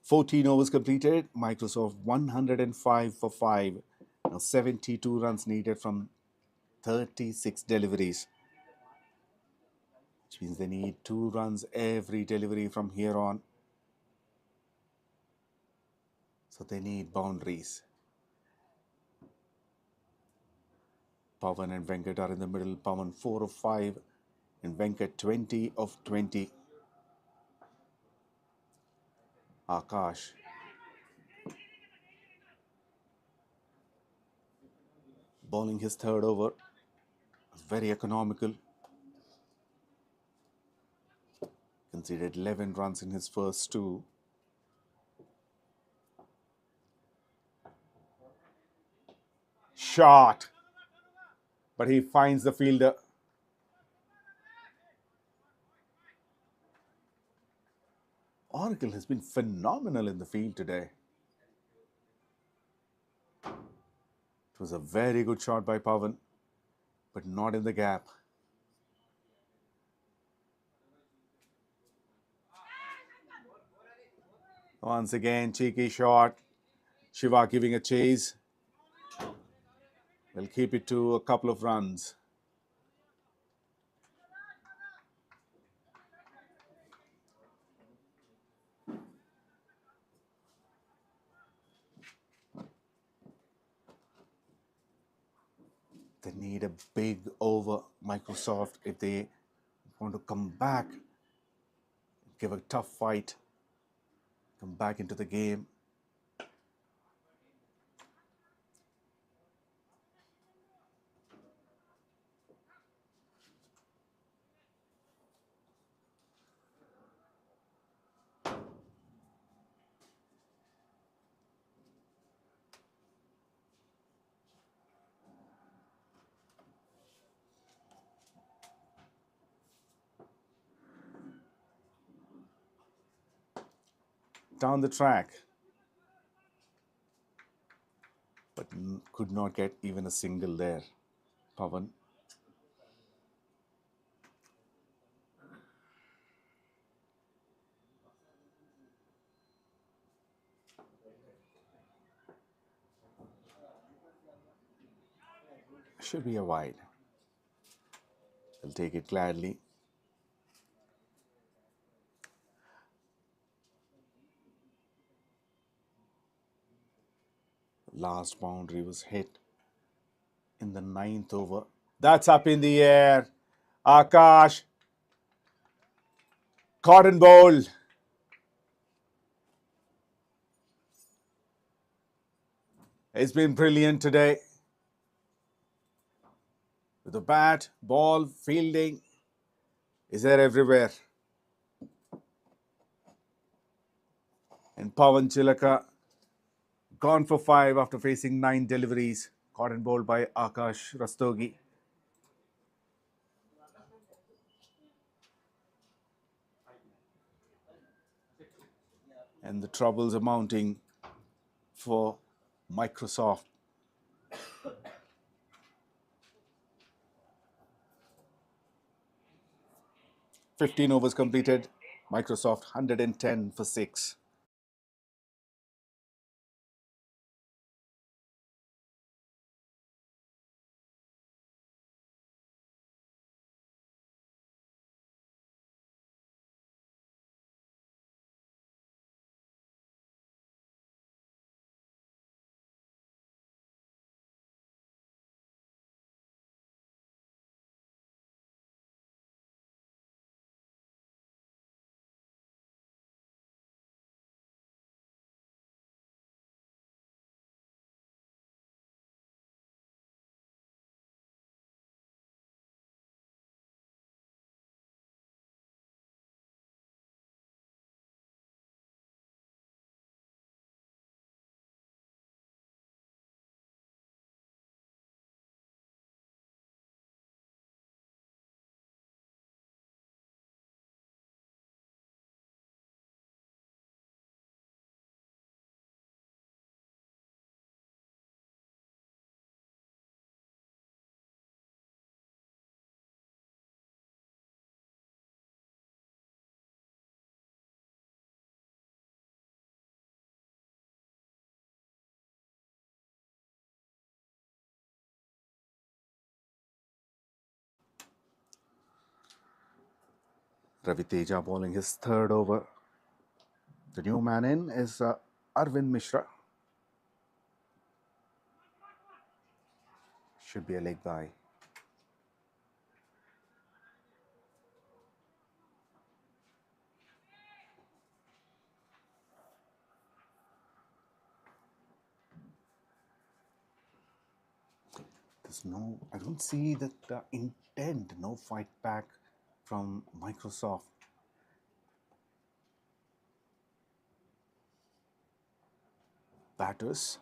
"14 overs completed. Microsoft 105 for 5. Now 72 runs needed from 36 deliveries. Which means they need 2 runs every delivery from here on. So they need boundaries. Pawan and Venkat are in the middle. Pawan 4 of 5 and Venkat 20 of 20. Akash bowling his third over. Very economical. Conceded 11 runs in his first 2. Shot. But he finds the fielder. Oracle has been phenomenal in the field today. It was a very good shot by Pawan, but not in the gap. Once again, cheeky shot. Shiva giving a chase. Will keep it to a couple of runs. They need a big over, Microsoft, if they want to come back, give a tough fight, come back into the game. Down the track, but could not get even a single there, Pawan. should be a wide. He'll take it gladly. Last boundary was hit in the 9th over. That's up in the air. Akash. Cotton bowl. It's been brilliant today. With the bat, ball, fielding, is there everywhere. And 𝗃𝗏𝗃𝗃 gone for 5 after facing 9 deliveries. Cotton bowled by Akash Rastogi. And the troubles are mounting for Microsoft. "15 overs completed. Microsoft 110 for 6. Raviteja bowling his 3rd over. The new man in is Arvind Mishra. Should be a leg by. I don't see that intent, no fight back from Microsoft. Batters.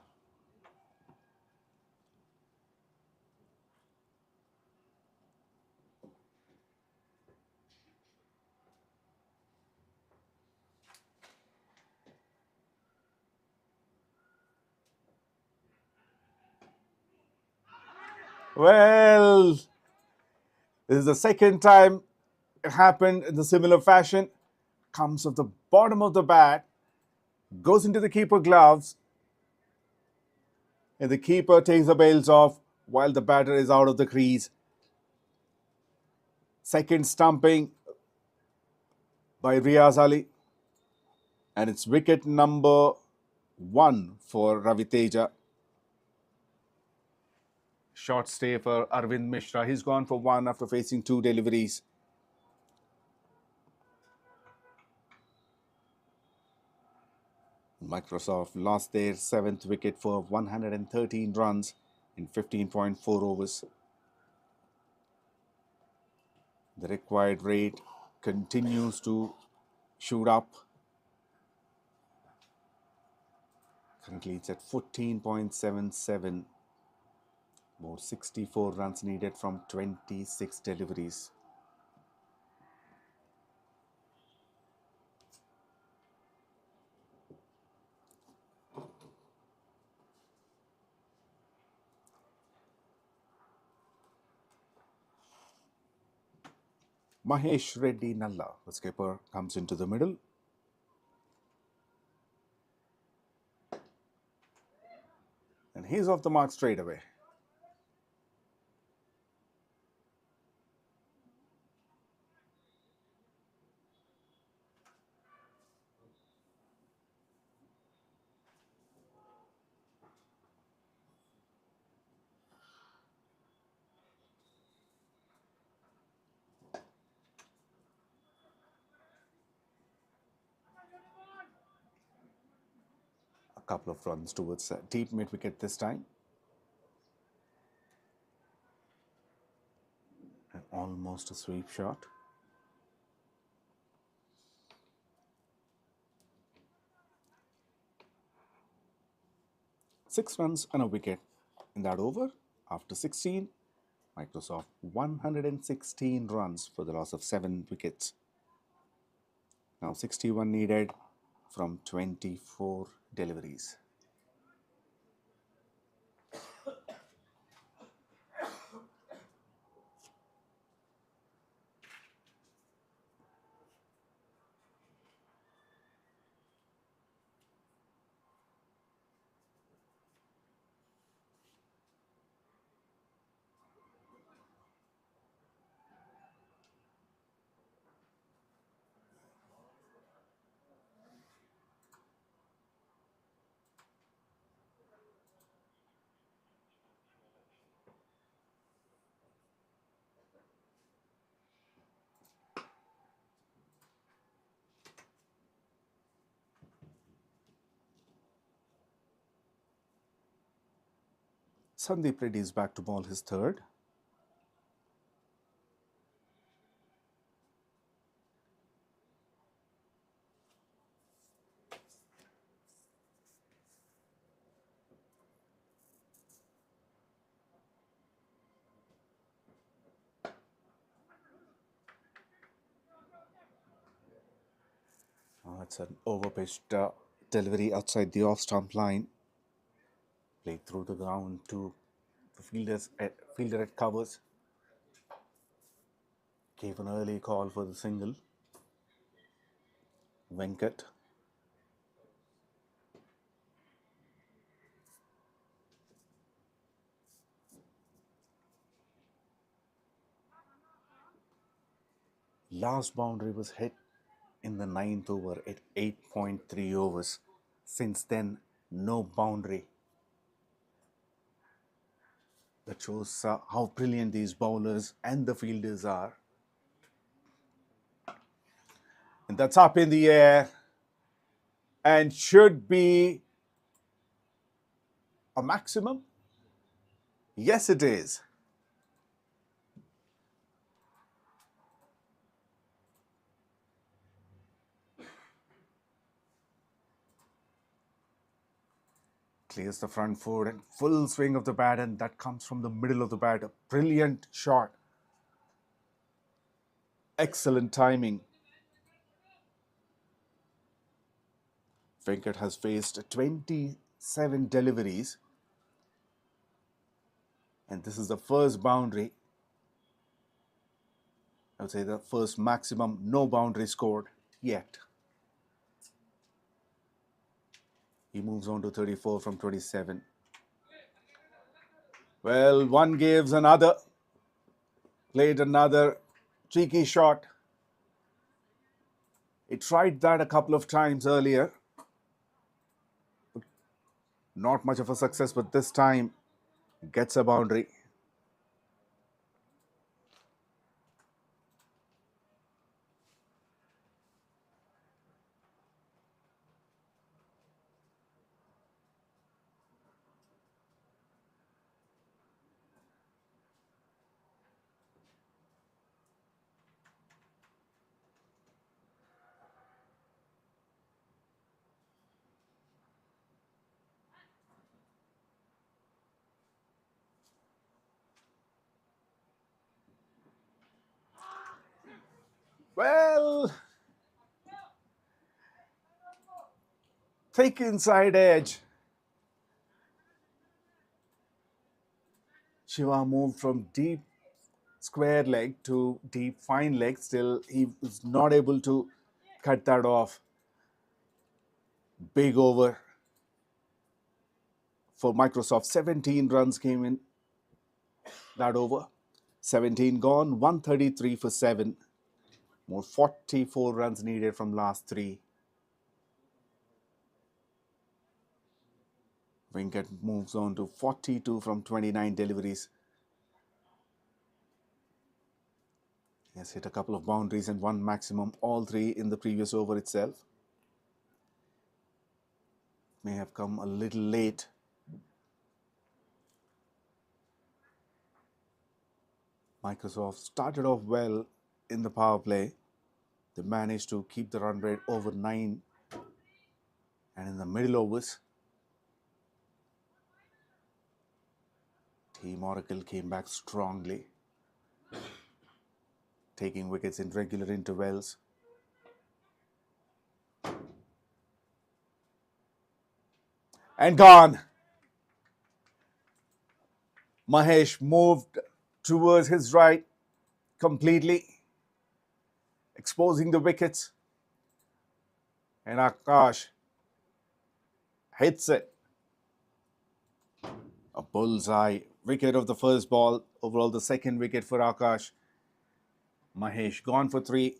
Well, this is the second time it happened in the similar fashion. Comes off the bottom of the bat, goes into the keeper gloves, and the keeper takes the bails off while the batter is out of the crease. Second stumping by Riaz Ali. And it's wicket number 1 for Raviteja. Short stay for Arvind Mishra. He's gone for 1 after facing 2 deliveries. Microsoft lost their 7th wicket for 113 runs in 15.4 overs. The required rate continues to shoot up. Currently it's at 14.77. More 64 runs needed from 26 deliveries. Mahesh Reddy Nalla, the skipper, comes into the middle. And he's off the mark straight away. couple of runs towards deep mid wicket this time. And almost a sweep shot. Six runs and a wicket in that over. After 16, Microsoft 116 runs for the loss of 7 wickets. Now 61 needed from 24 deliveries. Sandeep Reddy is back to bowl his third. It's an over-pitched delivery outside the off-stump line. Played through the ground to the fielder at covers. Gave an early call for the single. Venkat. Last boundary was hit in the 9th over at 8.3 overs. Since then, no boundary. That shows how brilliant these bowlers and the fielders are. And that's up in the air and should be a maximum. Yes, it is. Clears the front foot and full swing of the bat, and that comes from the middle of the bat. A brilliant shot. Excellent timing. Venkat has faced 27 deliveries, and this is the first boundary. I would say the first maximum no boundary scored yet. He moves on to 34 from 27. Well, one gives another. Played another cheeky shot. He tried that a couple of times earlier. Not much of a success, but this time gets a boundary. Well, thick inside edge. Shiva moved from deep square leg to deep fine leg. Still, he was not able to cut that off. Big over for Microsoft. 17 runs came in that over. 17 gone, 133 for 7. More 44 runs needed from last 3. Venkat moves on to 42 from 29 deliveries. He has hit a couple of boundaries and one maximum, all 3 in the previous over itself. may have come a little late. Microsoft started off well in the power play. They managed to keep the run rate over 9, and in the middle overs, Team Oracle came back strongly, taking wickets in regular intervals. And gone. Mahesh moved towards his right completely, exposing the wickets. And Akash hits it. A bullseye wicket of the first ball. Overall, the second wicket for Akash. Mahesh gone for 3.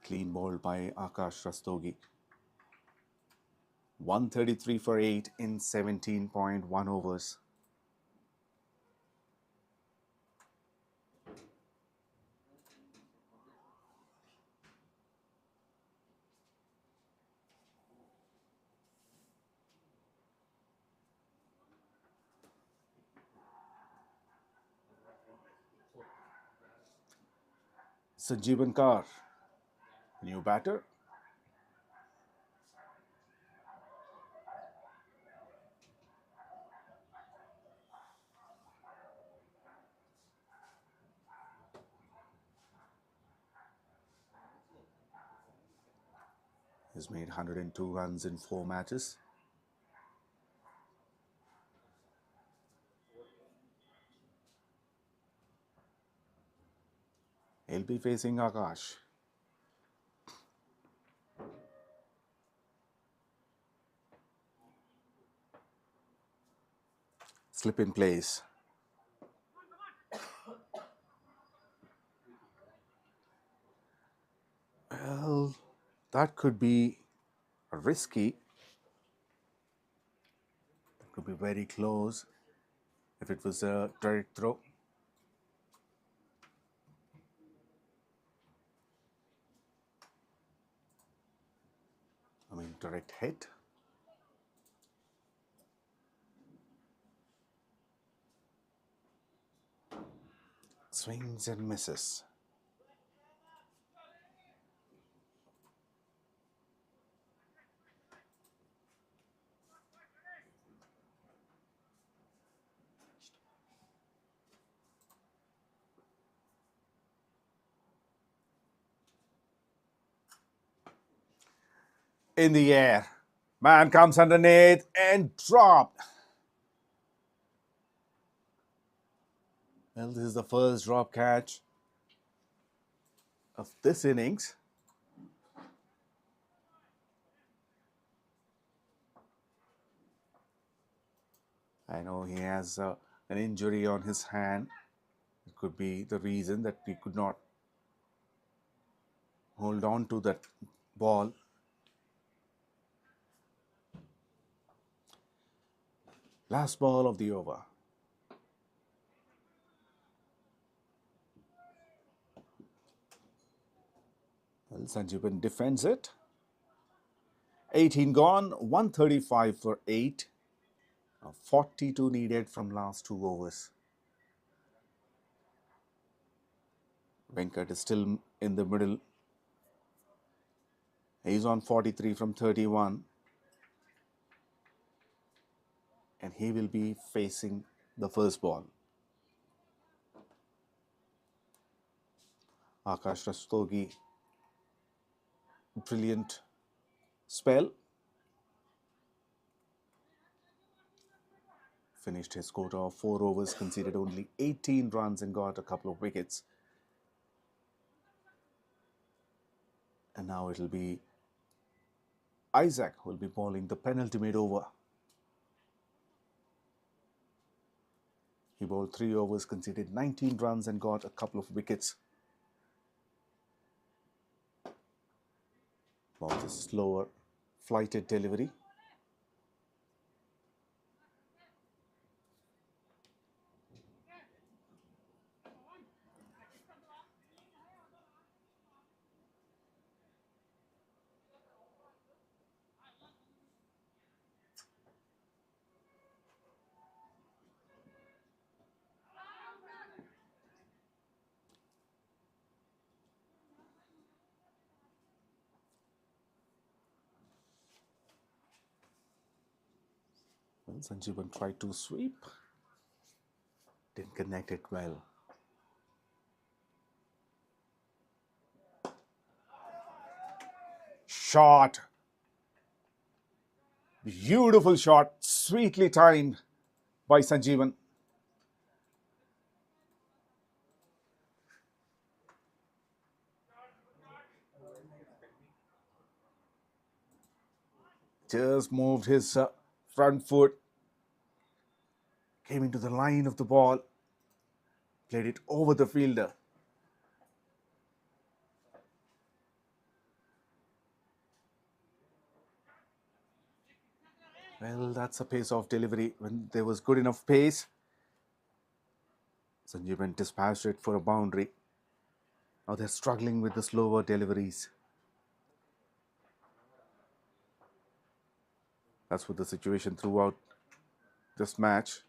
Clean bowled by Akash Rastogi. 133 for 8 in 17.1 overs. 𝗪𝗠𝗏𝗃𝗃, new batter. He's made 102 runs in 4 matches. He'll be facing Akash. Slip in place. Well, that could be risky. It could be very close if it was a direct throw. Direct hit. Swings and misses. In the air. Man comes underneath and dropped. Well, this is the first drop catch of this innings. I know he has an injury on his hand. It could be the reason that he could not hold on to that ball. Last ball of the over. Well, Sanjeevan defends it. 18 gone, 135 for 8. 42 needed from last 2 overs. Venkat is still in the middle. He's on 43 from 31. And he will be facing the first ball. Akash Rastogi, brilliant spell. Finished his quota of 4 overs, conceded only 18 runs and got a couple of wickets. And now it will be Isaac who will be bowling the penultimate over. He bowled 3 overs, conceded 19 runs and got a couple of wickets. Bowls a slower, flighted delivery. Well, 𝗙𝗂𝗹 tried to sweep, didn't connect it well. Shot. Beautiful shot, sweetly timed by 𝗙𝗂𝗹. Just moved his front foot, came into the line of the ball, played it over the fielder. Well, that's a pace of delivery. When there was good enough pace, 𝗙𝗂𝗹 dispatched it for a boundary. Now they're struggling with the slower deliveries. That's what the situation throughout this match.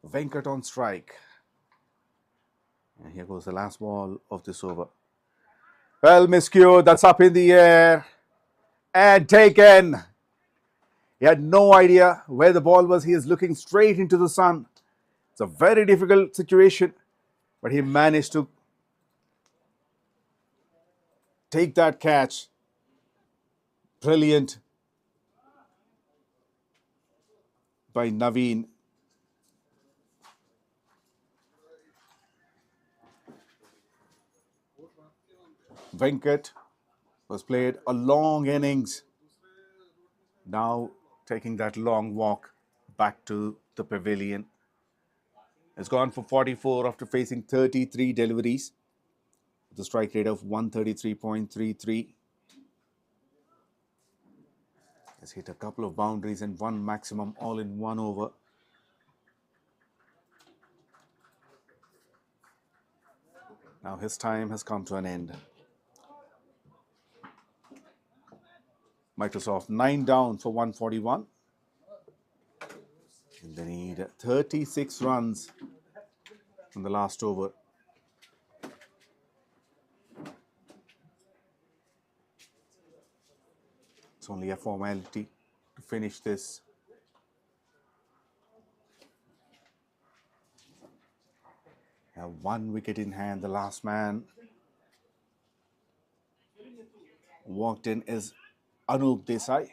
Venkat on strike. And here goes the last ball of this over. Well, miscued, that's up in the air and taken. He had no idea where the ball was. He is looking straight into the sun. It's a very difficult situation, but he managed to take that catch. Brilliant by Naveen. Venkat was played a long innings. Now taking that long walk back to the pavilion. Has gone for 44 after facing 33 deliveries with a strike rate of 133.33. Has hit a couple of boundaries and one maximum all in one over. Now his time has come to an end. Microsoft 9 down for 141. And they need 36 runs in the last over. It's only a formality to finish this. Now 1 wicket in hand. The last man walked in is 𝗪𝗓𝗄𝗃.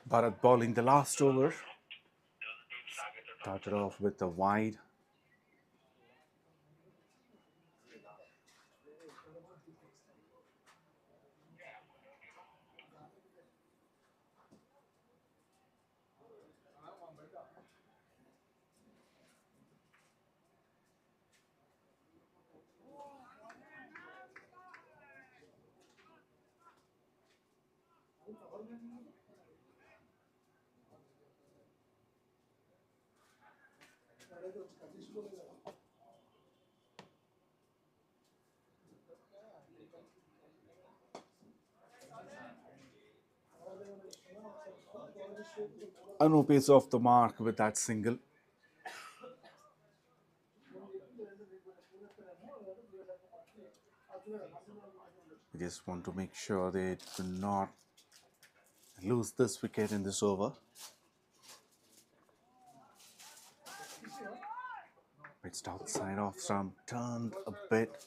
Bharat bowling the last over. Started off with a wide. 𝗪𝗓𝗡 is off the mark with that single. We just want to make sure they do not lose this wicket in this over. Pitched outside off stump, turned a bit.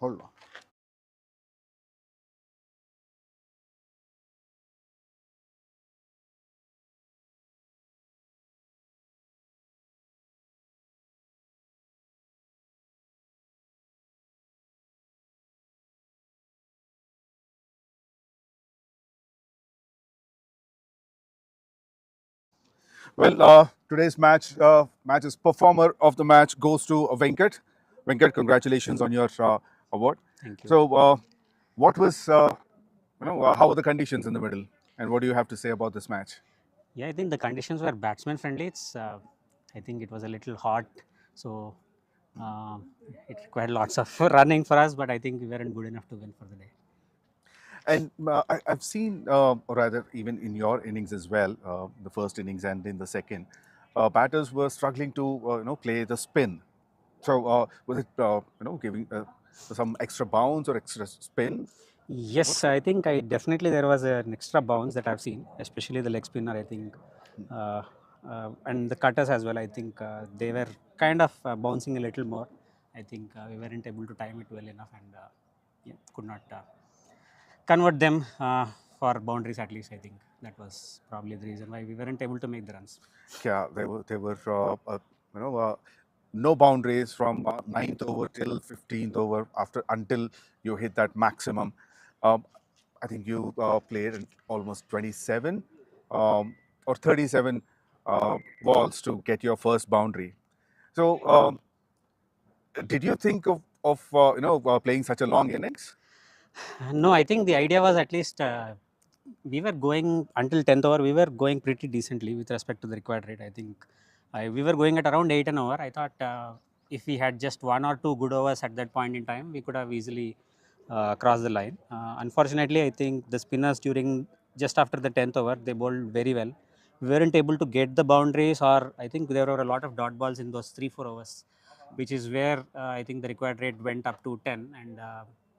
Hold on. Well, today's match's performer of the match goes to Venkat. Venkat, congratulations on your award. Thank you. So, what was how were the conditions in the middle, and what do you have to say about this match? Yeah, I think the conditions were batsman friendly. I think it was a little hot, so it required lots of running for us. But I think we weren't good enough to win for the day. And I've seen, or rather, even in your innings as well, the first innings and in the second, batters were struggling to play the spin. So was it giving some extra bounce or extra spin? Yes, I think definitely there was an extra bounce that I've seen, especially the leg spinner. I think, and the cutters as well. I think they were kind of bouncing a little more. I think we weren't able to time it well enough, and could not convert them for boundaries at least. I think that was probably the reason why we weren't able to make the runs. Yeah, they were no boundaries from 9th over till 15th over until you hit that maximum. I think you played almost 27 or 37 balls to get your first boundary. So did you think of playing such a long innings? No, I think the idea was at least we were going until 10th over, we were going pretty decently with respect to the required rate. I think we were going at around 8 an over. I thought if we had just 1 or 2 good overs at that point in time, we could have easily crossed the line. Unfortunately, I think the spinners during just after the 10th over, they bowled very well. We weren't able to get the boundaries, or I think there were a lot of dot balls in those 3-4 overs, which is where I think the required rate went up to 10, and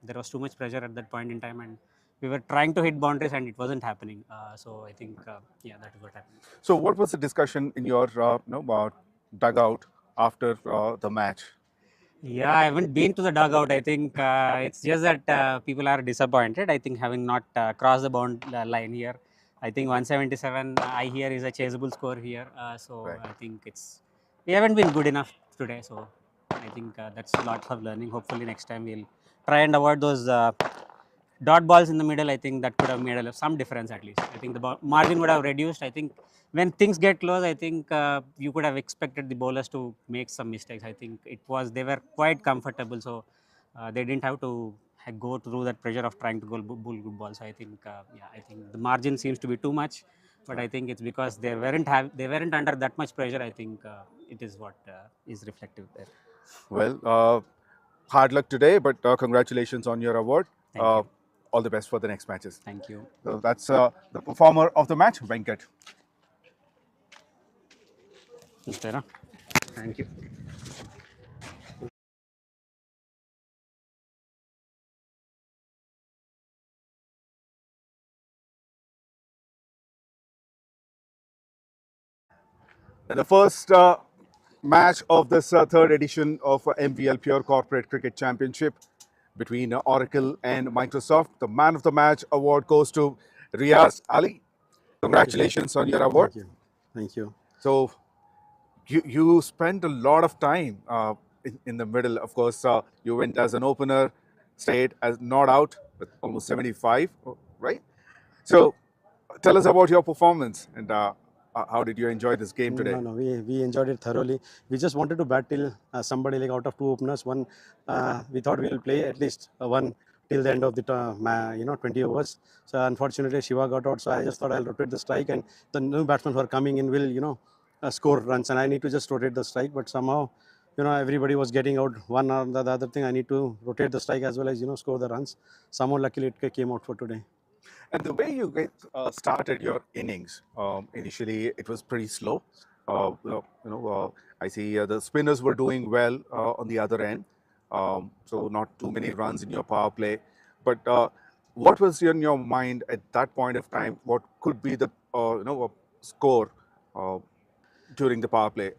there was too much pressure at that point in time, and we were trying to hit boundaries and it wasn't happening. So I think yeah, that is what happened. So what was the discussion in your dugout after the match? Yeah, I haven't been to the dugout. I think it's just that people are disappointed. I think having not crossed the bound line here, I think 177 I hear is a chaseable score here. So Right. I think we haven't been good enough today. So I think that's lots of learning. Hopefully next time we'll try and avoid those dot balls in the middle. I think that could have made some difference at least. I think the margin would have reduced. I think when things get close, I think you could have expected the bowlers to make some mistakes. I think they were quite comfortable, so they didn't have to go through that pressure of trying to bowl good balls. So I think yeah, I think the margin seems to be too much, but I think it's because they weren't under that much pressure. I think it is what is reflective there. Well, hard luck today, but congratulations on your award. Thank you. All the best for the next matches. Thank you. So that's the performer of the match, Venkat. Thank you. The first match of this third edition of MVL Pure Corporate Cricket Championship between Oracle and Microsoft. The man of the match award goes to Riaz Ali. Congratulations on your award. Thank you. Thank you. So you spent a lot of time in the middle. Of course, you went as an opener, stayed as not out with almost 75, right? So tell us about your performance and how did you enjoy this game today? No, we enjoyed it thoroughly. We just wanted to bat till somebody like out of 2 openers, one we thought we will play at least one till the end of the 20 overs. So unfortunately Shiva got out, so I just thought I'll rotate the strike, and the new batsmen who are coming in will score runs, and I need to just rotate the strike. But somehow everybody was getting out one or the other thing. I need to rotate the strike as well as score the runs. Somehow luckily it came out for today. And the way you started your innings, initially it was pretty slow. I see the spinners were doing well on the other end, so not too many runs in your power play. But what was in your mind at that point of time? What could be the score during the power play?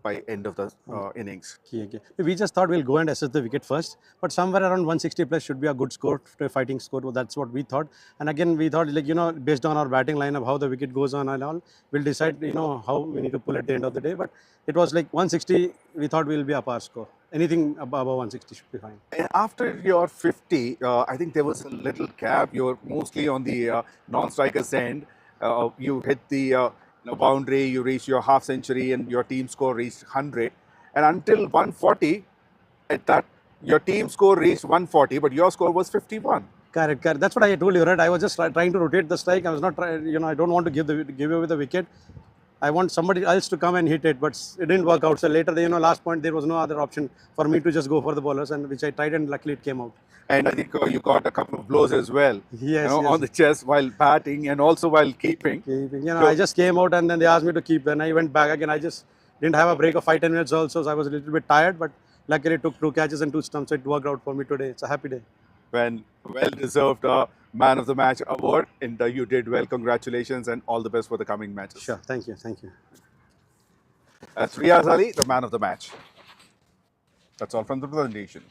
by end of the innings. Okay. We just thought we'll go and assess the wicket first, but somewhere around 160 plus should be a good score, a fighting score. That's what we thought. And again, we thought, like, based on our batting lineup, how the wicket goes on and all, we'll decide, how we need to pull at the end of the day. But it was like 160, we thought we'll be a par score. Anything above 160 should be fine. And after your 50, I think there was a little gap. You're mostly on the non-strikers end. You hit the boundary, you reached your half century, and your team score reached 100. And until 140, at that, your team score reached 140, but your score was 51. Correct. That's what I told you, right? I was just trying to rotate the strike. I was not trying, I don't want to give away the wicket. I want somebody else to come and hit it, but it didn't work out. So later, last point, there was no other option for me to just go for the bowlers, and which I tried, and luckily it came out. And I think you got a couple of blows as well. Yes, on the chest while batting and also while keeping. I just came out, and then they asked me to keep. Then I went back again. I just didn't have a break of 5-10 minutes also, so I was a little bit tired, but luckily it took 2 catches and 2 stumps, so it worked out for me today. It's a happy day. Well-deserved Man of the Match award, and you did well. Congratulations and all the best for the coming matches. Sure, thank you. That's Riaz Ali, the Man of the Match. That's all from the presentation.